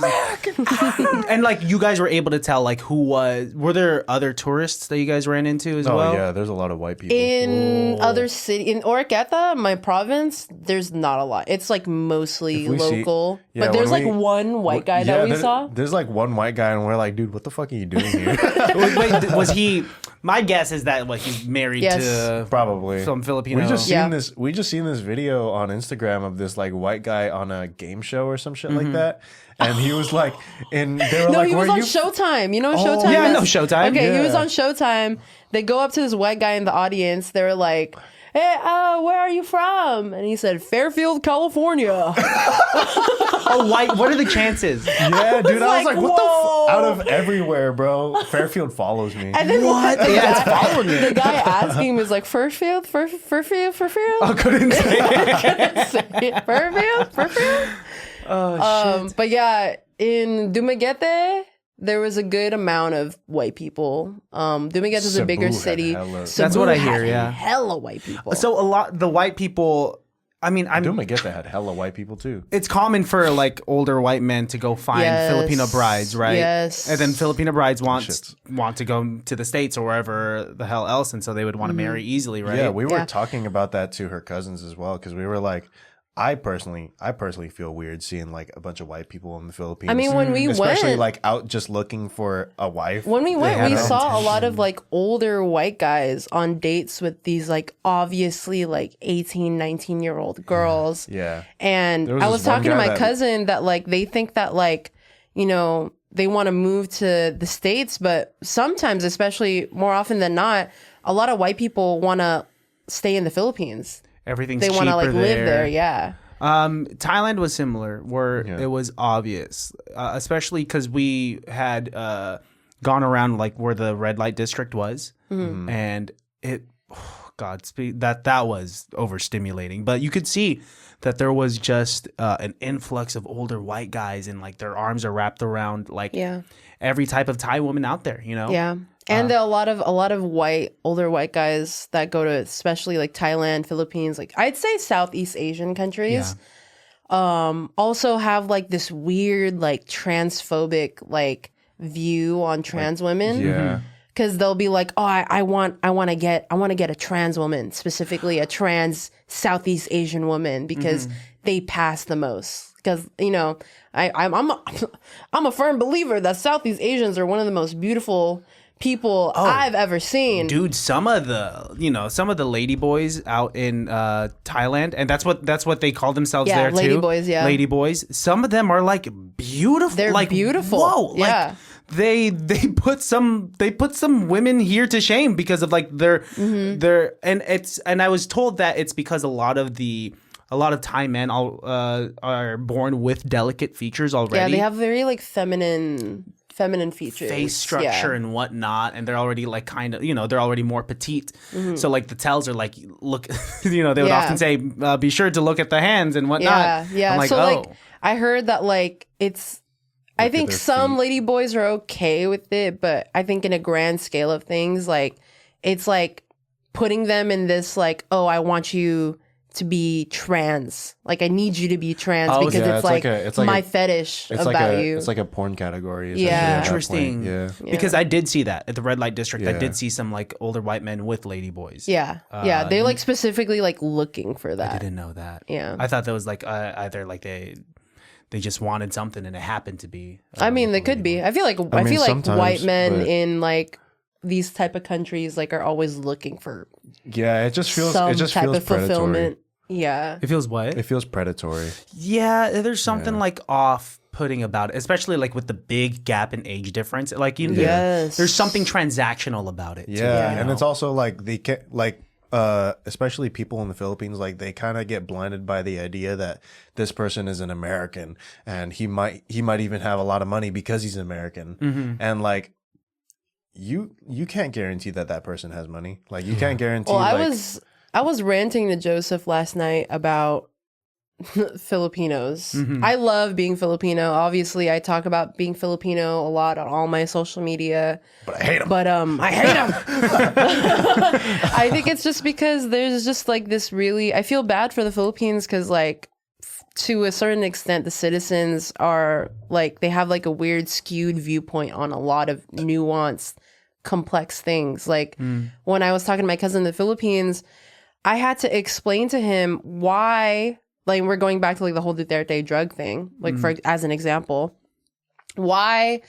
Speaker 4: And you guys were able to tell were there other tourists that you guys ran into as
Speaker 3: Oh
Speaker 4: well?
Speaker 3: yeah, there's a lot of white people.
Speaker 2: In other city, in Orqueta, my province, there's not a lot. It's mostly
Speaker 3: If we see-
Speaker 2: local.
Speaker 3: yeah,
Speaker 2: but there's
Speaker 3: when we-
Speaker 2: one white guy that we saw.
Speaker 3: There's one white guy, and we're like, dude, what the fuck are you doing here?
Speaker 4: Wait, was he? My guess is that he's married
Speaker 2: Yes.
Speaker 4: to
Speaker 3: Probably
Speaker 4: some Filipino.
Speaker 3: We just
Speaker 2: Yeah.
Speaker 3: seen this. We just seen this video on Instagram of this white guy on a game show or some shit like that, and he was and they were
Speaker 2: No,
Speaker 3: like,
Speaker 2: he was
Speaker 3: "Where
Speaker 2: on
Speaker 3: you?"
Speaker 2: Showtime. You know what Showtime
Speaker 4: yeah, I
Speaker 2: is?
Speaker 4: know Showtime.
Speaker 2: Okay, he was
Speaker 3: Yeah.
Speaker 2: on Showtime. They go up to this white guy in the audience. They were like, hey, where are you from? And he said, Fairfield, California.
Speaker 4: Oh, white. What are the chances?
Speaker 3: Yeah, dude, I was
Speaker 2: like,
Speaker 3: like, "What
Speaker 2: whoa."
Speaker 3: the? Out of everywhere, bro. Fairfield follows me."
Speaker 2: And then
Speaker 4: What? Yeah, it's following you.
Speaker 2: the guy asking him was like, Fairfield?
Speaker 4: I couldn't say it.
Speaker 2: Fairfield?
Speaker 4: Oh shit.
Speaker 2: But yeah, in Dumaguete, there was a good amount of white people. Dumaguete is a
Speaker 3: Cebu
Speaker 2: bigger
Speaker 3: had
Speaker 2: city.
Speaker 3: hella-
Speaker 4: That's what I
Speaker 2: Cebu
Speaker 4: hear,
Speaker 2: had
Speaker 4: yeah.
Speaker 2: hella white people.
Speaker 4: So the white people. I mean,
Speaker 3: Dumaguete had hella white people too.
Speaker 4: it's common for older white men to go find
Speaker 2: Yes.
Speaker 4: Filipino brides, right?
Speaker 2: Yes.
Speaker 4: And then Filipino brides
Speaker 3: Shit.
Speaker 4: want to go to the States or wherever the hell else, and so they would want to marry easily, right?
Speaker 3: Yeah, we were
Speaker 2: Yeah.
Speaker 3: talking about that to her cousins as well because we were like, I personally feel weird seeing a bunch of white people in the Philippines.
Speaker 2: I mean, when we
Speaker 3: especially
Speaker 2: went-
Speaker 3: out just looking for a wife.
Speaker 2: When we went,
Speaker 3: had
Speaker 2: we
Speaker 3: their
Speaker 2: saw a lot of older white guys on dates with these obviously 18, 19-year-old girls.
Speaker 3: Yeah.
Speaker 2: And
Speaker 3: There was
Speaker 2: I
Speaker 3: this
Speaker 2: was
Speaker 3: one
Speaker 2: talking to
Speaker 3: guy
Speaker 2: my
Speaker 3: that-
Speaker 2: cousin that they think that they want to move to the States, but sometimes, especially more often than not, a lot of white people want to stay in the Philippines.
Speaker 4: Everything's
Speaker 2: They want to
Speaker 4: cheaper
Speaker 2: live there. Yeah.
Speaker 4: Thailand was similar, where
Speaker 3: Yeah.
Speaker 4: it was obvious, especially because we had gone around where the red light district was, and it, that was overstimulating. But you could see that there was just an influx of older white guys, and their arms are wrapped around
Speaker 2: Yeah.
Speaker 4: every type of Thai woman out there. You know,
Speaker 2: Yeah. And there are a lot of older white guys that go to especially Thailand, Philippines, I'd say Southeast Asian countries. Also have this weird transphobic view on trans women.
Speaker 3: Yeah.
Speaker 2: Because they'll be like, oh, I want to get a trans woman, specifically a trans Southeast Asian woman, because they pass the most. Because I'm a firm believer that Southeast Asians are one of the most beautiful people I've ever seen.
Speaker 4: dude, some of the lady boys out in Thailand, and that's what they call themselves
Speaker 2: Yeah,
Speaker 4: there too.
Speaker 2: lady boys, yeah.
Speaker 4: Lady boys. Some of them are beautiful.
Speaker 2: They're beautiful.
Speaker 4: Whoa,
Speaker 2: Yeah.
Speaker 4: they put some women here to shame because of their and I was told that it's because a lot of the a lot of Thai men are born with delicate features already.
Speaker 2: Yeah, they have very like feminine features,
Speaker 4: face structure and whatnot, and they're already like kind of, they're already more petite. So like the tells are like, look, they would often say, be sure to look at the hands and whatnot.
Speaker 2: Yeah.
Speaker 4: I'm like,
Speaker 2: so like I heard that like I think some lady boys are okay with it, but I think in a grand scale of things, like it's like putting them in this like, oh, I want you to be trans. Like I need you to be trans because it's like my fetish about you.
Speaker 3: It's like a porn category.
Speaker 2: Yeah.
Speaker 4: Interesting.
Speaker 3: Yeah.
Speaker 4: Because I did see that at the red light district. I did see some like older white men with lady boys.
Speaker 2: Yeah. They're like specifically like looking for that.
Speaker 4: I didn't know that.
Speaker 2: Yeah.
Speaker 4: I thought that was like either like they just wanted something and it happened to be.
Speaker 2: I mean, they could be. I feel like white men in like these type of countries like are always looking for
Speaker 3: it just feels
Speaker 2: type of
Speaker 3: predatory.
Speaker 2: fulfillment. Yeah.
Speaker 4: It feels what?
Speaker 3: It feels predatory.
Speaker 4: Yeah, there's something like off-putting about it, especially like with the big gap in age difference. Like there's something transactional about it.
Speaker 3: Yeah, and it's also like they can't like especially people in the Philippines, like they kind of get blinded by the idea that this person is an American and he might even have a lot of money because he's an American, and like you can't guarantee that person has money. Like you can't guarantee.
Speaker 2: Well, I was ranting to Joseph last night about Filipinos. I love being Filipino. Obviously, I talk about being Filipino a lot on all my social media.
Speaker 3: But I hate them.
Speaker 2: I hate them. I think it's just because there's just like this really. I feel bad for the Philippines because like to a certain extent, the citizens are like they have like a weird skewed viewpoint on a lot of nuanced, complex things. Like when I was talking to my cousin in the Philippines, I had to explain to him why, like we're going back to like the whole Duterte drug thing, like for as an example, why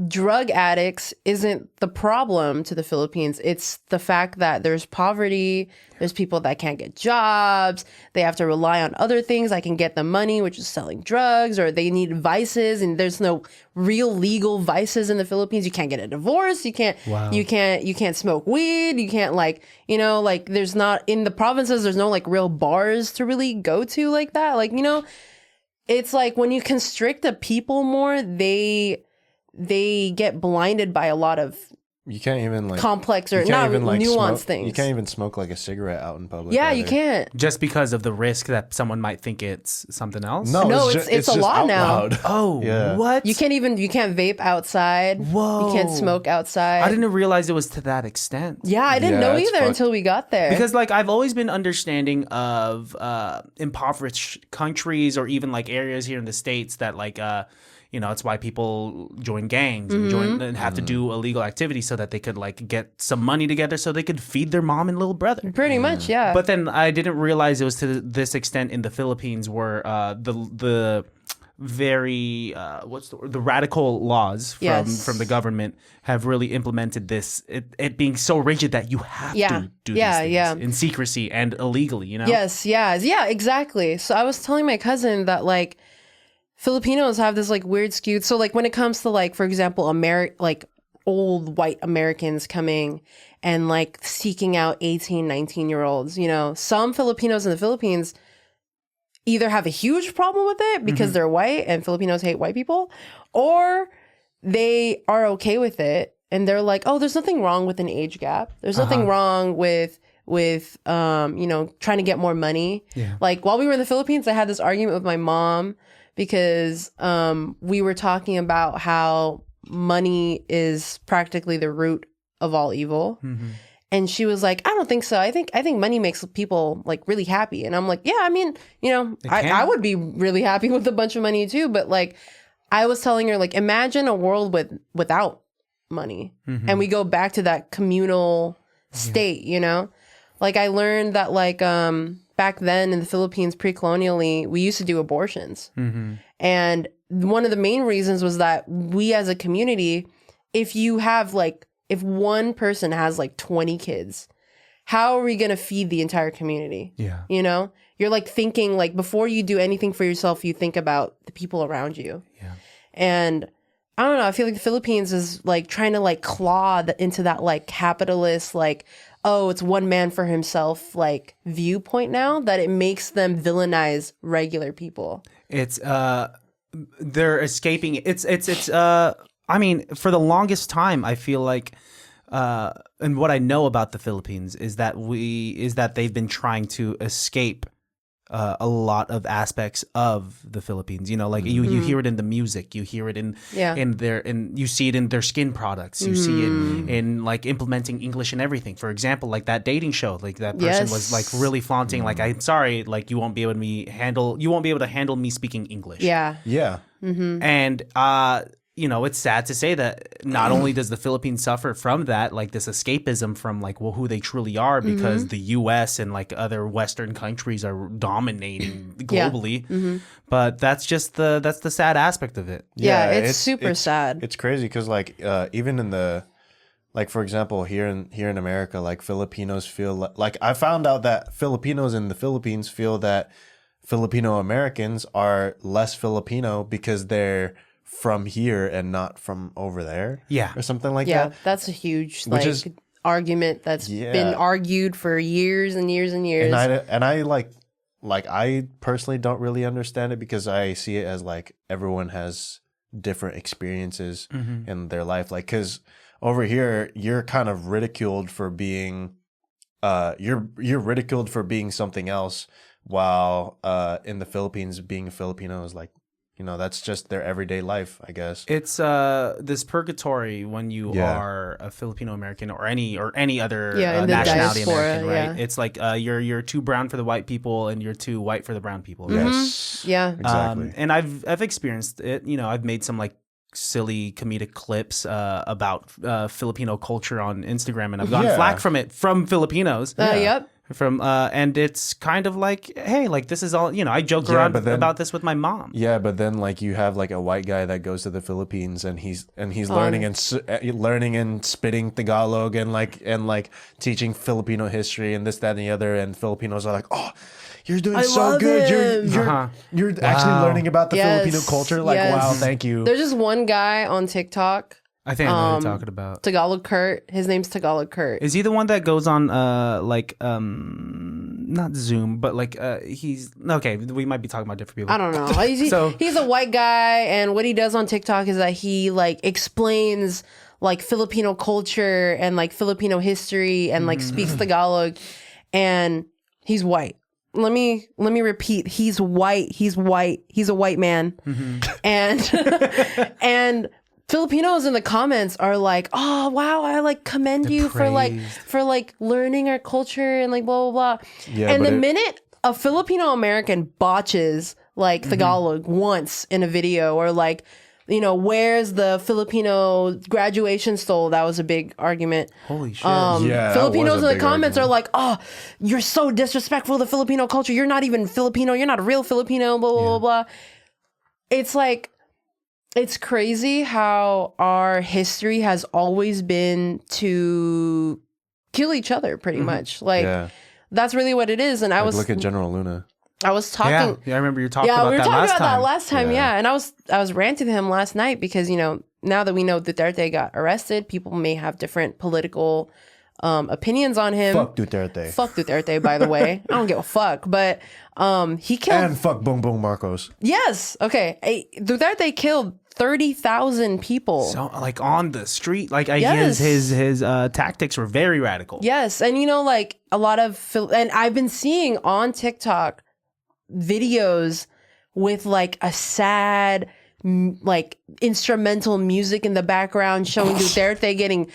Speaker 2: drug addicts isn't the problem to the Philippines. It's the fact that there's poverty, there's people that can't get jobs, they have to rely on other things that can get them money, which is selling drugs, or they need vices, and there's no real legal vices in the Philippines. You can't get a divorce, you can't smoke weed, you can't like, like there's not in the provinces, there's no like real bars to really go to like that. Like, it's like when you constrict the people more, they get blinded by a lot of
Speaker 3: you can't even like
Speaker 2: complex or not even, like, nuanced things.
Speaker 3: You can't even smoke like a cigarette out in public.
Speaker 2: Yeah,
Speaker 3: either.
Speaker 2: you can't.
Speaker 4: Just because of the risk that someone might think it's something else?
Speaker 2: No, it's a law now.
Speaker 4: Oh, yeah. What?
Speaker 2: You can't vape outside. Whoa. You can't smoke outside.
Speaker 4: I didn't realize it was to that extent.
Speaker 2: Yeah, I didn't know either until we got there.
Speaker 4: Because like I've always been understanding of impoverished countries or even like areas here in the States that like it's why people join gangs and have to do illegal activities so that they could like get some money together so they could feed their mom and little brother.
Speaker 2: Pretty much, yeah.
Speaker 4: But then I didn't realize it was to this extent in the Philippines where the very the radical laws from the government have really implemented this it being so rigid that you have to do these things in secrecy and illegally.
Speaker 2: Yes, exactly. So I was telling my cousin that like Filipinos have this like weird skewed. So like when it comes to like, for example, like old white Americans coming and like seeking out 18, 19-year-olds, some Filipinos in the Philippines either have a huge problem with it because they're white and Filipinos hate white people, or they are okay with it and they're like, oh, there's nothing wrong with an age gap. There's nothing wrong with trying to get more money. Yeah. Like while we were in the Philippines, I had this argument with my mom because we were talking about how money is practically the root of all evil. And she was like, I don't think so. I think money makes people like really happy. And I'm like, yeah, I mean, I would be really happy with a bunch of money too. But like I was telling her, like, imagine a world without money. And we go back to that communal state, Like I learned that like back then in the Philippines pre-colonially, we used to do abortions. And one of the main reasons was that we as a community, if one person has like 20 kids, how are we going to feed the entire community? Yeah. You're like thinking like before you do anything for yourself, you think about the people around you. Yeah. And I don't know, I feel like the Philippines is like trying to like claw into that like capitalist, like oh, it's one man for himself like viewpoint now, that it makes them villainize regular people.
Speaker 4: It's they're escaping. It's I mean, for the longest time, I feel like, and what I know about the Philippines is that they've been trying to escape a lot of aspects of the Philippines. You know, like you hear it in the music, you hear it in you see it in their skin products, you see it in like implementing English and everything. For example, like that dating show, like that person was like really flaunting, like, I'm sorry, like you won't be able to handle me speaking English.
Speaker 2: Yeah.
Speaker 3: Yeah.
Speaker 4: And you know, it's sad to say that not only does the Philippines suffer from that, like this escapism from like, well, who they truly are, because the U.S. and like other Western countries are dominating globally. But that's just that's the sad aspect of it.
Speaker 2: Yeah, it's super sad.
Speaker 3: It's crazy because like even in the, like, for example, here in America, like Filipinos feel like I found out that Filipinos in the Philippines feel that Filipino Americans are less Filipino because they're from here and not from over there, or something like that.
Speaker 2: Yeah, that's a huge argument that's been argued for years and years and years.
Speaker 3: And I like I personally don't really understand it because I see it as like everyone has different experiences in their life. Like, because over here you're kind of ridiculed for being you're ridiculed for being something else, while in the Philippines being a Filipino is like, you know, that's just their everyday life, I guess.
Speaker 4: It's this purgatory when you are a Filipino American or any other nationality
Speaker 2: diaspora,
Speaker 4: American, right? It's like you're too brown for the white people and you're too white for the brown people. Right?
Speaker 3: Yes.
Speaker 2: Yeah.
Speaker 3: Exactly.
Speaker 4: And I've experienced it. You know, I've made some like silly comedic clips about Filipino culture on Instagram, and I've gotten flack from it from Filipinos.
Speaker 2: Yep.
Speaker 4: And it's kind of like, hey, like this is all, you know, I joke around about this with my mom.
Speaker 3: Yeah, but then like you have like a white guy that goes to the Philippines and he's learning and spitting Tagalog and like teaching Filipino history and this, that, and the other, and Filipinos are like, oh, you're doing so good. You're actually learning about the Filipino culture. Like, wow, thank you.
Speaker 2: There's just one guy on TikTok.
Speaker 4: I think I know what you're talking about.
Speaker 2: Tagalog Kurt. His name's Tagalog Kurt.
Speaker 4: Is he the one that goes on not Zoom, but like he's okay, we might be talking about different people.
Speaker 2: I don't know. He's a white guy, and what he does on TikTok is that he like explains like Filipino culture and like Filipino history and like speaks Tagalog, and he's white. Let me repeat. He's white. He's white. He's a white man. And Filipinos in the comments are like, oh wow, I like commend you for like learning our culture and like blah blah blah. Yeah, and the minute a Filipino American botches like Tagalog once in a video, or like, you know, where's the Filipino graduation stole? That was a big argument.
Speaker 4: Holy shit.
Speaker 2: Filipinos in the comments are like, oh, you're so disrespectful to Filipino culture. You're not even Filipino. You're not a real Filipino, blah, blah, blah, blah. It's like, it's crazy how our history has always been to kill each other, pretty much. Like, that's really what it is. And I was...
Speaker 3: Look at General Luna.
Speaker 2: I was talking...
Speaker 4: Yeah, I remember you talking about that last time. Yeah, we were talking about that
Speaker 2: last time, And I was ranting to him last night because, you know, now that we know Duterte got arrested, people may have different political opinions on him.
Speaker 3: Fuck Duterte.
Speaker 2: Fuck Duterte, by the way. I don't give a fuck. But he killed...
Speaker 3: And fuck Bong Bong Marcos.
Speaker 2: Yes. Okay. Duterte killed 30,000 people.
Speaker 4: So like on the street, like his tactics were very radical.
Speaker 2: Yes. And you know, like a lot of, and I've been seeing on TikTok videos with like a sad, like instrumental music in the background showing Duterte getting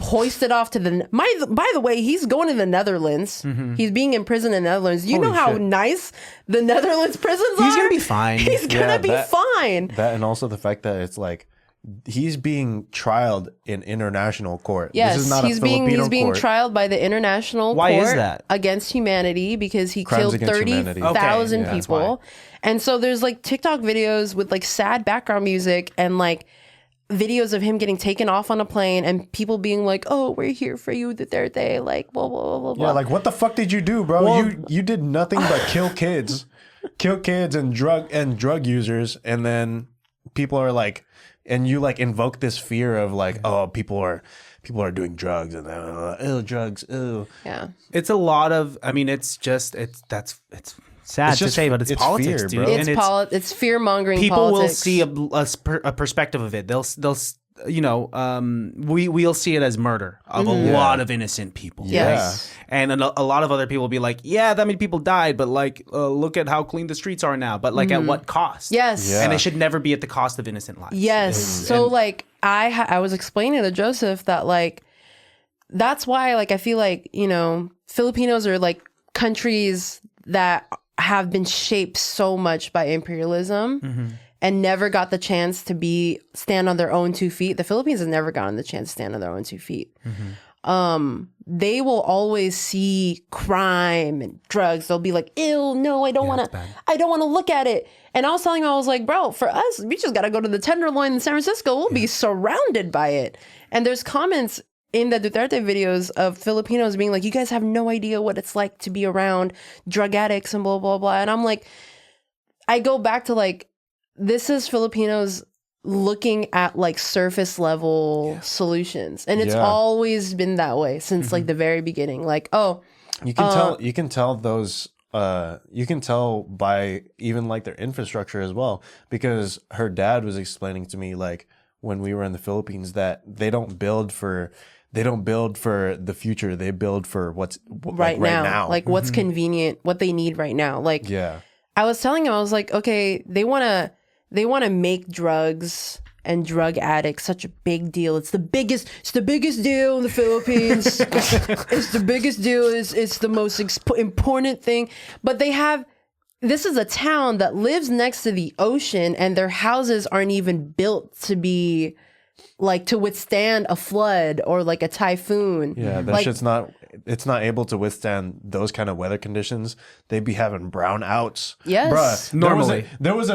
Speaker 2: hoisted off to the... By the way, he's going to the Netherlands. He's being imprisoned in the Netherlands. You know how nice the Netherlands prisons are?
Speaker 4: He's going to be fine.
Speaker 2: He's going to be fine.
Speaker 3: That, and also the fact that it's like, he's being trialed in international court.
Speaker 2: Yes,
Speaker 3: this is not
Speaker 2: he's being trialed by the international court.
Speaker 4: Why is that?
Speaker 2: Against humanity, because he
Speaker 3: Crimes
Speaker 2: killed 30,000 people. And so there's like TikTok videos with like sad background music and like videos of him getting taken off on a plane and people being like, oh, we're here for you, Duterte, like blah blah blah blah.
Speaker 3: Yeah, like what the fuck did you do, bro? Well, you did nothing but kill kids and drug users, and then people are like and you like invoke this fear of like, oh, people are doing drugs and drugs,
Speaker 2: Yeah.
Speaker 4: It's a lot of. I mean, it's sad to say, but it's politics,
Speaker 3: fear,
Speaker 4: dude.
Speaker 3: bro.
Speaker 4: And
Speaker 2: It's fear mongering.
Speaker 4: People will
Speaker 2: politics.
Speaker 4: see a perspective of it. They'll we'll see it as murder of a lot of innocent people.
Speaker 2: Yes.
Speaker 4: And a lot of other people will be like, yeah, that many people died, but like, look at how clean the streets are now. But like, at what cost?
Speaker 2: Yes.
Speaker 3: Yeah.
Speaker 4: And it should never be at the cost of innocent lives.
Speaker 2: Yes. So like I was explaining to Joseph that like that's why like I feel like, you know, Filipinos are like countries that have been shaped so much by imperialism and never got the chance to stand on their own 2 feet. The Philippines has never gotten the chance to stand on their own 2 feet. They will always see crime and drugs. They'll be like, ew, no, I don't want to look at it. And I was telling him, I was like, bro, for us, we just got to go to the Tenderloin in San Francisco. We'll be surrounded by it. And there's comments in the Duterte videos of Filipinos being like, you guys have no idea what it's like to be around drug addicts and blah, blah, blah. And I'm like, I go back to like, this is Filipinos looking at like surface level solutions. And it's always been that way since like the very beginning. Like,
Speaker 3: you can tell those you can tell by even like their infrastructure as well, because her dad was explaining to me like when we were in the Philippines that they don't build for the future. They build for what's
Speaker 2: right now. Like what's convenient, what they need right now. Like, I was telling him, I was like, okay, they want to make drugs and drug addicts such a big deal. It's the biggest deal in the Philippines. It's the biggest deal. It's the most important thing. But this is a town that lives next to the ocean, and their houses aren't even built to be like to withstand a flood or like a typhoon.
Speaker 3: Yeah, that shit's not. It's not able to withstand those kind of weather conditions. They'd be having brownouts.
Speaker 2: Yes,
Speaker 3: bruh.
Speaker 4: Normally
Speaker 3: there was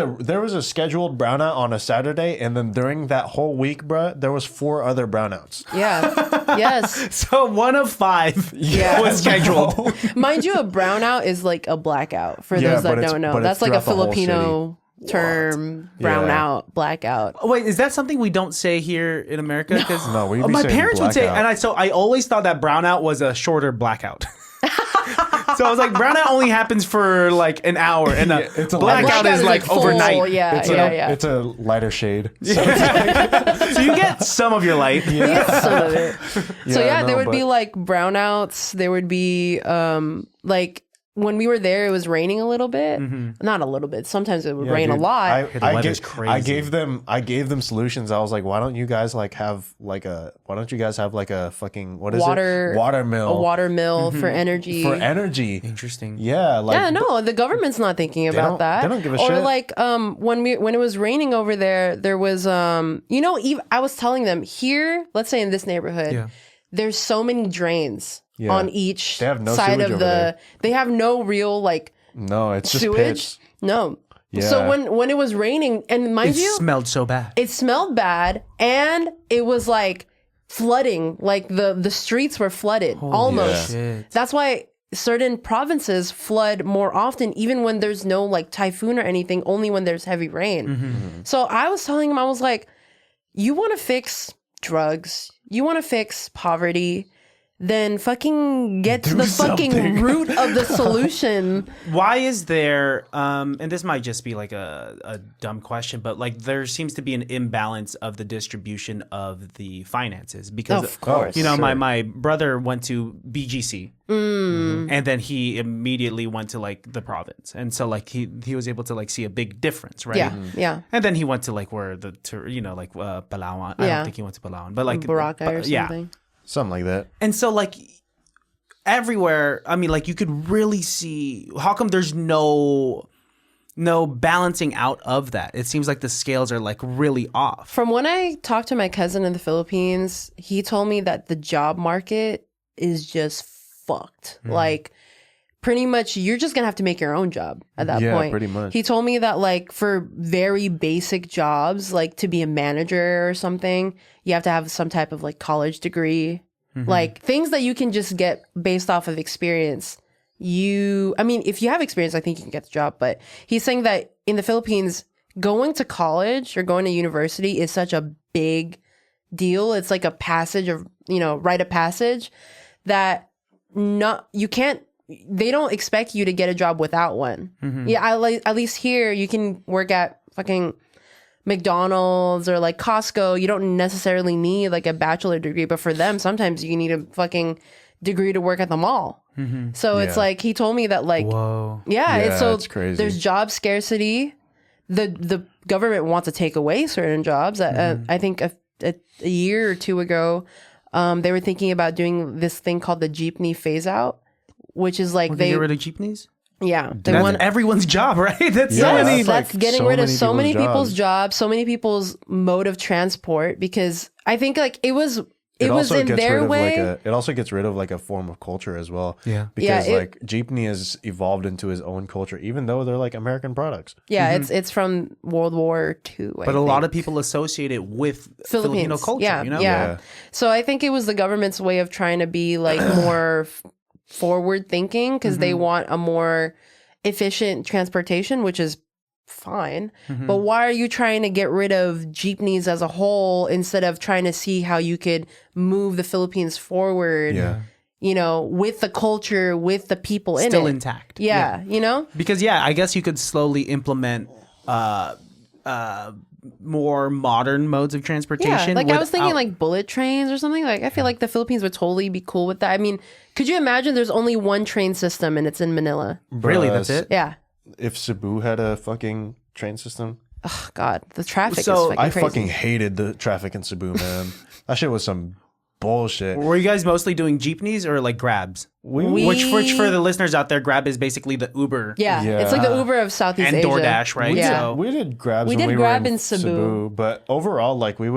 Speaker 3: a scheduled brownout on a Saturday, and then during that whole week, bruh, there was 4 other brownouts.
Speaker 2: Yeah. Yes.
Speaker 4: So 1 of 5 was scheduled.
Speaker 2: Mind you, a brownout is like a blackout for those that don't know. That's like a Filipino term, brownout, blackout.
Speaker 4: Oh, wait, is that something we don't say here in America? Because
Speaker 3: No, we'd be
Speaker 4: my
Speaker 3: saying
Speaker 4: parents would say,
Speaker 3: blackout.
Speaker 4: and I always thought that brownout was a shorter blackout. So I was like, brownout only happens for like an hour, and
Speaker 3: it's a
Speaker 4: blackout is like
Speaker 2: full,
Speaker 4: overnight.
Speaker 2: Yeah,
Speaker 3: It's a lighter shade.
Speaker 4: So you get some of your light.
Speaker 2: You get some of it. So there would be
Speaker 3: but-
Speaker 2: like brownouts. There would be like when we were there, it was raining a little bit. Not a little bit. Sometimes it would rain a lot.
Speaker 4: The weather's crazy.
Speaker 3: I gave them solutions. I was like, why don't you guys have like a fucking water mill?
Speaker 2: A water mill for energy.
Speaker 3: For energy.
Speaker 4: Interesting.
Speaker 3: Yeah, like
Speaker 2: Yeah, no, the government's not thinking about that.
Speaker 3: They don't give a
Speaker 2: or
Speaker 3: shit.
Speaker 2: like when it was raining over there was I was telling them here, let's say in this neighborhood, there's so many drains on each
Speaker 3: They have no
Speaker 2: side
Speaker 3: sewage
Speaker 2: of
Speaker 3: over
Speaker 2: the
Speaker 3: there.
Speaker 2: they have no real like
Speaker 3: No, it's just
Speaker 2: sewage.
Speaker 3: pitch.
Speaker 2: No.
Speaker 3: Yeah.
Speaker 2: So when it was raining, and mind
Speaker 4: It
Speaker 2: you,
Speaker 4: smelled so bad.
Speaker 2: it smelled bad, and it was like flooding. Like the streets were flooded almost.
Speaker 4: shit.
Speaker 2: That's why certain provinces flood more often, even when there's no like typhoon or anything. Only when there's heavy rain. So I was telling him, I was like, you want to fix drugs, you want to fix poverty, then fucking get to the fucking root of the solution.
Speaker 4: Why is there, and this might just be like a dumb question, but like there seems to be an imbalance of the distribution of the finances because,
Speaker 2: Of course.
Speaker 4: you know, my brother went to BGC and then he immediately went to like the province. And so like he was able to like see a big difference, right?
Speaker 2: Yeah.
Speaker 4: And then he went to like where Palawan. I
Speaker 2: Yeah.
Speaker 4: don't think he went to Palawan, but like
Speaker 2: Boracay or something.
Speaker 3: Something like that.
Speaker 4: And so like everywhere, I mean, like you could really see how come there's no balancing out of that. It seems like the scales are like really off.
Speaker 2: From when I talked to my cousin in the Philippines, he told me that the job market is just fucked. Like pretty much you're just gonna have to make your own job at that
Speaker 3: Yeah,
Speaker 2: point.
Speaker 3: pretty much.
Speaker 2: He told me that like for very basic jobs, like to be a manager or something, you have to have some type of like college degree. Like things that you can just get based off of experience. If you have experience, I think you can get the job. But he's saying that in the Philippines, going to college or going to university is such a big deal. It's like a passage of, rite of passage that they don't expect you to get a job without one. Yeah, at least here you can work at fucking McDonald's or like Costco. You don't necessarily need like a bachelor degree, but for them, sometimes you need a fucking degree to work at the mall. So it's like, he told me that like,
Speaker 4: Whoa.
Speaker 3: It's crazy.
Speaker 2: There's job scarcity. The government wants to take away certain jobs. I think a year or two ago, they were thinking about doing this thing called the jeepney phase out, which is like
Speaker 4: they get rid of jeepneys.
Speaker 2: Yeah,
Speaker 4: they want everyone's job, right? That's
Speaker 2: that's getting rid of so many people's jobs, so many people's mode of transport. Because I think like it was in their way.
Speaker 3: It also gets rid of like a form of culture as well.
Speaker 4: Yeah,
Speaker 3: because like jeepney has evolved into his own culture, even though they're like American products.
Speaker 2: Yeah, it's from World War II.
Speaker 4: But a lot of people associate it with Filipino culture.
Speaker 2: Yeah. So I think it was the government's way of trying to be like more forward thinking, because they want a more efficient transportation, which is fine. But why are you trying to get rid of jeepneys as a whole instead of trying to see how you could move the Philippines forward? With the culture, with the people
Speaker 4: still
Speaker 2: in it.
Speaker 4: Intact.
Speaker 2: Yeah,
Speaker 4: because I guess you could slowly implement more modern modes of transportation.
Speaker 2: Yeah, like I was thinking like bullet trains or something. Like I feel like the Philippines would totally be cool with that. I mean, could you imagine there's only one train system and it's in Manila?
Speaker 4: Really, that's it?
Speaker 2: Yeah.
Speaker 3: If Cebu had a fucking train system.
Speaker 2: Oh God, the traffic is fucking crazy.
Speaker 3: I fucking hated the traffic in Cebu, man. That shit was some bullshit.
Speaker 4: Were you guys mostly doing jeepneys or like Grabs? Which for the listeners out there, Grab is basically the Uber.
Speaker 2: Yeah. It's like the Uber of Southeast
Speaker 4: and
Speaker 2: Asia.
Speaker 4: DoorDash, right?
Speaker 2: Yeah.
Speaker 3: We did Grabs.
Speaker 2: We
Speaker 3: when
Speaker 2: did
Speaker 3: we
Speaker 2: Grab
Speaker 3: were
Speaker 2: in Cebu.
Speaker 3: But overall, like we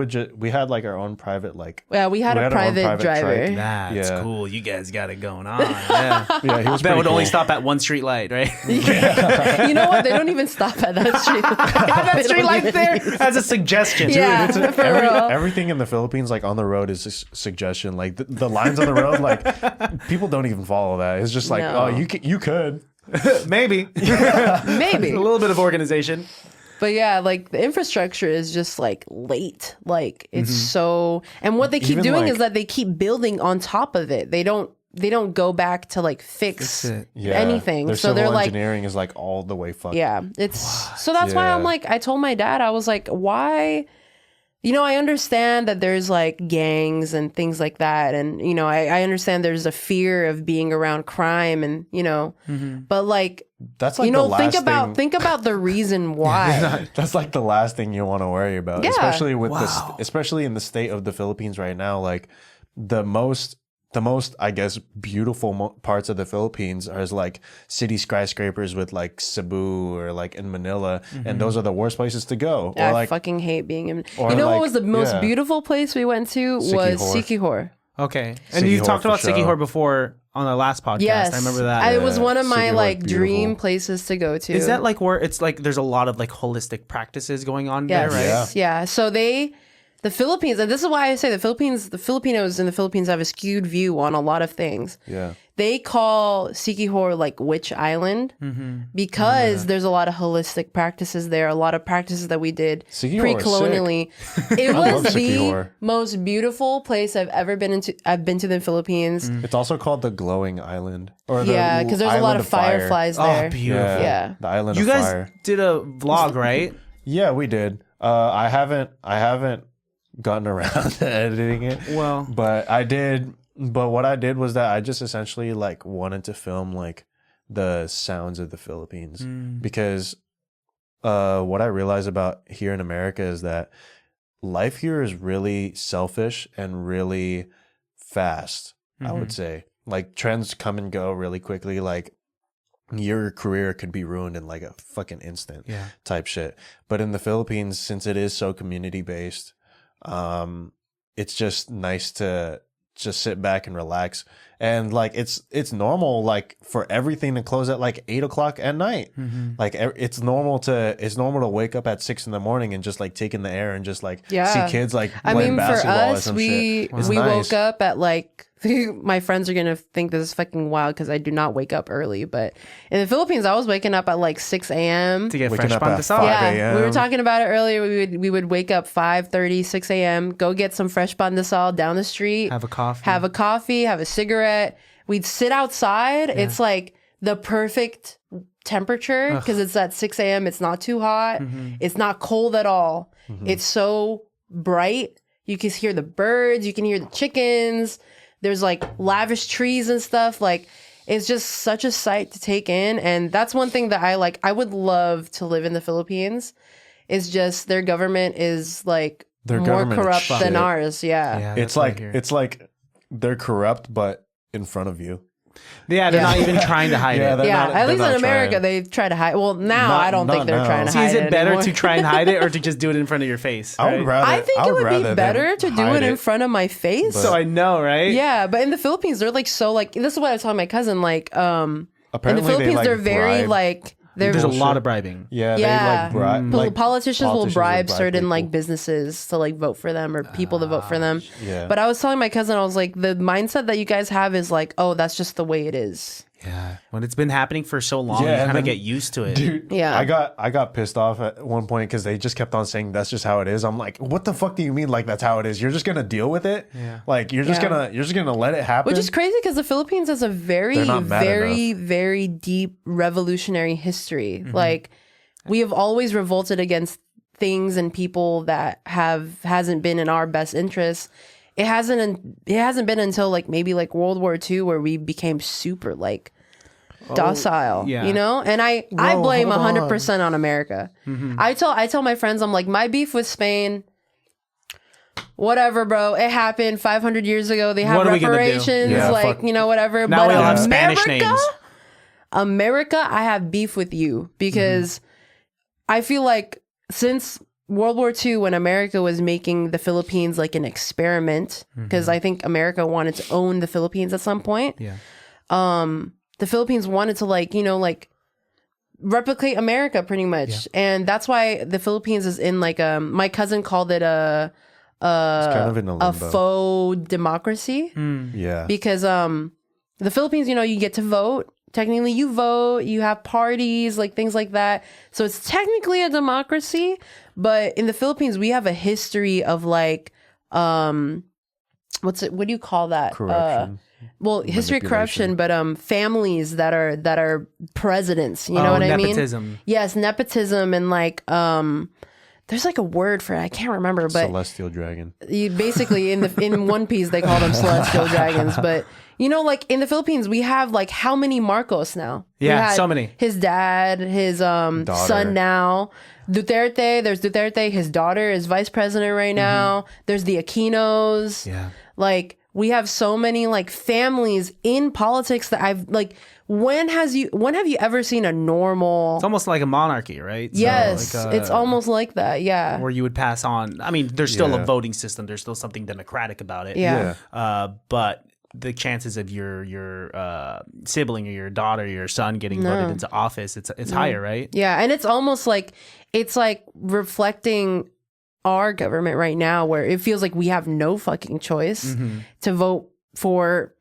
Speaker 3: had like our own private
Speaker 2: we had a private driver.
Speaker 3: trike.
Speaker 4: That's cool. You guys got it going on. Yeah,
Speaker 3: he was
Speaker 4: that would
Speaker 3: cool.
Speaker 4: only stop at one street light, right?
Speaker 2: You know what? They don't even stop at that street light.
Speaker 4: That street light there as a suggestion.
Speaker 2: Yeah,
Speaker 3: Dude,
Speaker 2: for real.
Speaker 3: everything in the Philippines, like on the road, is a suggestion. Like the lines on the road, like people don't even follow that. It's just like,
Speaker 2: No.
Speaker 3: oh, you could.
Speaker 4: Maybe.
Speaker 2: Maybe.
Speaker 4: A little bit of organization.
Speaker 2: But yeah, like the infrastructure is just like late. Like it's so, and what they keep
Speaker 3: Even,
Speaker 2: doing
Speaker 3: like-
Speaker 2: is that they keep building on top of it. They don't go back to like fix anything.
Speaker 3: Their
Speaker 2: So
Speaker 3: civil
Speaker 2: they're like,
Speaker 3: engineering is like all the way fucked.
Speaker 2: yeah, it's so that's why I'm like, I told my dad, I was like, why? I understand that there's like gangs and things like that. And, I understand there's a fear of being around crime and, but like,
Speaker 3: That's like the last
Speaker 2: think about the reason why.
Speaker 3: That's like the last thing you want to worry about,
Speaker 2: Yeah.
Speaker 3: especially with especially in the state of the Philippines right now. Like the most, I guess, beautiful parts of the Philippines are like city skyscrapers with like Cebu or like in Manila, and those are the worst places to go. Or
Speaker 2: I
Speaker 3: like
Speaker 2: fucking hate being in.
Speaker 3: or
Speaker 2: What
Speaker 3: like-
Speaker 2: was the most
Speaker 3: yeah.
Speaker 2: beautiful place we went to was Siquijor.
Speaker 4: Okay. And you
Speaker 3: Siquijor
Speaker 4: talked
Speaker 3: for
Speaker 4: about
Speaker 3: sure.
Speaker 4: Siquijor before on the last podcast.
Speaker 2: Yes,
Speaker 4: I remember that.
Speaker 2: It was one of my
Speaker 3: Siquijor is
Speaker 2: like
Speaker 3: beautiful.
Speaker 2: dream places to go to.
Speaker 4: Is that like where it's like there's a lot of like holistic practices going on there, right?
Speaker 2: Yes, yeah. So the Philippines, and this is why I say the Filipinos in the Philippines have a skewed view on a lot of things.
Speaker 3: Yeah.
Speaker 2: They call Siquijor like Witch Island because there's a lot of holistic practices there, a lot of practices that we did
Speaker 3: Siquijor is
Speaker 2: pre-colonially. It was
Speaker 3: love
Speaker 2: the
Speaker 3: Siquijor.
Speaker 2: most beautiful place I've ever been into. I've been to the Philippines.
Speaker 3: It's also called the Glowing Island. Or
Speaker 2: Yeah, because there's a lot
Speaker 3: Island
Speaker 2: of fireflies there.
Speaker 4: Oh, beautiful.
Speaker 2: Yeah.
Speaker 3: The Island
Speaker 4: You
Speaker 3: of
Speaker 4: guys
Speaker 3: Fire.
Speaker 4: did a vlog, right?
Speaker 3: Yeah, we did. I haven't gotten around to editing it.
Speaker 4: Well,
Speaker 3: But I did. But what I did was that I just essentially like wanted to film like the sounds of the Philippines because what I realized about here in America is that life here is really selfish and really fast. I would say like trends come and go really quickly. Like your career could be ruined in like a fucking instant type shit. But in the Philippines, since it is so community based, it's just nice to just sit back and relax And like it's normal like for everything to close at like 8 o'clock at night. Like it's normal to wake up at 6 a.m. and just like take in the air and just like see kids like playing basketball or some shit.
Speaker 2: We woke up at like my friends are gonna think this is fucking wild because I do not wake up early, but in the Philippines I was waking up at like 6 a.m.
Speaker 4: to get
Speaker 3: Waking
Speaker 4: fresh
Speaker 3: up at
Speaker 4: pandesal.
Speaker 3: 5 a.m.
Speaker 2: We were talking about it earlier. We would wake up 5:30, 6 a.m. Go get some fresh pandesal down the street.
Speaker 4: Have a coffee.
Speaker 2: Have a cigarette. We'd sit outside. Yeah. It's like the perfect temperature because it's at 6 a.m. It's not too hot. It's not cold at all. It's so bright. You can hear the birds. You can hear the chickens. There's like lavish trees and stuff. Like it's just such a sight to take in. And that's one thing that I like. I would love to live in the Philippines. It's just their government is like more corrupt than ours. Yeah.
Speaker 3: It's like they're corrupt, but in front of you.
Speaker 4: Yeah, they're not even trying to hide it.
Speaker 2: At least in America, they try to hide. Well, now I don't think they're trying to hide it.
Speaker 4: Is it better to try and hide it or to just do it in front of your face?
Speaker 3: Right?
Speaker 2: I think it would be better to do it in front of my face.
Speaker 4: So I know, right?
Speaker 2: Yeah, but in the Philippines, they're like so like this is what I was telling my cousin. Like,
Speaker 3: apparently
Speaker 2: in the Philippines, they're very like.
Speaker 4: There's a lot of bribing.
Speaker 3: Yeah. They like bribe.
Speaker 2: Politicians will bribe certain people. Like businesses to like vote for them or people to vote for them. Yeah. But I was telling my cousin, I was like, the mindset that you guys have is like, oh, that's just the way it is.
Speaker 4: Yeah. When it's been happening for so long, you kind of get used to it.
Speaker 3: Dude, I got pissed off at one point because they just kept on saying that's just how it is. I'm like, what the fuck do you mean like that's how it is? You're just gonna deal with it? Yeah. Like you're just gonna let it happen.
Speaker 2: Which is crazy because the Philippines has a very deep revolutionary history. Like we have always revolted against things and people that hasn't been in our best interests. It hasn't been until like maybe like World War II where we became super like docile, you know? And I blame 100% on America. I tell my friends, I'm like, my beef with Spain, whatever, bro. It happened 500 years ago. They have reparations, you know, whatever.
Speaker 4: Now
Speaker 2: but
Speaker 4: we all have Spanish names.
Speaker 2: America, I have beef with you because I feel like since World War II, when America was making the Philippines like an experiment, because I think America wanted to own the Philippines at some point. Yeah. The Philippines wanted to like, you know, like replicate America pretty much. Yeah. And that's why the Philippines is in like my cousin called it a faux democracy.
Speaker 3: Yeah.
Speaker 2: Because the Philippines, you know, you get to vote. Technically, you vote, you have parties, like things like that. So it's technically a democracy. But in the Philippines, we have a history of like, what do you call that?
Speaker 3: Corruption.
Speaker 2: History of corruption, but families that are presidents. You know what I mean?
Speaker 4: Nepotism.
Speaker 2: Yes, nepotism and like there's like a word for it. I can't remember, but
Speaker 3: celestial dragon.
Speaker 2: You basically in One Piece they call them celestial dragons, but. You know, like in the Philippines, we have like how many Marcos now?
Speaker 4: Yeah, so many.
Speaker 2: His dad, his son now. Duterte, there's Duterte. His daughter is vice president right now. There's the Aquinos. Yeah. Like we have so many like families in politics that I've like. When have you ever seen a normal?
Speaker 4: It's almost like a monarchy, right?
Speaker 2: Yes,
Speaker 4: so
Speaker 2: it's almost like that. Yeah,
Speaker 4: where you would pass on. I mean, there's still a voting system. There's still something democratic about it.
Speaker 2: Yeah.
Speaker 4: But the chances of your sibling or your daughter or your son getting voted into office, it's higher, right?
Speaker 2: Yeah, and it's almost like it's like reflecting our government right now, where it feels like we have no fucking choice to vote for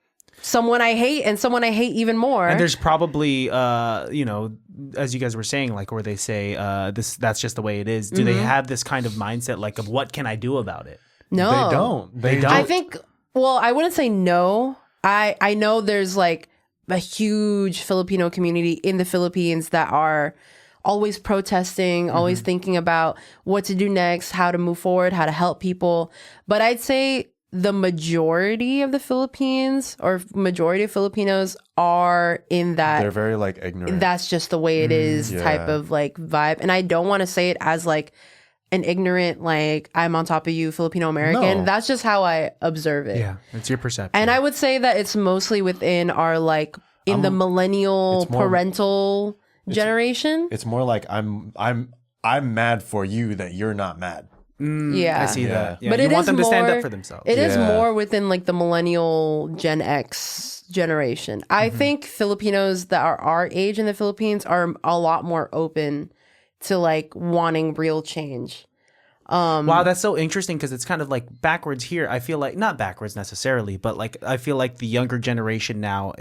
Speaker 2: someone I hate and someone I hate even more.
Speaker 4: And there's probably, you know, as you guys were saying, like where they say that's just the way it is. Do they have this kind of mindset, like of what can I do about it?
Speaker 2: No,
Speaker 3: They don't.
Speaker 2: I think. Well, I wouldn't say no. I know there's like a huge Filipino community in the Philippines that are always protesting, always thinking about what to do next, how to move forward, how to help people. But I'd say the majority of the Philippines or majority of Filipinos are in that.
Speaker 3: They're very like ignorant.
Speaker 2: That's just the way it is type of like vibe. And I don't want to say it as like an ignorant, like I'm on top of you, Filipino American. No. That's just how I observe it.
Speaker 4: Yeah, it's your perception.
Speaker 2: And I would say that it's mostly within our like the millennial parental generation.
Speaker 3: It's more like I'm mad for you that you're not mad.
Speaker 2: Yeah.
Speaker 4: I see that. Yeah,
Speaker 2: But
Speaker 4: you
Speaker 2: it
Speaker 4: want
Speaker 2: is
Speaker 4: them to stand
Speaker 2: more-
Speaker 4: up for themselves.
Speaker 2: It is
Speaker 3: Yeah.
Speaker 2: more within like the millennial Gen X generation. I think Filipinos that are our age in the Philippines are a lot more open to like wanting real change.
Speaker 4: Wow, that's so interesting because it's kind of like backwards here. I feel like not backwards necessarily, but like I feel like the younger generation now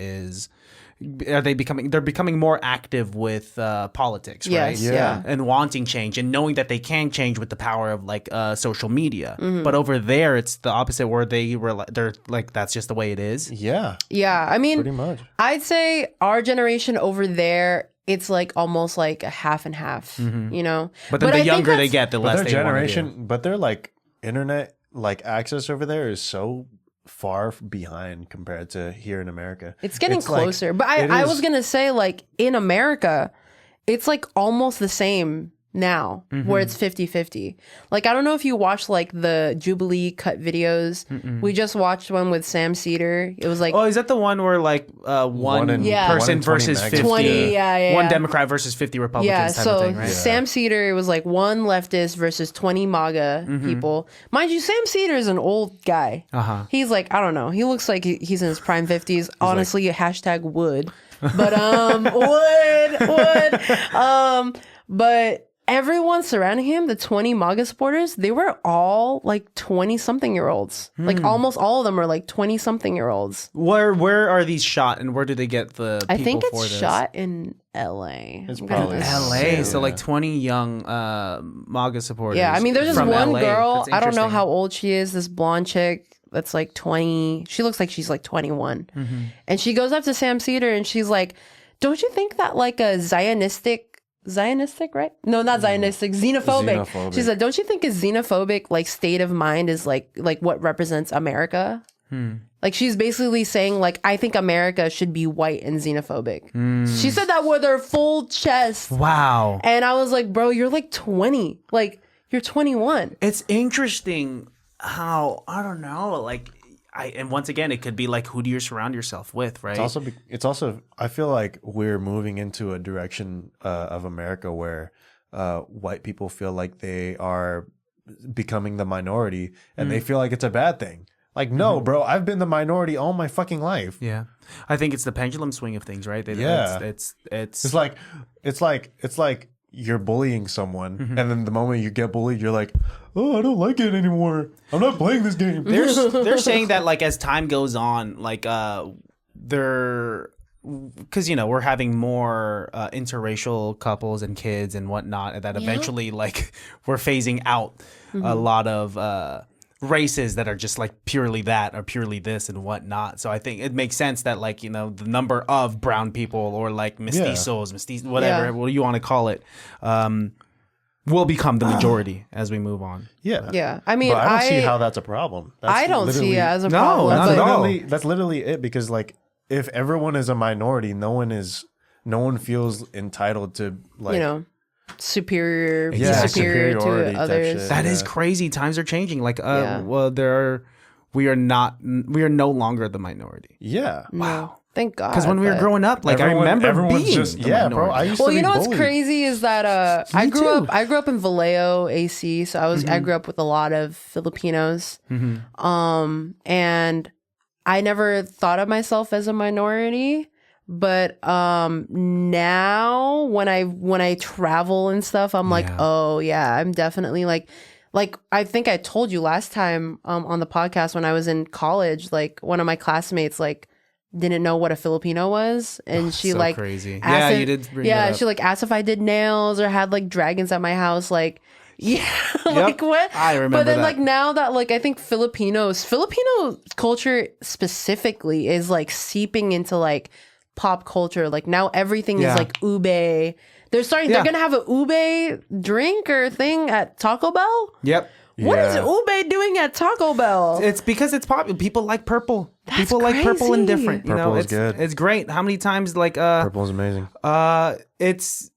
Speaker 4: they're becoming more active with politics, right?
Speaker 2: Yes, yeah.
Speaker 4: And wanting change and knowing that they can change with the power of like social media.
Speaker 2: Mm-hmm.
Speaker 4: But over there, it's the opposite where they're like that's just the way it is.
Speaker 3: Yeah,
Speaker 2: Yeah, I mean,
Speaker 3: pretty much.
Speaker 2: I'd say our generation over there, it's like almost like a half and half, you know?
Speaker 4: But then
Speaker 2: I
Speaker 4: the
Speaker 2: think
Speaker 4: younger they
Speaker 2: that's-
Speaker 4: get, the
Speaker 3: But
Speaker 4: less
Speaker 3: their
Speaker 4: they want to do.
Speaker 3: generation, but their like internet like access over there is so far behind compared to here in America.
Speaker 2: It's getting
Speaker 3: like-
Speaker 2: closer. But
Speaker 3: it
Speaker 2: I
Speaker 3: is-
Speaker 2: was going to say, like, in America, it's like almost the same now, where it's 50-50. Like, I don't know if you watched like the Jubilee cut videos. We just watched one with Sam Cedar. It was like
Speaker 4: Oh, is that the one where like one
Speaker 2: Yeah.
Speaker 4: person
Speaker 3: 1 in 20
Speaker 4: versus
Speaker 3: max.
Speaker 4: 50?
Speaker 2: 20, yeah.
Speaker 4: One Democrat versus 50 Republicans
Speaker 2: yeah,
Speaker 4: type
Speaker 2: so
Speaker 4: of thing, right?
Speaker 2: Sam Cedar, it was like one leftist versus 20 MAGA people. Mind you, Sam Cedar is an old guy. He's like, I don't know. He looks like he's in his prime 50s. Honestly, hashtag would. But would. But everyone surrounding him, the 20 MAGA supporters, they were all like 20-something-year-olds. Like almost all of them are like 20-something-year-olds.
Speaker 4: Where are these shot and where do they get the people
Speaker 2: I think
Speaker 4: for
Speaker 2: it's
Speaker 4: this?
Speaker 2: shot in LA.
Speaker 3: It's
Speaker 2: I'm gonna
Speaker 3: probably
Speaker 2: assume.
Speaker 4: LA, so like 20 young MAGA supporters.
Speaker 2: Yeah, I mean, there's this
Speaker 4: from
Speaker 2: one
Speaker 4: LA.
Speaker 2: girl.
Speaker 4: That's
Speaker 2: I don't know
Speaker 4: interesting.
Speaker 2: how old she is. This blonde chick that's like 20. She looks like she's like 21. And she goes up to Sam Cedar and she's like, "Don't you think that like a Zionistic, right? No, not Zionistic, xenophobic.
Speaker 3: Xenophobic.
Speaker 2: She said, "Don't you think a xenophobic like state of mind is like what represents America?" Like she's basically saying like, I think America should be white and xenophobic. She said that with her full chest.
Speaker 4: Wow.
Speaker 2: And I was like, bro, you're like 20. Like, you're 21.
Speaker 4: It's interesting how, I don't know, like, and once again, it could be like, who do you surround yourself with, right?
Speaker 3: It's also I feel like we're moving into a direction of America where white people feel like they are becoming the minority and they feel like it's a bad thing. Like, no, bro, I've been the minority all my fucking life.
Speaker 4: Yeah. I think it's the pendulum swing of things, right?
Speaker 3: Yeah.
Speaker 4: It's
Speaker 3: It's like you're bullying someone, and then the moment you get bullied, you're like, oh, I don't like it anymore. I'm not playing this game.
Speaker 4: they're saying that like as time goes on, like they're because we're having more interracial couples and kids and whatnot, and that eventually like we're phasing out a lot of races that are just like purely that or purely this and whatnot. So I think it makes sense that like the number of brown people or like mestizos, whatever what do you want to call it, will become the majority as we move on.
Speaker 3: Yeah.
Speaker 2: Yeah. I mean,
Speaker 3: But I don't see how that's a problem. That's
Speaker 2: I don't see
Speaker 3: literally-
Speaker 2: it as a
Speaker 4: No,
Speaker 2: problem.
Speaker 4: not
Speaker 2: but-
Speaker 4: at all.
Speaker 3: That's literally it, because like if everyone is a minority, no one feels entitled to like
Speaker 2: superior
Speaker 3: Yeah,
Speaker 2: superior
Speaker 3: superiority
Speaker 2: to
Speaker 3: type
Speaker 2: others.
Speaker 3: shit.
Speaker 4: That is
Speaker 3: Yeah.
Speaker 4: crazy. Times are changing. Like
Speaker 2: Yeah.
Speaker 4: we are no longer the minority.
Speaker 3: Yeah.
Speaker 2: Wow. Thank God.
Speaker 4: Because when we were
Speaker 2: but-
Speaker 4: growing up, like I remember
Speaker 3: everyone's
Speaker 4: being
Speaker 3: just
Speaker 4: the
Speaker 3: bro.
Speaker 4: minority.
Speaker 3: I used to
Speaker 2: Well,
Speaker 3: be
Speaker 2: you know what's
Speaker 3: bullied.
Speaker 2: crazy is that I
Speaker 4: Me
Speaker 2: grew
Speaker 4: too.
Speaker 2: up in Vallejo, AC, so I grew up with a lot of Filipinos. And I never thought of myself as a minority, but now when I travel and stuff, I'm like,
Speaker 4: Yeah.
Speaker 2: oh yeah, I'm definitely like I think I told you last time on the podcast when I was in college, like one of my classmates like didn't know what a Filipino was, and she
Speaker 4: so
Speaker 2: like
Speaker 4: crazy.
Speaker 2: asked
Speaker 4: Yeah,
Speaker 2: if-
Speaker 4: you did bring
Speaker 2: yeah,
Speaker 4: that up.
Speaker 2: she like asked if I did nails or had like dragons at my house, like yeah, like what?
Speaker 4: I remember
Speaker 2: But then
Speaker 4: that.
Speaker 2: like now that like I think Filipino culture specifically is like seeping into like pop culture. Like now everything
Speaker 4: Yeah.
Speaker 2: is like ube. They're
Speaker 4: Yeah.
Speaker 2: gonna have a ube drink or thing at Taco Bell.
Speaker 4: Yep.
Speaker 2: What is
Speaker 3: Yeah.
Speaker 2: ube doing at Taco Bell?
Speaker 4: It's because it's popular. People like purple.
Speaker 2: That's
Speaker 4: People like purple and
Speaker 2: crazy.
Speaker 4: different. You know,
Speaker 3: Purple is
Speaker 4: it's
Speaker 3: good.
Speaker 4: It's great. How many times like
Speaker 3: Purple is amazing.
Speaker 4: it's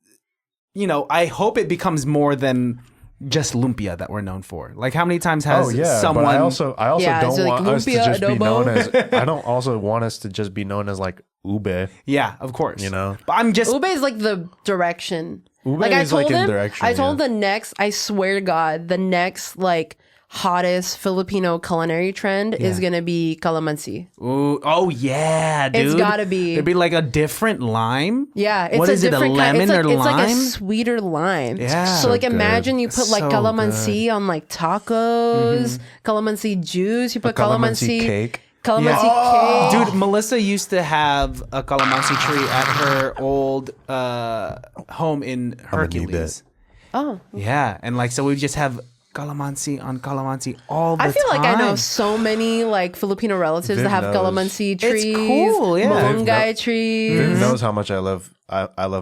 Speaker 4: I hope it becomes more than just lumpia that we're known for. Like how many times has someone
Speaker 3: But I also
Speaker 2: Yeah,
Speaker 3: don't
Speaker 2: so, like,
Speaker 3: want us to
Speaker 2: lumpia,
Speaker 3: just be
Speaker 2: adobo.
Speaker 3: known as. I don't also want us to just be known as like ube.
Speaker 4: Yeah, of course.
Speaker 3: You know?
Speaker 4: But I'm just
Speaker 2: Ube is like the direction.
Speaker 3: Ube
Speaker 2: Like I
Speaker 3: is, like,
Speaker 2: told
Speaker 3: in
Speaker 2: him,
Speaker 3: direction,
Speaker 2: I told
Speaker 3: yeah.
Speaker 2: the next. I swear to God, the next like hottest Filipino culinary trend is gonna be calamansi.
Speaker 4: Ooh, oh yeah, dude.
Speaker 2: It's gotta be.
Speaker 4: There'd be like a different lime.
Speaker 2: Yeah, it's
Speaker 4: What
Speaker 2: a
Speaker 4: is it, a
Speaker 2: different kind.
Speaker 4: lemon
Speaker 2: It's like,
Speaker 4: or
Speaker 2: it's like a
Speaker 4: lime?
Speaker 2: sweeter lime.
Speaker 4: Yeah.
Speaker 2: So like
Speaker 3: So good.
Speaker 2: imagine you put like
Speaker 4: So
Speaker 2: calamansi on like tacos, calamansi juice. You put
Speaker 3: Calamansi cake.
Speaker 2: Calamansi
Speaker 4: Yeah.
Speaker 2: cake.
Speaker 4: Dude, Melissa used to have a calamansi tree at her old home in
Speaker 3: gonna need
Speaker 4: Hercules.
Speaker 2: Oh,
Speaker 4: Yeah, and like so we just have calamansi on calamansi all the
Speaker 2: I feel
Speaker 4: time.
Speaker 2: like I know so many like Filipino relatives
Speaker 3: Viv
Speaker 2: that have
Speaker 3: knows.
Speaker 2: calamansi trees.
Speaker 4: cool, yeah.
Speaker 2: Malunggay
Speaker 3: Viv
Speaker 2: trees.
Speaker 3: Viv knows how much I love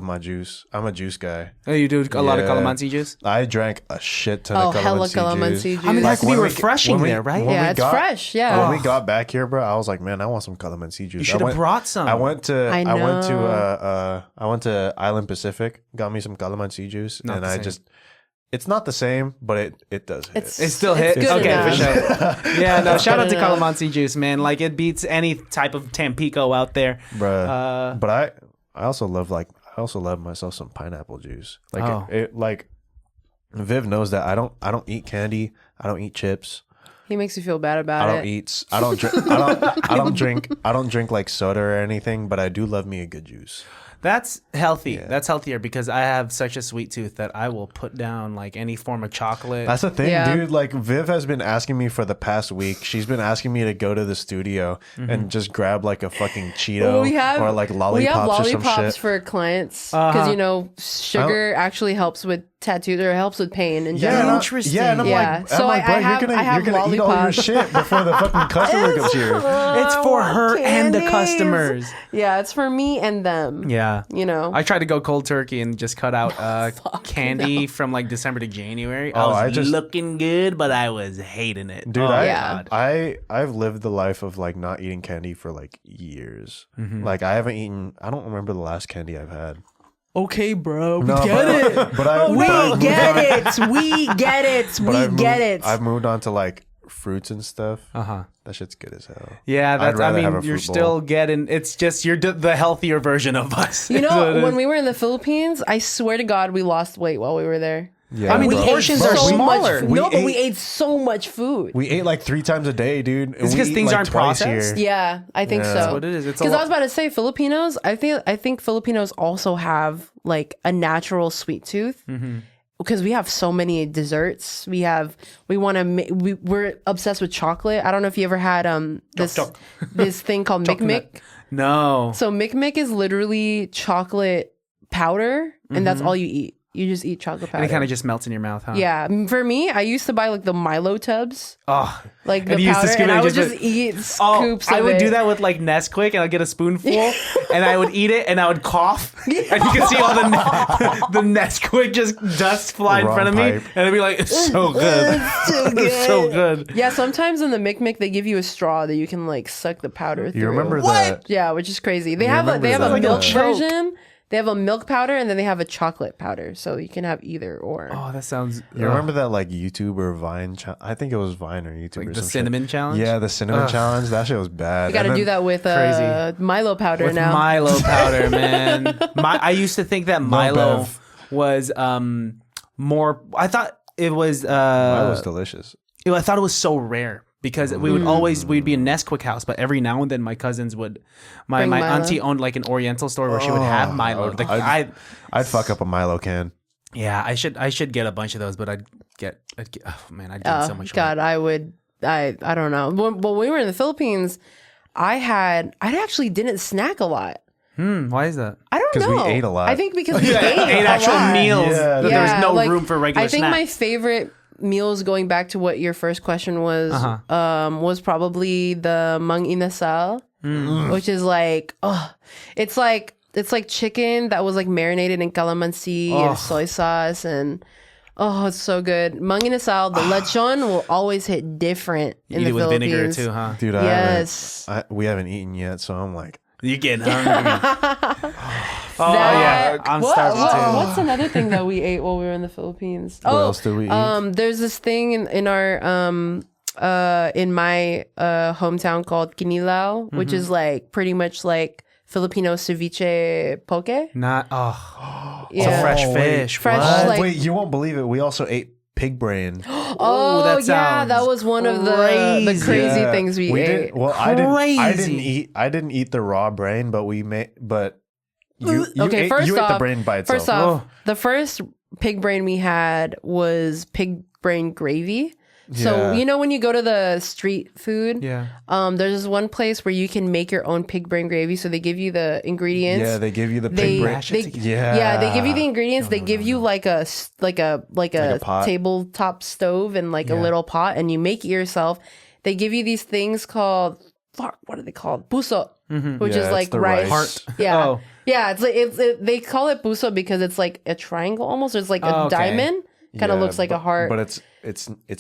Speaker 3: my juice. I'm a juice guy.
Speaker 4: Oh, you do a lot of
Speaker 3: Yeah.
Speaker 4: calamansi juice.
Speaker 3: I drank a shit ton
Speaker 2: Oh,
Speaker 3: of
Speaker 2: hella
Speaker 3: calamansi
Speaker 2: calamansi
Speaker 3: juice.
Speaker 2: juice. I mean,
Speaker 4: it has to be
Speaker 3: when we-
Speaker 4: refreshing
Speaker 3: when we-
Speaker 4: there, right?
Speaker 3: when
Speaker 2: Yeah,
Speaker 3: we
Speaker 2: it's
Speaker 3: got-
Speaker 2: fresh. Yeah.
Speaker 3: When we got back here, bro, I was like, man, I want some calamansi juice.
Speaker 4: You should have brought some.
Speaker 3: I went to
Speaker 2: I
Speaker 3: I went to Island Pacific, got me some calamansi juice,
Speaker 4: Not
Speaker 3: and
Speaker 4: the
Speaker 3: I
Speaker 4: same.
Speaker 3: just it's not the same, but it does hit.
Speaker 2: It's-
Speaker 4: It still
Speaker 2: It's
Speaker 4: hits.
Speaker 2: good
Speaker 4: Okay,
Speaker 2: enough.
Speaker 4: for sure. Yeah, no. Shout out to
Speaker 2: good enough.
Speaker 4: calamansi juice, man. Like it beats any type of Tampico out there.
Speaker 3: Bruh. But I also love myself some pineapple juice. Like
Speaker 4: Oh.
Speaker 3: like Viv knows that I don't eat candy. I don't eat chips.
Speaker 2: He makes you feel bad
Speaker 3: I
Speaker 2: about
Speaker 3: don't
Speaker 2: it.
Speaker 3: eat. I don't drink like soda or anything. But I do love me a good juice.
Speaker 4: That's healthy. That's healthier because I have such a sweet tooth that I will put down like any form of chocolate.
Speaker 3: That's the thing,
Speaker 2: Yeah.
Speaker 3: dude. Like Viv has been asking me for the past week. She's been asking me to go to the studio and just grab like a fucking Cheeto or like lollipops or some shit.
Speaker 2: for clients because you know sugar actually helps with tattoos or helps with pain in general.
Speaker 3: no,
Speaker 4: Interesting.
Speaker 3: Yeah, and I'm
Speaker 2: Yeah.
Speaker 3: like,
Speaker 2: So
Speaker 3: I'm like,
Speaker 2: I
Speaker 3: bro,
Speaker 2: have-
Speaker 3: you're
Speaker 2: I have
Speaker 3: gonna eat all your
Speaker 2: lollipops.
Speaker 3: shit before the fucking customer comes here.
Speaker 4: It's for her and the
Speaker 2: candies.
Speaker 4: customers.
Speaker 2: Yeah, it's for me and them.
Speaker 4: Yeah.
Speaker 2: You know.
Speaker 4: I tried to go cold turkey and just cut out candy from like December to January.
Speaker 3: Oh,
Speaker 4: I
Speaker 3: I
Speaker 4: was
Speaker 3: just-
Speaker 4: looking good, but I was hating it.
Speaker 3: Dude,
Speaker 4: Oh,
Speaker 2: Yeah.
Speaker 3: I've lived the life of like not eating candy for like years.
Speaker 4: Mm-hmm.
Speaker 3: Like I don't remember the last candy I've had.
Speaker 2: Okay, bro.
Speaker 3: No, but I
Speaker 2: We get it. We get it.
Speaker 3: but I've
Speaker 2: We get
Speaker 3: moved-
Speaker 2: it.
Speaker 3: I've moved on to like fruits and stuff.
Speaker 4: Uh-huh.
Speaker 3: That shit's good as hell.
Speaker 4: Yeah, that's. I
Speaker 3: rather have
Speaker 4: mean,
Speaker 3: a
Speaker 4: you're
Speaker 3: fruit bowl.
Speaker 4: still getting. It's just you're the healthier version of us.
Speaker 2: You
Speaker 4: Is what it
Speaker 2: know,
Speaker 4: is.
Speaker 2: when we were in the Philippines, I swear to God, we lost weight while we were there.
Speaker 3: Yeah,
Speaker 4: I mean,
Speaker 2: We
Speaker 4: the
Speaker 3: bro.
Speaker 2: ate
Speaker 4: portions
Speaker 2: so
Speaker 4: are
Speaker 2: much
Speaker 4: smaller.
Speaker 2: food.
Speaker 3: We
Speaker 2: No, but we
Speaker 3: ate-
Speaker 2: ate so much food.
Speaker 3: We ate like 3 times a day, dude. and
Speaker 4: It's
Speaker 3: we
Speaker 4: 'cause
Speaker 3: eat,
Speaker 4: things
Speaker 3: like,
Speaker 4: aren't
Speaker 3: twice
Speaker 4: processed?
Speaker 3: here.
Speaker 2: Yeah, I think
Speaker 3: Yeah.
Speaker 2: so.
Speaker 3: That's
Speaker 4: what it is. It's a
Speaker 2: Because I
Speaker 4: lot-
Speaker 2: was about to say Filipinos. I think Filipinos also have like a natural sweet tooth. Because we have so many desserts, we're obsessed with chocolate. I don't know if you ever had this thing called Mick.
Speaker 4: No.
Speaker 2: So Mick is literally chocolate powder, and that's all you eat. You just eat chocolate powder.
Speaker 4: And it kind of just melts in your mouth, huh?
Speaker 2: Yeah, for me, I used to buy like the Milo tubs,
Speaker 4: Oh,
Speaker 2: like the
Speaker 4: And you used to
Speaker 2: powder,
Speaker 4: scoop
Speaker 2: and
Speaker 4: it
Speaker 2: I
Speaker 4: and
Speaker 2: would
Speaker 4: just
Speaker 2: just
Speaker 4: be-
Speaker 2: eat
Speaker 4: Oh,
Speaker 2: scoops.
Speaker 4: I
Speaker 2: of
Speaker 4: would
Speaker 2: it.
Speaker 4: do that with like Nesquik, and I'd get a spoonful, and I would eat it, and I would cough, and you could see all the Nesquik just dust fly in
Speaker 3: Wrong
Speaker 4: front of me,
Speaker 3: pipe.
Speaker 4: and I'd be like, "It's so good, it's so good."
Speaker 2: Yeah, sometimes in the Mick they give you a straw that you can like suck the powder through.
Speaker 3: You remember that?
Speaker 2: Yeah, which is crazy. They have a
Speaker 3: remember that?
Speaker 2: milk
Speaker 3: Like a
Speaker 4: choke.
Speaker 2: version. They have a milk powder and then they have a chocolate powder, so you can have either or.
Speaker 4: Oh, that sounds.
Speaker 3: You remember that like YouTube or Vine? I think it was Vine or YouTube
Speaker 4: Like
Speaker 3: or
Speaker 4: the
Speaker 3: some
Speaker 4: cinnamon
Speaker 3: shit.
Speaker 4: challenge?
Speaker 3: Yeah, the cinnamon challenge. That shit was bad.
Speaker 2: You got to
Speaker 3: And
Speaker 2: do
Speaker 3: then-
Speaker 2: that with
Speaker 4: Crazy.
Speaker 2: Milo powder
Speaker 4: with
Speaker 2: now.
Speaker 4: Milo powder, man. I used to think that Milo
Speaker 3: Bev.
Speaker 4: was more. I thought it was.
Speaker 3: That was delicious.
Speaker 4: I thought it was so rare because we'd be in Nesquik house, but every now and then my cousins would. My
Speaker 2: Bring Milo.
Speaker 4: auntie owned like an Oriental store where she would have Milo. Like,
Speaker 3: I'd fuck up a Milo can.
Speaker 4: yeah, I should get a bunch of those, but I'd get oh man, I'd gain
Speaker 2: Oh
Speaker 4: so much
Speaker 2: God,
Speaker 4: weight.
Speaker 2: I don't know. When we were in the Philippines, I actually didn't snack a lot.
Speaker 4: Why is that?
Speaker 2: I don't
Speaker 3: 'Cause we
Speaker 2: know.
Speaker 3: ate a lot.
Speaker 2: I think because we ate
Speaker 4: Ate
Speaker 2: a
Speaker 4: actual
Speaker 2: lot.
Speaker 4: meals.
Speaker 3: Yeah.
Speaker 4: That there was no
Speaker 2: like,
Speaker 4: room for regular
Speaker 2: I think my
Speaker 4: snacks.
Speaker 2: favorite meals, going back to what your first question was, was probably the mang inasal, which is like, it's like chicken that was like marinated in calamansi and soy sauce, and it's so good. Mang inasal, the lechon will always hit different in
Speaker 4: Eat
Speaker 2: the
Speaker 4: it with
Speaker 2: Philippines.
Speaker 4: vinegar too, huh?
Speaker 3: Dude,
Speaker 2: Yes.
Speaker 3: we haven't eaten yet, so I'm like,
Speaker 4: You get hungry. Yeah, I'm starving too.
Speaker 2: What's another thing that we ate while we were in the Philippines?
Speaker 3: What else did we eat?
Speaker 2: There's this thing in our in my hometown called kinilaw, which is like pretty much like Filipino ceviche poke.
Speaker 4: Not
Speaker 2: Yeah.
Speaker 4: fresh fish.
Speaker 2: Fresh,
Speaker 4: What?
Speaker 2: like-
Speaker 3: Wait, you won't believe it. We also ate pig brain.
Speaker 2: Oh,
Speaker 4: that
Speaker 2: yeah, that
Speaker 4: sounds
Speaker 2: was one of the crazy
Speaker 3: Yeah.
Speaker 2: things we ate.
Speaker 3: did. Well, I didn't
Speaker 4: Crazy.
Speaker 3: eat the raw brain, but we made. But you
Speaker 2: Okay,
Speaker 3: ate,
Speaker 2: first
Speaker 3: you ate the
Speaker 2: off-
Speaker 3: brain by itself.
Speaker 2: First off, the first pig brain we had was pig brain gravy. So
Speaker 3: Yeah.
Speaker 2: when you go to the street food,
Speaker 4: Yeah.
Speaker 2: there's this one place where you can make your own pig brain gravy. So they give you the ingredients.
Speaker 3: Yeah, they give you the
Speaker 2: They,
Speaker 3: pig brain.
Speaker 4: Mash it
Speaker 2: they-
Speaker 4: together.
Speaker 2: yeah, they give you the ingredients. They give you like a
Speaker 3: pot.
Speaker 2: tabletop stove and like a
Speaker 4: Yeah.
Speaker 2: little pot, and you make it yourself. They give you these things called what are they called? Puso, which
Speaker 3: Yeah,
Speaker 2: is
Speaker 3: it's
Speaker 2: like
Speaker 3: the
Speaker 2: rice.
Speaker 3: rice.
Speaker 2: Yeah,
Speaker 4: Oh.
Speaker 2: yeah. It's like they call it puso because it's like a triangle almost. It's like a
Speaker 4: Oh, okay.
Speaker 2: diamond. Kind of
Speaker 3: Yeah,
Speaker 2: looks like a
Speaker 3: but-
Speaker 2: heart.
Speaker 3: but it's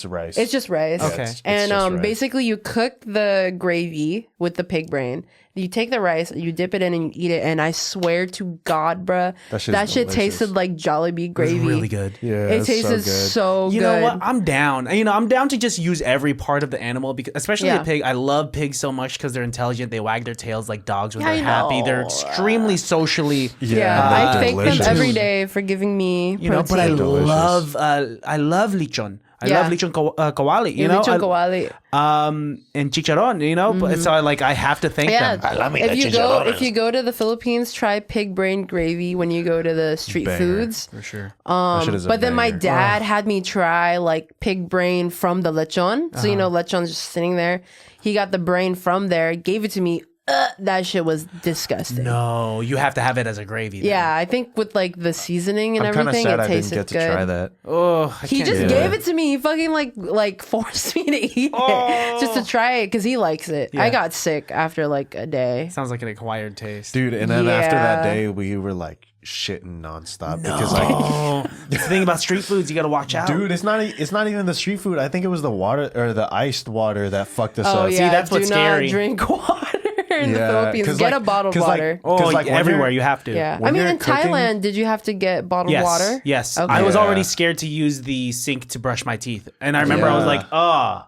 Speaker 3: rice.
Speaker 2: It's just rice.
Speaker 3: Yeah,
Speaker 4: Okay.
Speaker 3: it's
Speaker 2: And
Speaker 3: just rice.
Speaker 2: basically you cook the gravy with the pig brain. You take the rice, you dip it in and you eat it. And I swear to God, bruh,
Speaker 3: That shit's
Speaker 2: shit
Speaker 3: delicious.
Speaker 2: tasted like Jollibee
Speaker 4: It's
Speaker 2: gravy.
Speaker 4: really good.
Speaker 3: Yeah,
Speaker 2: It
Speaker 3: it's so
Speaker 2: tasted
Speaker 3: good.
Speaker 2: so good.
Speaker 4: You know what? I'm down. I'm down to just use every part of the animal, because especially
Speaker 2: Yeah.
Speaker 4: a pig. I love pigs so much because they're intelligent. They wag their tails like dogs when
Speaker 2: Yeah,
Speaker 4: they're
Speaker 2: I
Speaker 4: happy.
Speaker 2: know.
Speaker 4: They're extremely socially.
Speaker 2: Yeah,
Speaker 3: they're
Speaker 2: I thank them
Speaker 3: delicious.
Speaker 2: every day for giving me protein.
Speaker 4: But I
Speaker 3: Delicious.
Speaker 4: love lechon. I
Speaker 2: Yeah.
Speaker 4: love lechon kawali. You
Speaker 2: Yeah,
Speaker 4: know,
Speaker 2: lechon kawali.
Speaker 4: and chicharron. But so I have to thank
Speaker 2: Yeah,
Speaker 4: them.
Speaker 2: if you go to the Philippines, try pig brain gravy when you go to the street
Speaker 3: Banger.
Speaker 2: foods.
Speaker 4: For sure.
Speaker 3: That shit is a
Speaker 2: But then my
Speaker 3: banger.
Speaker 2: dad had me try like pig brain from the lechon. So lechon's just sitting there. He got the brain from there, gave it to me. That shit was disgusting.
Speaker 4: No, you have to have it as a gravy. then.
Speaker 2: Yeah, I think with like the seasoning and
Speaker 3: I'm kind of
Speaker 2: everything,
Speaker 3: sad
Speaker 2: it
Speaker 3: I didn't
Speaker 2: tasted
Speaker 3: get to
Speaker 2: good.
Speaker 3: try that.
Speaker 4: Oh, I
Speaker 2: He
Speaker 4: can't
Speaker 2: just
Speaker 4: do
Speaker 2: gave
Speaker 4: that.
Speaker 2: it to me. He fucking like forced me to eat it just to try it because he likes it.
Speaker 4: Yeah.
Speaker 2: I got sick after like a day.
Speaker 4: Sounds like an acquired taste.
Speaker 3: Dude, and then after that
Speaker 2: Yeah.
Speaker 3: day, we were like shitting nonstop because like,
Speaker 4: Oh, the thing about street foods, you got to watch out.
Speaker 3: dude, it's not even the street food. I think it was the water or the iced water that fucked us
Speaker 2: Oh
Speaker 3: up.
Speaker 2: yeah,
Speaker 4: that's
Speaker 2: do
Speaker 4: what's
Speaker 2: not
Speaker 4: scary.
Speaker 2: drink water in the
Speaker 3: Yeah,
Speaker 2: Philippines.
Speaker 3: 'cause
Speaker 2: Get
Speaker 3: like-
Speaker 2: a bottled
Speaker 3: 'cause like-
Speaker 2: water.
Speaker 4: Oh,
Speaker 3: 'Cause, like, when
Speaker 4: everywhere
Speaker 3: you're-
Speaker 4: you have to.
Speaker 2: Yeah,
Speaker 3: when
Speaker 2: I mean
Speaker 3: you're
Speaker 2: in
Speaker 3: cooking-
Speaker 2: Thailand, did you have to get bottled
Speaker 4: Yes.
Speaker 2: water?
Speaker 4: Yes.
Speaker 2: Okay.
Speaker 4: I was
Speaker 3: Yeah.
Speaker 4: already scared to use the sink to brush my teeth. And I remember I was
Speaker 3: Yeah.
Speaker 4: like, oh,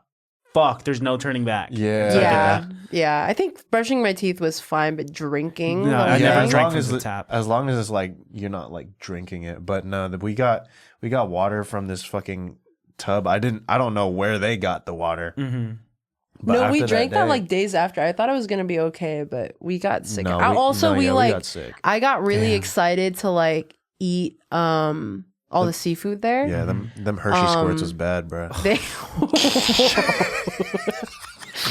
Speaker 4: fuck, there's no turning back.
Speaker 3: Yeah.
Speaker 2: Yeah, yeah. I think brushing my teeth was fine, but drinking.
Speaker 4: No,
Speaker 2: the
Speaker 4: I
Speaker 2: whole
Speaker 4: never
Speaker 2: thing-
Speaker 4: drank from the tap.
Speaker 3: As long as it's like you're not like drinking it. But no, we got water from this fucking tub. I don't know where they got the water.
Speaker 4: Mm-hmm.
Speaker 3: But
Speaker 2: No, we
Speaker 3: after
Speaker 2: drank that
Speaker 3: day-
Speaker 2: like days after. I thought it was gonna be okay, but we got sick.
Speaker 3: No,
Speaker 2: I also
Speaker 3: we
Speaker 2: like
Speaker 3: got sick.
Speaker 2: I got really
Speaker 4: Damn.
Speaker 2: excited to like eat all the seafood there.
Speaker 3: Yeah, them Hershey squirts was bad, bro.
Speaker 2: They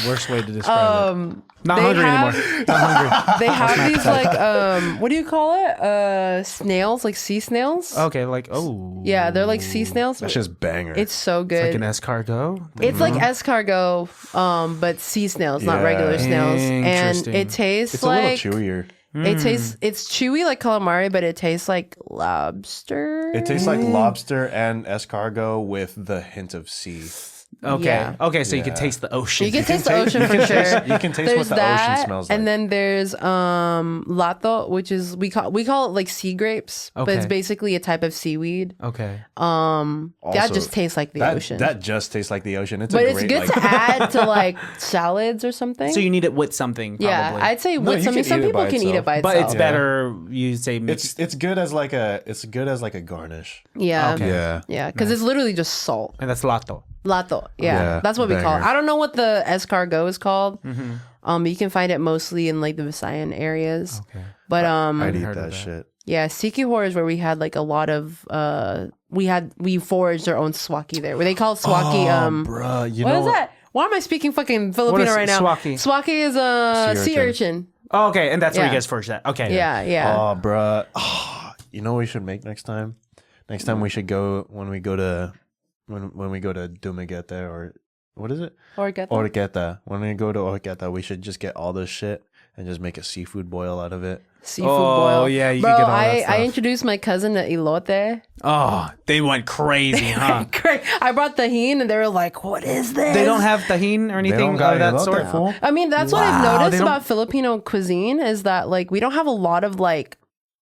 Speaker 4: Worst way to describe it. Not
Speaker 2: they
Speaker 4: hungry
Speaker 2: have-
Speaker 4: anymore. Not hungry.
Speaker 2: they have these like what do you call it? Snails, like sea snails.
Speaker 4: Okay, like, oh.
Speaker 2: Yeah, they're like sea snails.
Speaker 3: That's just banger.
Speaker 2: It's so
Speaker 4: Like
Speaker 2: good.
Speaker 4: an escargot.
Speaker 2: It's like escargot, but sea snails, not
Speaker 3: Yeah.
Speaker 2: regular snails. And
Speaker 4: Interesting.
Speaker 2: it tastes
Speaker 3: it's a
Speaker 2: like
Speaker 3: little chewier.
Speaker 2: it's chewy like calamari, but it tastes like lobster.
Speaker 3: It tastes like lobster and escargot with the hint of sea.
Speaker 4: Okay.
Speaker 2: Yeah.
Speaker 4: Okay, so you can
Speaker 3: Yeah.
Speaker 4: taste the ocean.
Speaker 2: You can taste the ocean for sure.
Speaker 3: You can taste
Speaker 2: There's
Speaker 3: what the
Speaker 2: that,
Speaker 3: ocean smells like.
Speaker 2: and then there's lato, which is we call it like sea grapes, but it's
Speaker 4: Okay.
Speaker 2: basically a type of seaweed.
Speaker 4: Okay.
Speaker 2: That
Speaker 3: Also,
Speaker 2: just tastes like the ocean.
Speaker 3: That just tastes like the ocean. It's
Speaker 2: but
Speaker 3: a
Speaker 2: it's
Speaker 3: great,
Speaker 2: good
Speaker 3: like,
Speaker 2: to add to like salads or something.
Speaker 4: So you need it with something, probably.
Speaker 2: yeah, I'd say
Speaker 3: No,
Speaker 2: with
Speaker 3: you
Speaker 2: something.
Speaker 3: can
Speaker 2: Some
Speaker 3: eat it
Speaker 2: people
Speaker 3: by
Speaker 2: can eat it
Speaker 3: itself.
Speaker 2: by itself.
Speaker 4: But it's
Speaker 3: Yeah.
Speaker 4: better, you say, mixed.
Speaker 3: it's good as like a garnish.
Speaker 2: Yeah,
Speaker 4: Okay.
Speaker 3: Yeah.
Speaker 2: yeah, because it's literally just salt.
Speaker 4: And that's lato.
Speaker 2: Lato, yeah,
Speaker 3: Yeah,
Speaker 2: that's what we call it.
Speaker 3: banger.
Speaker 2: I don't know what the escargot is called.
Speaker 3: Mm-hmm.
Speaker 2: But you can find it mostly in like the Visayan areas.
Speaker 4: Okay.
Speaker 2: But
Speaker 3: I'd eat
Speaker 4: heard of
Speaker 3: that
Speaker 4: that.
Speaker 3: shit.
Speaker 2: yeah, Sikihor is where we had like a lot of we foraged our own swaki there. Where they call it swaki.
Speaker 3: Bruh, you
Speaker 2: What
Speaker 3: know
Speaker 2: is that? Why am I speaking fucking Filipino
Speaker 4: is
Speaker 2: right now?
Speaker 4: swaki?
Speaker 2: Swaki is a
Speaker 3: Sea
Speaker 2: sea
Speaker 3: urchin.
Speaker 2: urchin.
Speaker 4: Oh, okay, and that's where you
Speaker 2: Yeah.
Speaker 4: guys forged that. Okay.
Speaker 2: Yeah, yeah.
Speaker 3: Oh, bruh. Oh, you know what we should make next time? Next time we should go when we go to Dumaguete or what is it?
Speaker 2: Orgata.
Speaker 3: Orqueta. When we go to Orqueta, we should just get all this shit and just make a seafood boil out of it.
Speaker 2: Seafood
Speaker 4: Oh,
Speaker 2: boil.
Speaker 4: yeah, you
Speaker 2: Bro,
Speaker 4: can get all that
Speaker 2: I
Speaker 4: stuff.
Speaker 2: introduced my cousin to elote.
Speaker 4: Oh, they went crazy, huh?
Speaker 2: Great. I brought tahine and they were like, what is this?
Speaker 4: They don't have tahine or anything
Speaker 3: don't got
Speaker 4: of that
Speaker 3: elote,
Speaker 4: sort?
Speaker 3: fool.
Speaker 2: I mean, that's what I've
Speaker 4: Wow,
Speaker 2: noticed
Speaker 4: they don't-
Speaker 2: about Filipino cuisine is that like we don't have a lot of like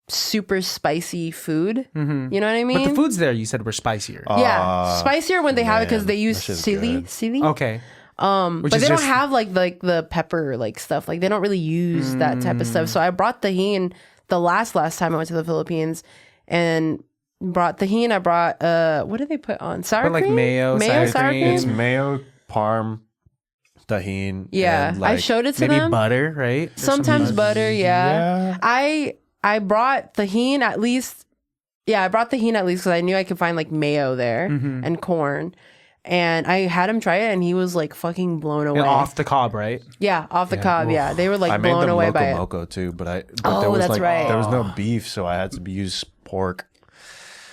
Speaker 2: super spicy food. You know what I mean?
Speaker 4: But the foods there, you said, were spicier.
Speaker 2: yeah, spicier when they have it because
Speaker 3: man,
Speaker 2: they use
Speaker 3: that shit's
Speaker 2: silly,
Speaker 3: good.
Speaker 2: silly.
Speaker 4: Okay.
Speaker 2: But they don't have like the pepper like stuff. Like they don't really use that type of stuff. So I brought tahini the last time I went to the Philippines, and brought tahini. I brought what did they put on sour cream?
Speaker 4: Like mayo, sour cream.
Speaker 3: It's mayo, parm, tahini.
Speaker 2: Yeah,
Speaker 3: and, like,
Speaker 2: I showed it to
Speaker 4: Maybe
Speaker 2: them.
Speaker 4: butter, right?
Speaker 2: Sometimes butter. Yeah. I brought tahini at least. Yeah, I brought tahini at least because I knew I could find like mayo there and corn. And I had him try it, and he was like fucking blown away.
Speaker 4: And off the cob, right?
Speaker 2: Yeah, off the cob. Yeah, they were like
Speaker 3: I made
Speaker 2: blown
Speaker 3: them
Speaker 2: away by it.
Speaker 3: moco too, but
Speaker 2: Oh,
Speaker 3: there was
Speaker 2: that's
Speaker 3: like
Speaker 2: right.
Speaker 3: there was no beef, so I had to use pork.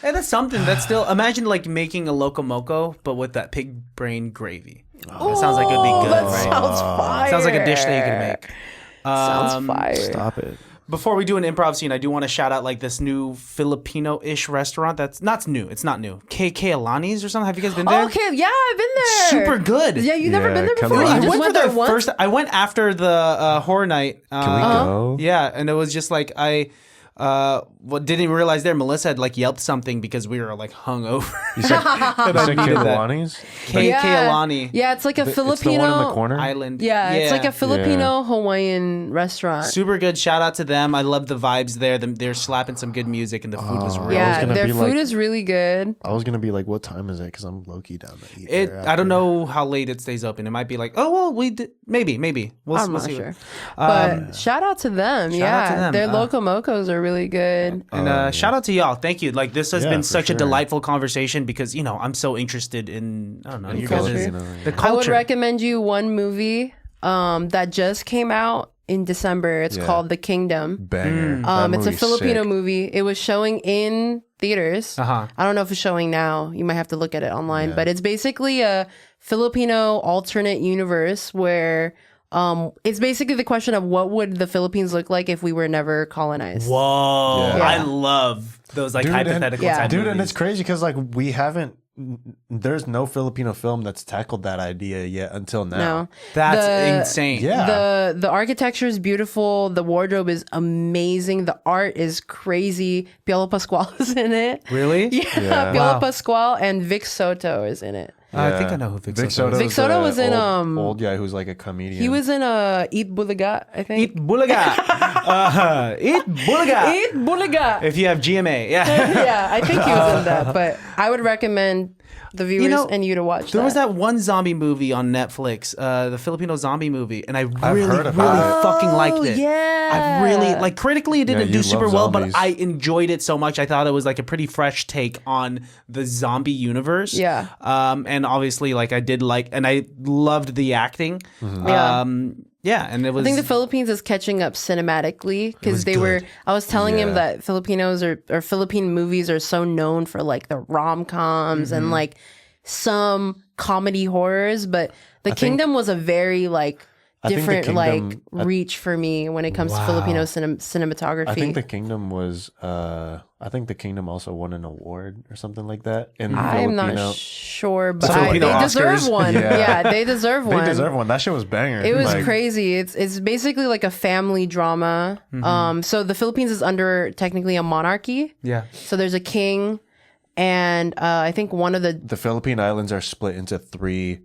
Speaker 4: And that's something. That's still imagine like making a loco moco, but with that pig brain gravy. That sounds like it'd be good,
Speaker 2: That
Speaker 4: right?
Speaker 2: sounds fire.
Speaker 4: Sounds like a dish that you could make.
Speaker 2: Sounds fire.
Speaker 3: Stop it.
Speaker 4: Before we do an improv scene, I do want to shout out like this new Filipino-ish restaurant that's not new. It's not new. KK Alani's or something. Have you guys been there?
Speaker 2: Okay, yeah, I've been there.
Speaker 4: Super good.
Speaker 2: Yeah, you've never been there
Speaker 3: come
Speaker 2: before.
Speaker 3: on.
Speaker 2: You
Speaker 4: I
Speaker 2: just
Speaker 4: went for
Speaker 2: there
Speaker 4: the
Speaker 2: once?
Speaker 4: first. I went after the horror night.
Speaker 3: Can we go?
Speaker 4: Yeah, and it was just like I didn't even realize there Melissa had like yelped something because we were like hungover.
Speaker 3: You said
Speaker 4: needed that.
Speaker 3: Kiwani's?
Speaker 4: KK Alani
Speaker 2: Yeah, it's like a
Speaker 3: It's
Speaker 2: Filipino
Speaker 3: the one in the corner?
Speaker 4: Island.
Speaker 2: Yeah, it's like a Filipino Hawaiian restaurant.
Speaker 4: Super good. Shout out to them. I love the vibes there. They're slapping some good music, and the food was real.
Speaker 2: Yeah,
Speaker 3: gonna
Speaker 2: their
Speaker 3: be
Speaker 2: food
Speaker 3: like-
Speaker 2: is really good.
Speaker 3: I was gonna be like, what time is it? Because I'm low key down to eat.
Speaker 4: It.
Speaker 3: there
Speaker 4: I don't
Speaker 3: after.
Speaker 4: know how late it stays open. It might be like, oh well, we did maybe. We'll
Speaker 2: I'm
Speaker 4: we'll
Speaker 2: not
Speaker 4: see.
Speaker 2: sure. But shout out to them.
Speaker 4: out to them.
Speaker 2: Their Loco Mocos are really good.
Speaker 4: And shout out to y'all. Thank you. Like this has
Speaker 3: Yeah,
Speaker 4: been
Speaker 3: for
Speaker 4: such a
Speaker 3: sure.
Speaker 4: delightful conversation because I'm so interested in you guys
Speaker 2: culture.
Speaker 4: the
Speaker 2: I would
Speaker 4: culture.
Speaker 2: recommend you one movie that just came out in December. It's called The Kingdom.
Speaker 3: Banger. That
Speaker 2: It's a
Speaker 3: movie's
Speaker 2: Filipino
Speaker 3: sick.
Speaker 2: movie. It was showing in theaters.
Speaker 4: Uh-huh.
Speaker 2: I don't know if it's showing now. You might have to look at it online. But it's basically a Filipino alternate universe where it's basically the question of what would the Philippines look like if we were never colonized.
Speaker 4: Whoa!
Speaker 3: Yeah.
Speaker 4: I love those like hypothetical type
Speaker 3: Dude, and
Speaker 4: movies.
Speaker 3: it's crazy because like there's no Filipino film that's tackled that idea yet until now.
Speaker 2: No.
Speaker 4: That's
Speaker 2: The-
Speaker 4: insane.
Speaker 3: Yeah.
Speaker 2: The architecture is beautiful. The wardrobe is amazing. The art is crazy. Piolo Pascual is in it.
Speaker 4: Really?
Speaker 2: Yeah, Piolo Pascual and Vic Soto is in it.
Speaker 4: I think I know who Vic Soto is.
Speaker 2: Vic Soto was in,
Speaker 3: old guy who's like a comedian.
Speaker 2: He was in Eat Bulaga, I think.
Speaker 4: Eat bulaga. Eat bulaga.
Speaker 2: Eat Bulaga.
Speaker 4: If you have GMA, yeah.
Speaker 2: Yeah, I think he was in that. But I would recommend the viewers and you to watch
Speaker 4: There was that one zombie movie on Netflix, the Filipino zombie movie, and I really,
Speaker 3: heard
Speaker 4: really
Speaker 3: about it.
Speaker 4: fucking liked it.
Speaker 2: yeah.
Speaker 4: I really like critically it didn't
Speaker 3: you
Speaker 4: do
Speaker 3: love
Speaker 4: super well, but
Speaker 3: zombies.
Speaker 4: I enjoyed it so much. I thought it was like a pretty fresh take on the zombie universe.
Speaker 2: Yeah.
Speaker 4: And obviously like I did like and I loved the acting.
Speaker 2: Yeah.
Speaker 4: Yeah, and it was
Speaker 2: I think the Philippines is catching up cinematically because I was telling him that Filipinos or Philippine movies are so known for like the rom-coms and like some comedy horrors, but The Kingdom was a very like different
Speaker 3: Kingdom-
Speaker 2: reach for me when it comes to Filipino cinematography.
Speaker 3: I think the Kingdom was. I think the Kingdom also won an award or something like that. In
Speaker 2: I'm
Speaker 3: Filipino.
Speaker 2: not sure, but
Speaker 4: Filipino
Speaker 2: they deserve
Speaker 4: Oscars.
Speaker 2: one.
Speaker 3: Yeah.
Speaker 2: Yeah, they deserve one.
Speaker 3: They deserve one. That shit was banger.
Speaker 2: It was
Speaker 3: Like,
Speaker 2: crazy. It's basically like a family drama. So the Philippines is under technically a monarchy.
Speaker 4: yeah.
Speaker 2: So there's a king, and I think one of the
Speaker 3: The Philippine Islands are split into three.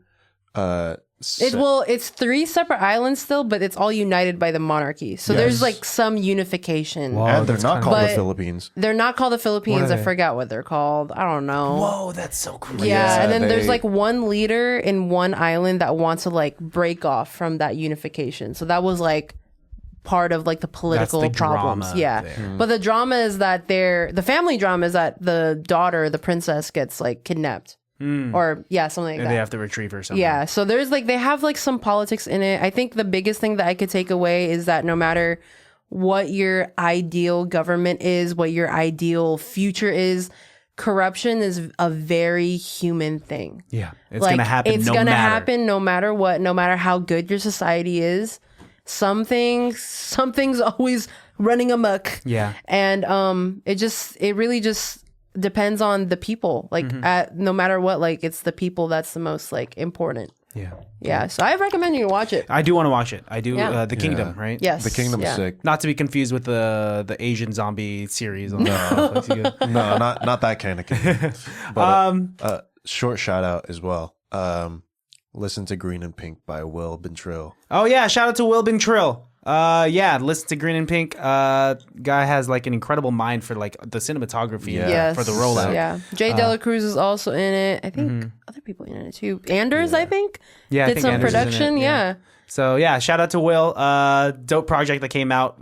Speaker 2: it's three separate islands still, but it's all united by the monarchy. So there's like some unification.
Speaker 3: and they're not called the
Speaker 2: But-
Speaker 3: Philippines.
Speaker 2: They're not called the Philippines.
Speaker 4: are
Speaker 2: I
Speaker 4: they?
Speaker 2: forgot what they're called. I don't know.
Speaker 4: Whoa, that's so crazy.
Speaker 2: Yeah, and then there's
Speaker 3: they-
Speaker 2: like one leader in one island that wants to like break off from that unification. So that was like part of like the political
Speaker 4: the
Speaker 2: problems.
Speaker 4: drama
Speaker 2: Yeah.
Speaker 4: there.
Speaker 2: But the drama is that the family drama is that the daughter, the princess, gets like kidnapped. Or something like
Speaker 4: And
Speaker 2: that.
Speaker 4: they have to retrieve her something.
Speaker 2: Yeah, so there's like they have like some politics in it. I think the biggest thing that I could take away is that no matter what your ideal government is, what your ideal future is, corruption is a very human thing.
Speaker 4: Yeah. It's
Speaker 2: Like,
Speaker 4: gonna happen
Speaker 2: It's
Speaker 4: no
Speaker 2: gonna
Speaker 4: matter.
Speaker 2: happen no matter what, no matter how good your society is. Something's always running amok.
Speaker 4: Yeah.
Speaker 2: And it really just depends on the people. Like no matter what, like it's the people that's the most like important.
Speaker 4: Yeah.
Speaker 2: Yeah. So I recommend you to watch it.
Speaker 4: I do want to watch it. I do
Speaker 2: Yeah.
Speaker 4: The Kingdom, right?
Speaker 2: Yes.
Speaker 3: The Kingdom's
Speaker 2: yeah.
Speaker 3: sick.
Speaker 4: Not to be confused with the Asian zombie series on Netflix. You go-
Speaker 3: No, not that kind of Kingdom. But short shout out as well. listen to Green and Pink by Will Bentrill.
Speaker 4: Oh yeah, shout out to Will Bentrill. Yeah, listen to Green and Pink. Guy has like an incredible mind for like the cinematography
Speaker 2: Yes.
Speaker 4: for the rollout.
Speaker 2: Yeah. Jay Dela Cruz is also in it. I think other people in it too. Anders, I think.
Speaker 4: Yeah, I
Speaker 2: did
Speaker 4: think
Speaker 2: some
Speaker 4: Anders is in it,
Speaker 2: production. Yeah.
Speaker 4: So yeah, shout out to Will. Dope project that came out.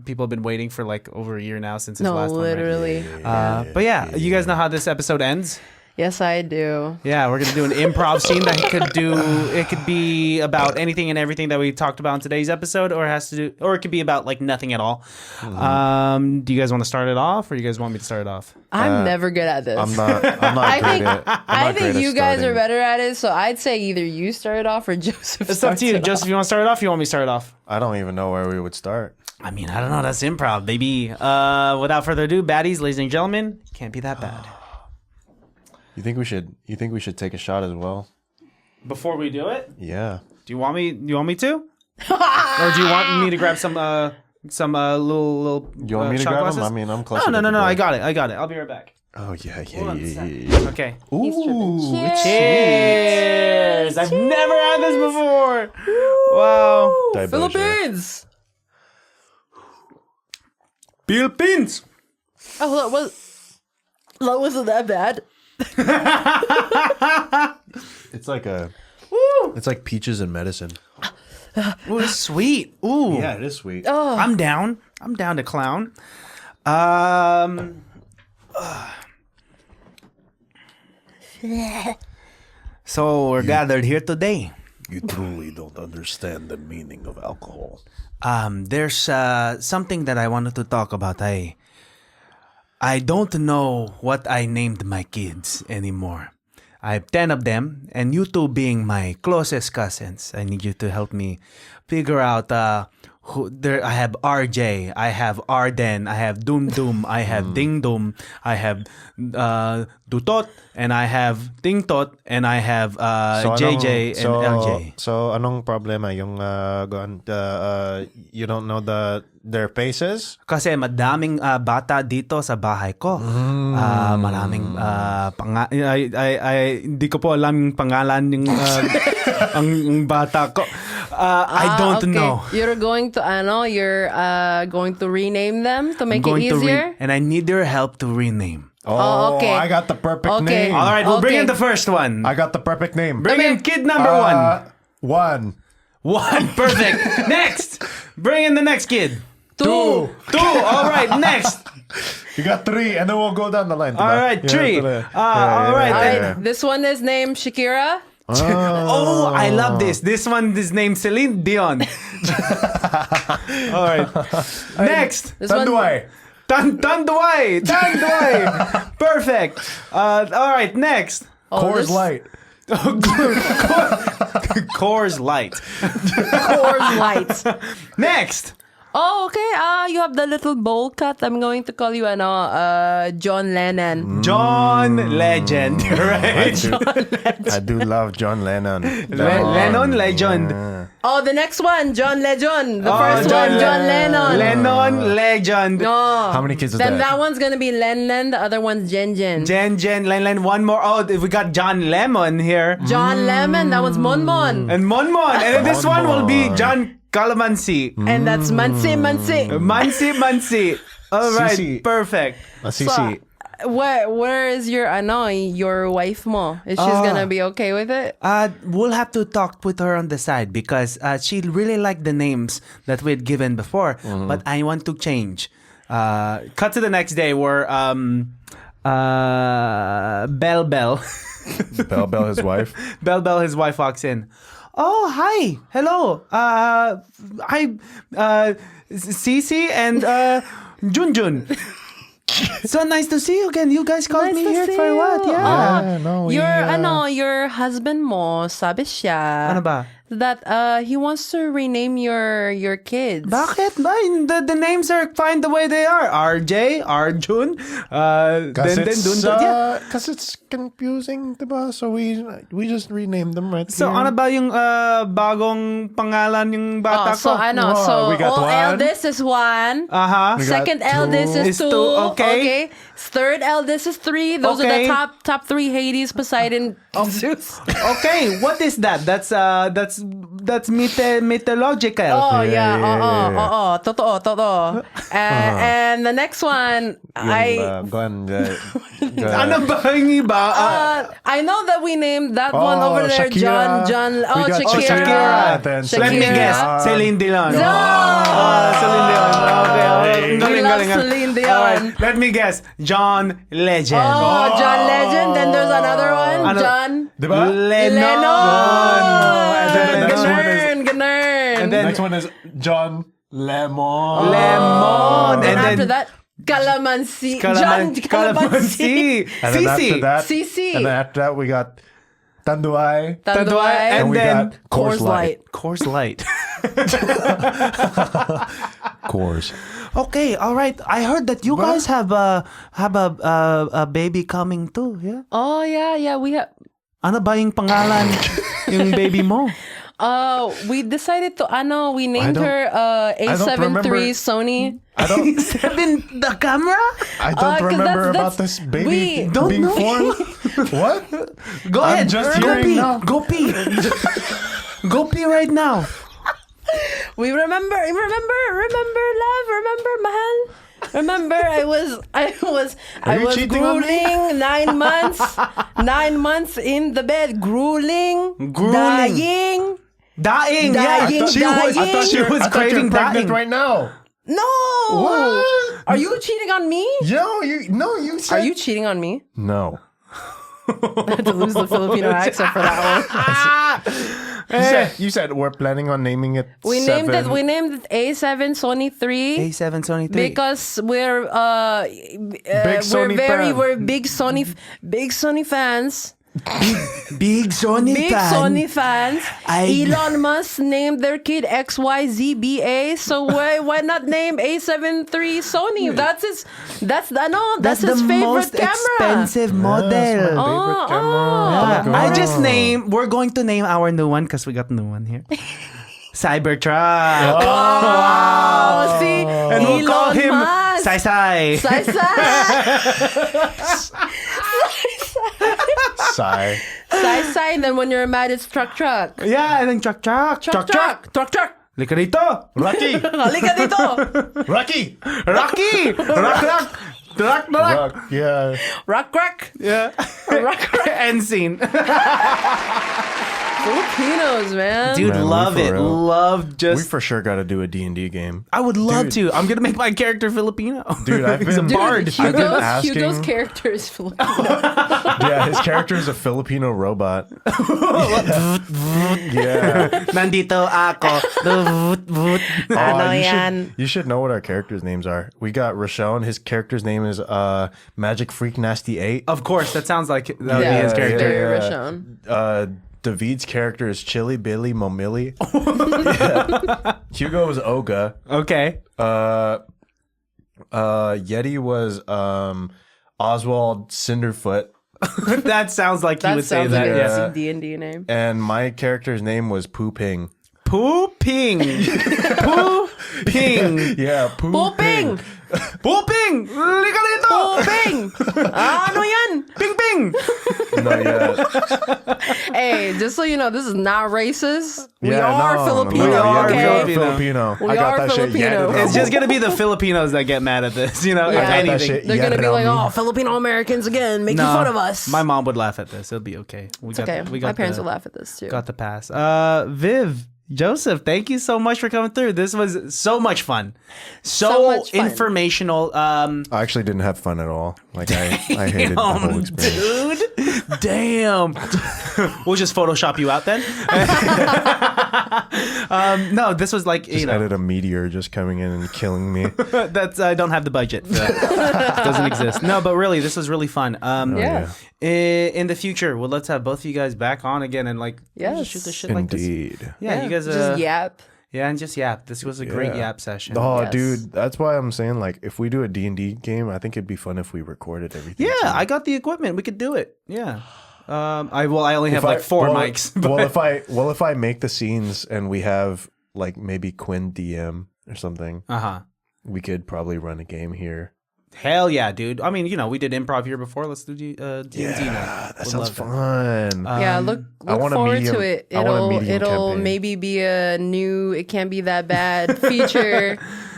Speaker 4: People have been waiting for like over a year now since his last
Speaker 2: literally.
Speaker 4: one. Right? But yeah, you guys know how this episode ends.
Speaker 2: Yes, I do.
Speaker 4: Yeah, we're gonna do an improv scene that it could be about anything and everything that we talked about in today's episode, or it could be about like nothing at all. Do you guys want to start it off, or you guys want me to start it off?
Speaker 2: I'm never good at this.
Speaker 3: I'm not
Speaker 2: I think you guys
Speaker 3: starting.
Speaker 2: are better at it, so I'd say either you start it off or Joseph.
Speaker 4: It's up to you,
Speaker 2: starts it
Speaker 4: Joseph. You want to start it off? Or you want me to start it off?
Speaker 3: I don't even know where we would start.
Speaker 4: I mean, I don't know. That's improv, baby. Without further ado, baddies, ladies and gentlemen, can't be that bad.
Speaker 3: You think we should take a shot as well?
Speaker 4: Before we do it,
Speaker 3: Yeah.
Speaker 4: do you want me to, or do you want me to grab some little?
Speaker 3: You want me to
Speaker 4: shot
Speaker 3: grab
Speaker 4: glasses?
Speaker 3: them? I mean, I'm close.
Speaker 4: No. I got it. I'll be right back.
Speaker 3: Oh yeah.
Speaker 4: Hold on a second.
Speaker 3: Yeah.
Speaker 4: Okay.
Speaker 3: Ooh,
Speaker 4: Cheers! I've never had this before. Wow.
Speaker 2: Philippines.
Speaker 4: Philippines.
Speaker 2: Oh, that wasn't that bad.
Speaker 3: It's like peaches and medicine.
Speaker 4: Ooh, it's sweet. Ooh.
Speaker 3: Yeah, it is sweet.
Speaker 4: I'm down to clown. So we're gathered here today.
Speaker 3: You truly don't understand the meaning of alcohol.
Speaker 4: There's something that I wanted to talk about. I don't know what I named my kids anymore. I have 10 of them, and you two being my closest cousins, I need you to help me figure out who there. I have RJ, I have Arden, I have Doom Doom, I have Ding Dum, I have Dutot, and I have Ting Tot, and I have JJ and LJ.
Speaker 3: So anong problema yung you don't know their faces?
Speaker 4: Kasi madaming bata dito sa bahay ko. Maraming hindi ko po alam yung pangalan ng ang bata ko. I don't know.
Speaker 2: You're going to rename them to make it easier?
Speaker 4: And I need your help to rename.
Speaker 2: Oh, okay.
Speaker 3: I got the perfect
Speaker 2: Okay.
Speaker 3: name.
Speaker 4: All right, we'll bring
Speaker 2: Okay.
Speaker 4: in the first one.
Speaker 3: I got the perfect name.
Speaker 4: Bring in kid number one.
Speaker 3: One.
Speaker 4: One, perfect. Next. Bring in the next kid.
Speaker 2: Two.
Speaker 4: All right, next.
Speaker 3: You got three, and then we'll go down the line.
Speaker 4: All right, three. All right.
Speaker 2: All right, this one is named Shakira.
Speaker 4: Oh, I love this. This one is named Celine Dion. All right. Next.
Speaker 2: This one,
Speaker 3: Tanduay.
Speaker 4: Tanduay. Perfect. All right, next.
Speaker 3: Coors Light.
Speaker 4: Coors Light.
Speaker 2: Coors Light.
Speaker 4: Next.
Speaker 2: Oh, okay. You have the little bowl cut. I'm going to call you John Lennon.
Speaker 4: John Legend, right?
Speaker 3: I do love John Lennon.
Speaker 4: Lennon Legend.
Speaker 2: Oh, the next one, John Legend. The first one, John Lennon.
Speaker 4: Lennon Legend.
Speaker 2: No.
Speaker 3: How many kids is
Speaker 2: Then
Speaker 3: that?
Speaker 2: that one's gonna be Len Len. The other one's Jen Jen.
Speaker 4: Jen, Len, one more. Oh, we got John Lemon here.
Speaker 2: John Lemon. That one's Mon Mon.
Speaker 4: And Mon. And then this one will be John Calamansi.
Speaker 2: And that's Mansi.
Speaker 4: Mansi. All right,
Speaker 3: Sisi.
Speaker 4: perfect.
Speaker 3: Sisi.
Speaker 2: Where is your wife mo? Is she's gonna be okay with it?
Speaker 4: We'll have to talk with her on the side because she really liked the names that we had given before, but I want to change. Cut to the next day where Bell
Speaker 3: Bell, his wife.
Speaker 4: Bell, his wife walks in. Oh, hi. Hello. Hi, Cici and Junjun. So nice to see you again. You guys called
Speaker 2: Nice
Speaker 4: me
Speaker 2: to
Speaker 4: here
Speaker 2: see
Speaker 4: for
Speaker 2: you.
Speaker 4: what? Yeah.
Speaker 3: Yeah, no,
Speaker 2: Your husband mo, sabi siya.
Speaker 4: Ano ba?
Speaker 2: that he wants to rename your kids.
Speaker 4: Bakit? The names are fine the way they are. RJ, Arjun.
Speaker 3: Because it's confusing, diba? So we just renamed them right
Speaker 4: So
Speaker 3: here.
Speaker 4: ano ba yung bagong pangalan yung bata
Speaker 2: So
Speaker 4: ko?
Speaker 2: I know. So
Speaker 3: we got one.
Speaker 2: eldest is 1.
Speaker 4: Aha.
Speaker 2: Second eldest is 2.
Speaker 4: Okay.
Speaker 2: Third eldest is 3. Those are
Speaker 4: Okay.
Speaker 2: the top 3: Hades, Poseidon, Zeus.
Speaker 4: Okay, what is that? That's mythological.
Speaker 2: Oh yeah. Totoo. And the next one,
Speaker 3: Glenn,
Speaker 4: Ano ba yung iba?
Speaker 2: I know that we named that one over there,
Speaker 3: Shakira.
Speaker 2: John.
Speaker 3: We got
Speaker 2: Shakira.
Speaker 3: Then
Speaker 4: Let me guess. Celine Dion.
Speaker 2: No.
Speaker 4: Celine Dion. Okay.
Speaker 2: We love Celine Dion.
Speaker 4: Alright, let me guess. John Legend.
Speaker 2: Oh, John Legend. Then there's another one,
Speaker 4: Ano?
Speaker 2: John
Speaker 3: Diba?
Speaker 4: Lennon.
Speaker 3: And then the next one is
Speaker 2: Ganern.
Speaker 4: And then
Speaker 3: next one is John Lemon.
Speaker 4: Lemon.
Speaker 2: Then after that, Calamansi. John Calamansi.
Speaker 3: And then after that,
Speaker 2: Cici.
Speaker 3: and then after that we got Tanduay.
Speaker 4: Tanduay.
Speaker 3: And
Speaker 4: And
Speaker 3: we
Speaker 4: then
Speaker 3: got Coors Light.
Speaker 4: Coors Light.
Speaker 3: Coors.
Speaker 4: Okay, all right. I heard that you guys have a baby coming too. Yeah.
Speaker 2: Oh yeah. We have.
Speaker 4: Ano ba yung pangalan yung baby mo?
Speaker 2: We decided to we named
Speaker 3: don't-
Speaker 2: her A7
Speaker 3: remember.
Speaker 2: III Sony.
Speaker 3: I don't.
Speaker 4: The camera?
Speaker 3: I don't
Speaker 2: 'cause
Speaker 3: remember
Speaker 2: that's-
Speaker 3: about this baby
Speaker 2: we-
Speaker 3: being formed. What?
Speaker 4: Go ahead.
Speaker 3: just
Speaker 4: Go
Speaker 3: hearing
Speaker 4: pee.
Speaker 3: now.
Speaker 4: Go pee. Go pee right now.
Speaker 2: We remember, love, remember, mahal. Remember, I was
Speaker 3: you cheating on me?
Speaker 2: grueling 9 months, 9 months in the bed, grueling, dying.
Speaker 4: Dying. Yeah.
Speaker 2: Dying,
Speaker 4: I thought she
Speaker 2: dying.
Speaker 4: was
Speaker 3: I thought
Speaker 4: craving
Speaker 3: you're pregnant
Speaker 4: dying.
Speaker 3: right now.
Speaker 2: No,
Speaker 3: What?
Speaker 2: Are you cheating on me?
Speaker 3: You said.
Speaker 2: Are you cheating on me?
Speaker 3: No.
Speaker 2: I had to lose the Filipino accent for that one.
Speaker 3: You said we're planning on naming it.
Speaker 2: We named it A7 Sony 3.
Speaker 4: A7 Sony 3.
Speaker 2: Because we're
Speaker 3: Sony fan.
Speaker 2: we're big Sony fans.
Speaker 4: Big Sony
Speaker 2: Big
Speaker 4: fan.
Speaker 2: Sony fans.
Speaker 4: I-
Speaker 2: Elon Musk named their kid XYZBA, so why not name A7 III Sony? That's his
Speaker 4: the
Speaker 2: favorite
Speaker 4: most
Speaker 2: camera.
Speaker 4: expensive model.
Speaker 3: Favorite camera.
Speaker 4: I just we're going to name our new one because we got a new one here. Cybertruck.
Speaker 2: Oh, see,
Speaker 4: And we'll call
Speaker 2: Elon
Speaker 4: him
Speaker 2: Musk.
Speaker 4: Sai Sai.
Speaker 3: Sigh.
Speaker 2: Sai, and then when you're mad, it's truck.
Speaker 4: Yeah, and then truck. Lika dito.
Speaker 3: Rocky.
Speaker 2: Halika dito.
Speaker 3: Rocky.
Speaker 4: Rocky. Rock.
Speaker 3: Rock. Yeah.
Speaker 2: Rock.
Speaker 4: Yeah. End scene.
Speaker 2: Filipinos, man.
Speaker 4: Dude,
Speaker 3: Man, we
Speaker 4: love
Speaker 3: for
Speaker 4: it.
Speaker 3: real.
Speaker 4: Love
Speaker 3: We
Speaker 4: just.
Speaker 3: for sure got to do a D&D game.
Speaker 4: I would love to. I'm gonna make my character Filipino.
Speaker 3: Dude, I've
Speaker 4: He's a
Speaker 3: been-
Speaker 4: bard.
Speaker 3: I've been
Speaker 2: Hugo's
Speaker 3: asking-
Speaker 2: character is Filipino.
Speaker 3: Yeah, his character is a Filipino robot. Yeah.
Speaker 4: Nandito ako.
Speaker 2: Ano
Speaker 3: you
Speaker 2: yan?
Speaker 3: you should know what our characters' names are. We got Rashawn. His character's name is Magic Freak Nasty 8.
Speaker 4: Of course, that sounds like that would be his
Speaker 3: Yeah,
Speaker 4: character.
Speaker 2: Very Rashawn.
Speaker 3: David's character is Chili Billy Momilly. Yeah. Hugo was Oga.
Speaker 4: Okay.
Speaker 3: Yeti was Oswald Cinderfoot.
Speaker 4: That sounds like you
Speaker 2: That
Speaker 4: would say
Speaker 2: sounds
Speaker 4: that.
Speaker 2: like
Speaker 4: Yes.
Speaker 2: a D&D name.
Speaker 3: And my character's name was Pooping.
Speaker 4: Pooping. Pooping.
Speaker 3: Yeah,
Speaker 2: Pooping!
Speaker 4: Pooping. Lika dito.
Speaker 2: Pooping! Ano yan?
Speaker 4: Ping ping.
Speaker 3: No, yeah.
Speaker 2: Hey, just so you know, this is not racist. We
Speaker 3: Yeah,
Speaker 2: are
Speaker 3: no,
Speaker 2: Filipino,
Speaker 3: no, yeah,
Speaker 2: okay?
Speaker 3: we are Filipino.
Speaker 2: We
Speaker 3: I got
Speaker 2: are
Speaker 3: that shit
Speaker 2: Filipino.
Speaker 3: yanted
Speaker 4: It's
Speaker 3: on
Speaker 4: just
Speaker 3: me.
Speaker 4: gonna be the Filipinos that get mad at this. You know,
Speaker 2: Yeah.
Speaker 4: if
Speaker 2: I got that
Speaker 4: anything.
Speaker 3: shit.
Speaker 2: They're gonna be like,
Speaker 3: around me.
Speaker 2: oh, Filipino Americans again, making fun of us.
Speaker 4: My mom would laugh at this. It'll be okay. We got.
Speaker 2: okay.
Speaker 4: We got
Speaker 2: My parents
Speaker 4: the,
Speaker 2: will laugh at this too.
Speaker 4: Got the pass. Viv Joseph, thank you so much for coming through. This was so much fun. So
Speaker 2: much fun.
Speaker 4: informational.
Speaker 3: I actually didn't have fun at all. Like I hated the whole experience.
Speaker 4: Dude. Damn. We'll just Photoshop you out then. No, this was like
Speaker 3: Just added a meteor just coming in and killing me.
Speaker 4: That's I don't have the budget. For that. Doesn't exist. No, but really, this was really fun.
Speaker 2: Yeah.
Speaker 4: In the future, we'll let's have both of you guys back on again and like
Speaker 2: Yes.
Speaker 4: shoot the shit like this.
Speaker 3: Indeed.
Speaker 4: Yeah, you guys
Speaker 2: just yap.
Speaker 4: Yeah, and just yap. This was a great yap session.
Speaker 3: Oh,
Speaker 2: Yes.
Speaker 3: dude, that's why I'm saying like if we do a D&D game, I think it'd be fun if we recorded everything.
Speaker 4: Yeah,
Speaker 3: too.
Speaker 4: I got the equipment. We could do it. Yeah. I only have like 4 mics. But...
Speaker 3: Well, if I make the scenes and we have like maybe Quinn DM or something, we could probably run a game here.
Speaker 4: Hell yeah, dude. I mean, we did improv here before. Let's do D&D now.
Speaker 3: That sounds fun.
Speaker 2: Yeah, look forward to it. It'll maybe be a new It Can't Be That Bad feature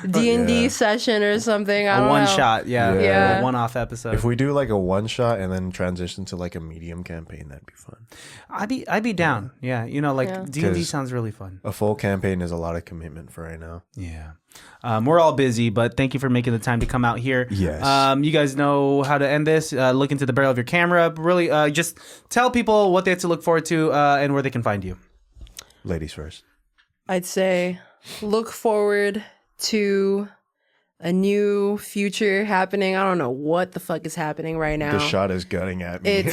Speaker 2: D&D session or something. I don't know.
Speaker 4: One shot,
Speaker 2: Yeah.
Speaker 4: A one-off episode.
Speaker 3: If we do like a one shot and then transition to like a medium campaign, that'd be fun.
Speaker 4: I'd be down. Yeah, D&D sounds really fun.
Speaker 3: A full campaign is a lot of commitment for right now.
Speaker 4: Yeah. We're all busy, but thank you for making the time to come out here.
Speaker 3: Yes.
Speaker 4: You guys know how to end this. Look into the barrel of your camera. Really, just tell people what they have to look forward to and where they can find you.
Speaker 3: Ladies first.
Speaker 2: I'd say look forward to a new future happening. I don't know what the fuck is happening right now.
Speaker 3: The shot is gutting at me.
Speaker 2: It's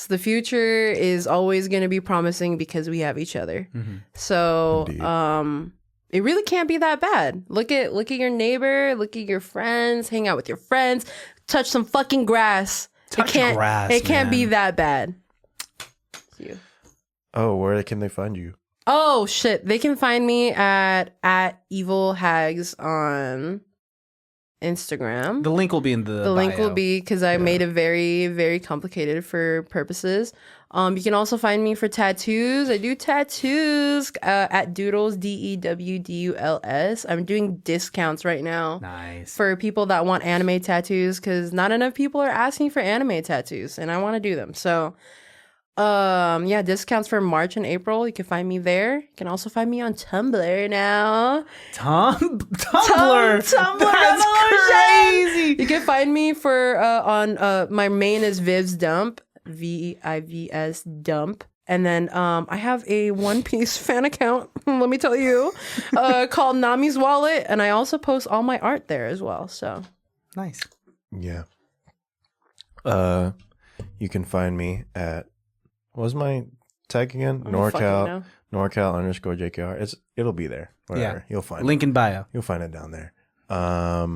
Speaker 2: the future is always going to be promising because we have each other.
Speaker 3: Mm-hmm.
Speaker 2: So,
Speaker 3: Indeed.
Speaker 2: it really can't be that bad. Look at your neighbor, look at your friends, hang out with your friends, touch some fucking grass. It can't be that bad. You.
Speaker 3: Oh, where can they find you?
Speaker 2: Oh shit! They can find me at Evil Hags on Instagram.
Speaker 4: The link will be in the bio.
Speaker 2: Link will be because I made it very, very complicated for purposes. You can also find me for tattoos. I do tattoos at Doodles DEWDULS. I'm doing discounts right now.
Speaker 4: Nice.
Speaker 2: For people that want anime tattoos because not enough people are asking for anime tattoos, and I want to do them. So. Discounts for March and April. You can find me there. You can also find me on Tumblr now.
Speaker 4: Tumblr.
Speaker 2: Tumblr.
Speaker 4: That's crazy.
Speaker 2: You can find me for on my main is Viv's Dump, VIVS Dump. And then I have a One Piece fan account, let me tell you, called Nami's Wallet, and I also post all my art there as well. So
Speaker 4: nice.
Speaker 3: Yeah. You can find me at what was my tag again? NorCal _JKR. It'll be there. Whatever.
Speaker 4: Yeah.
Speaker 3: You'll find it.
Speaker 4: Link in bio.
Speaker 3: You'll find it down there. I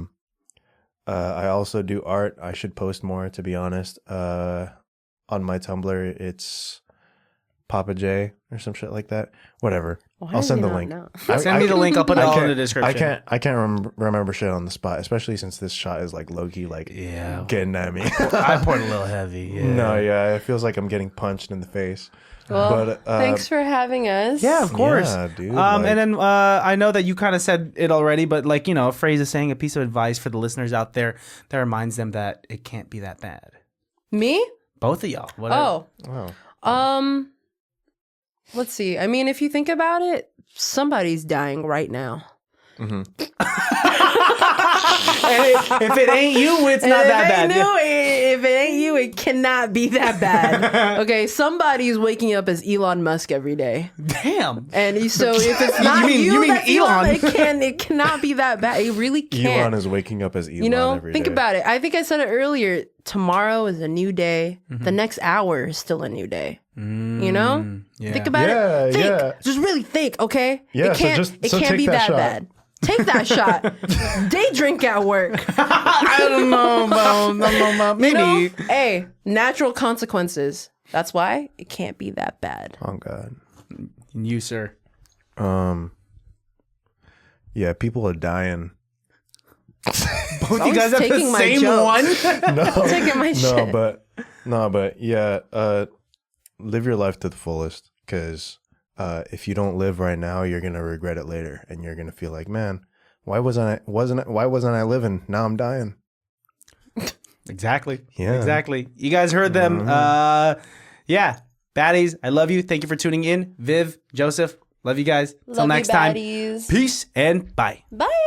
Speaker 3: also do art. I should post more, to be honest. On my Tumblr, it's Papa J or some shit like that. Whatever.
Speaker 2: I'll
Speaker 3: send the link.
Speaker 4: Send me the link. I'll put it all in the description.
Speaker 3: I can't remember shit on the spot, especially since this shot is like low key, like getting at me.
Speaker 4: I poured a little heavy. Yeah.
Speaker 3: No, it feels like I'm getting punched in the face.
Speaker 2: Well,
Speaker 3: but,
Speaker 2: thanks for having us.
Speaker 4: Yeah, of course.
Speaker 3: Yeah, dude.
Speaker 4: And then I know that you kind of said it already, but a phrase of saying, a piece of advice for the listeners out there that reminds them that it can't be that bad.
Speaker 2: Me?
Speaker 4: Both of y'all. Whatever.
Speaker 2: Let's see. I mean, if you think about it, somebody's dying right now.
Speaker 3: Mm-hmm.
Speaker 4: If it ain't you, it's not that bad.
Speaker 2: If it ain't you, it cannot be that bad. Okay, somebody's waking up as Elon Musk every day.
Speaker 4: Damn.
Speaker 2: And so if it's not
Speaker 4: you mean
Speaker 2: that's
Speaker 4: Elon?
Speaker 2: it cannot be that bad. It really can't.
Speaker 3: Elon is waking up as Elon every
Speaker 2: think
Speaker 3: day.
Speaker 2: about it. I think I said it earlier. Tomorrow is a new day. Mm-hmm. The next hour is still a new day.
Speaker 4: Yeah.
Speaker 2: Think about it. Think. Just really think, okay?
Speaker 3: Yeah,
Speaker 2: it can't be that bad. Take that shot. Day drink at work.
Speaker 4: I don't know. Maybe.
Speaker 2: Hey, natural consequences. That's why it can't be that bad.
Speaker 3: Oh God.
Speaker 4: You, sir.
Speaker 3: Yeah, people are dying.
Speaker 4: Both you guys have the same one?
Speaker 3: No,
Speaker 2: taking my shit.
Speaker 3: but yeah, live your life to the fullest, because if you don't live right now, you're gonna regret it later, and you're gonna feel like, man, why wasn't I living? Now I'm dying.
Speaker 4: Exactly.
Speaker 3: Yeah.
Speaker 4: Exactly. You guys heard them. Yeah. Baddies, I love you. Thank you for tuning in. Viv, Joseph, love you guys. Until next time.
Speaker 2: Baddies.
Speaker 4: Peace and bye.
Speaker 2: Bye.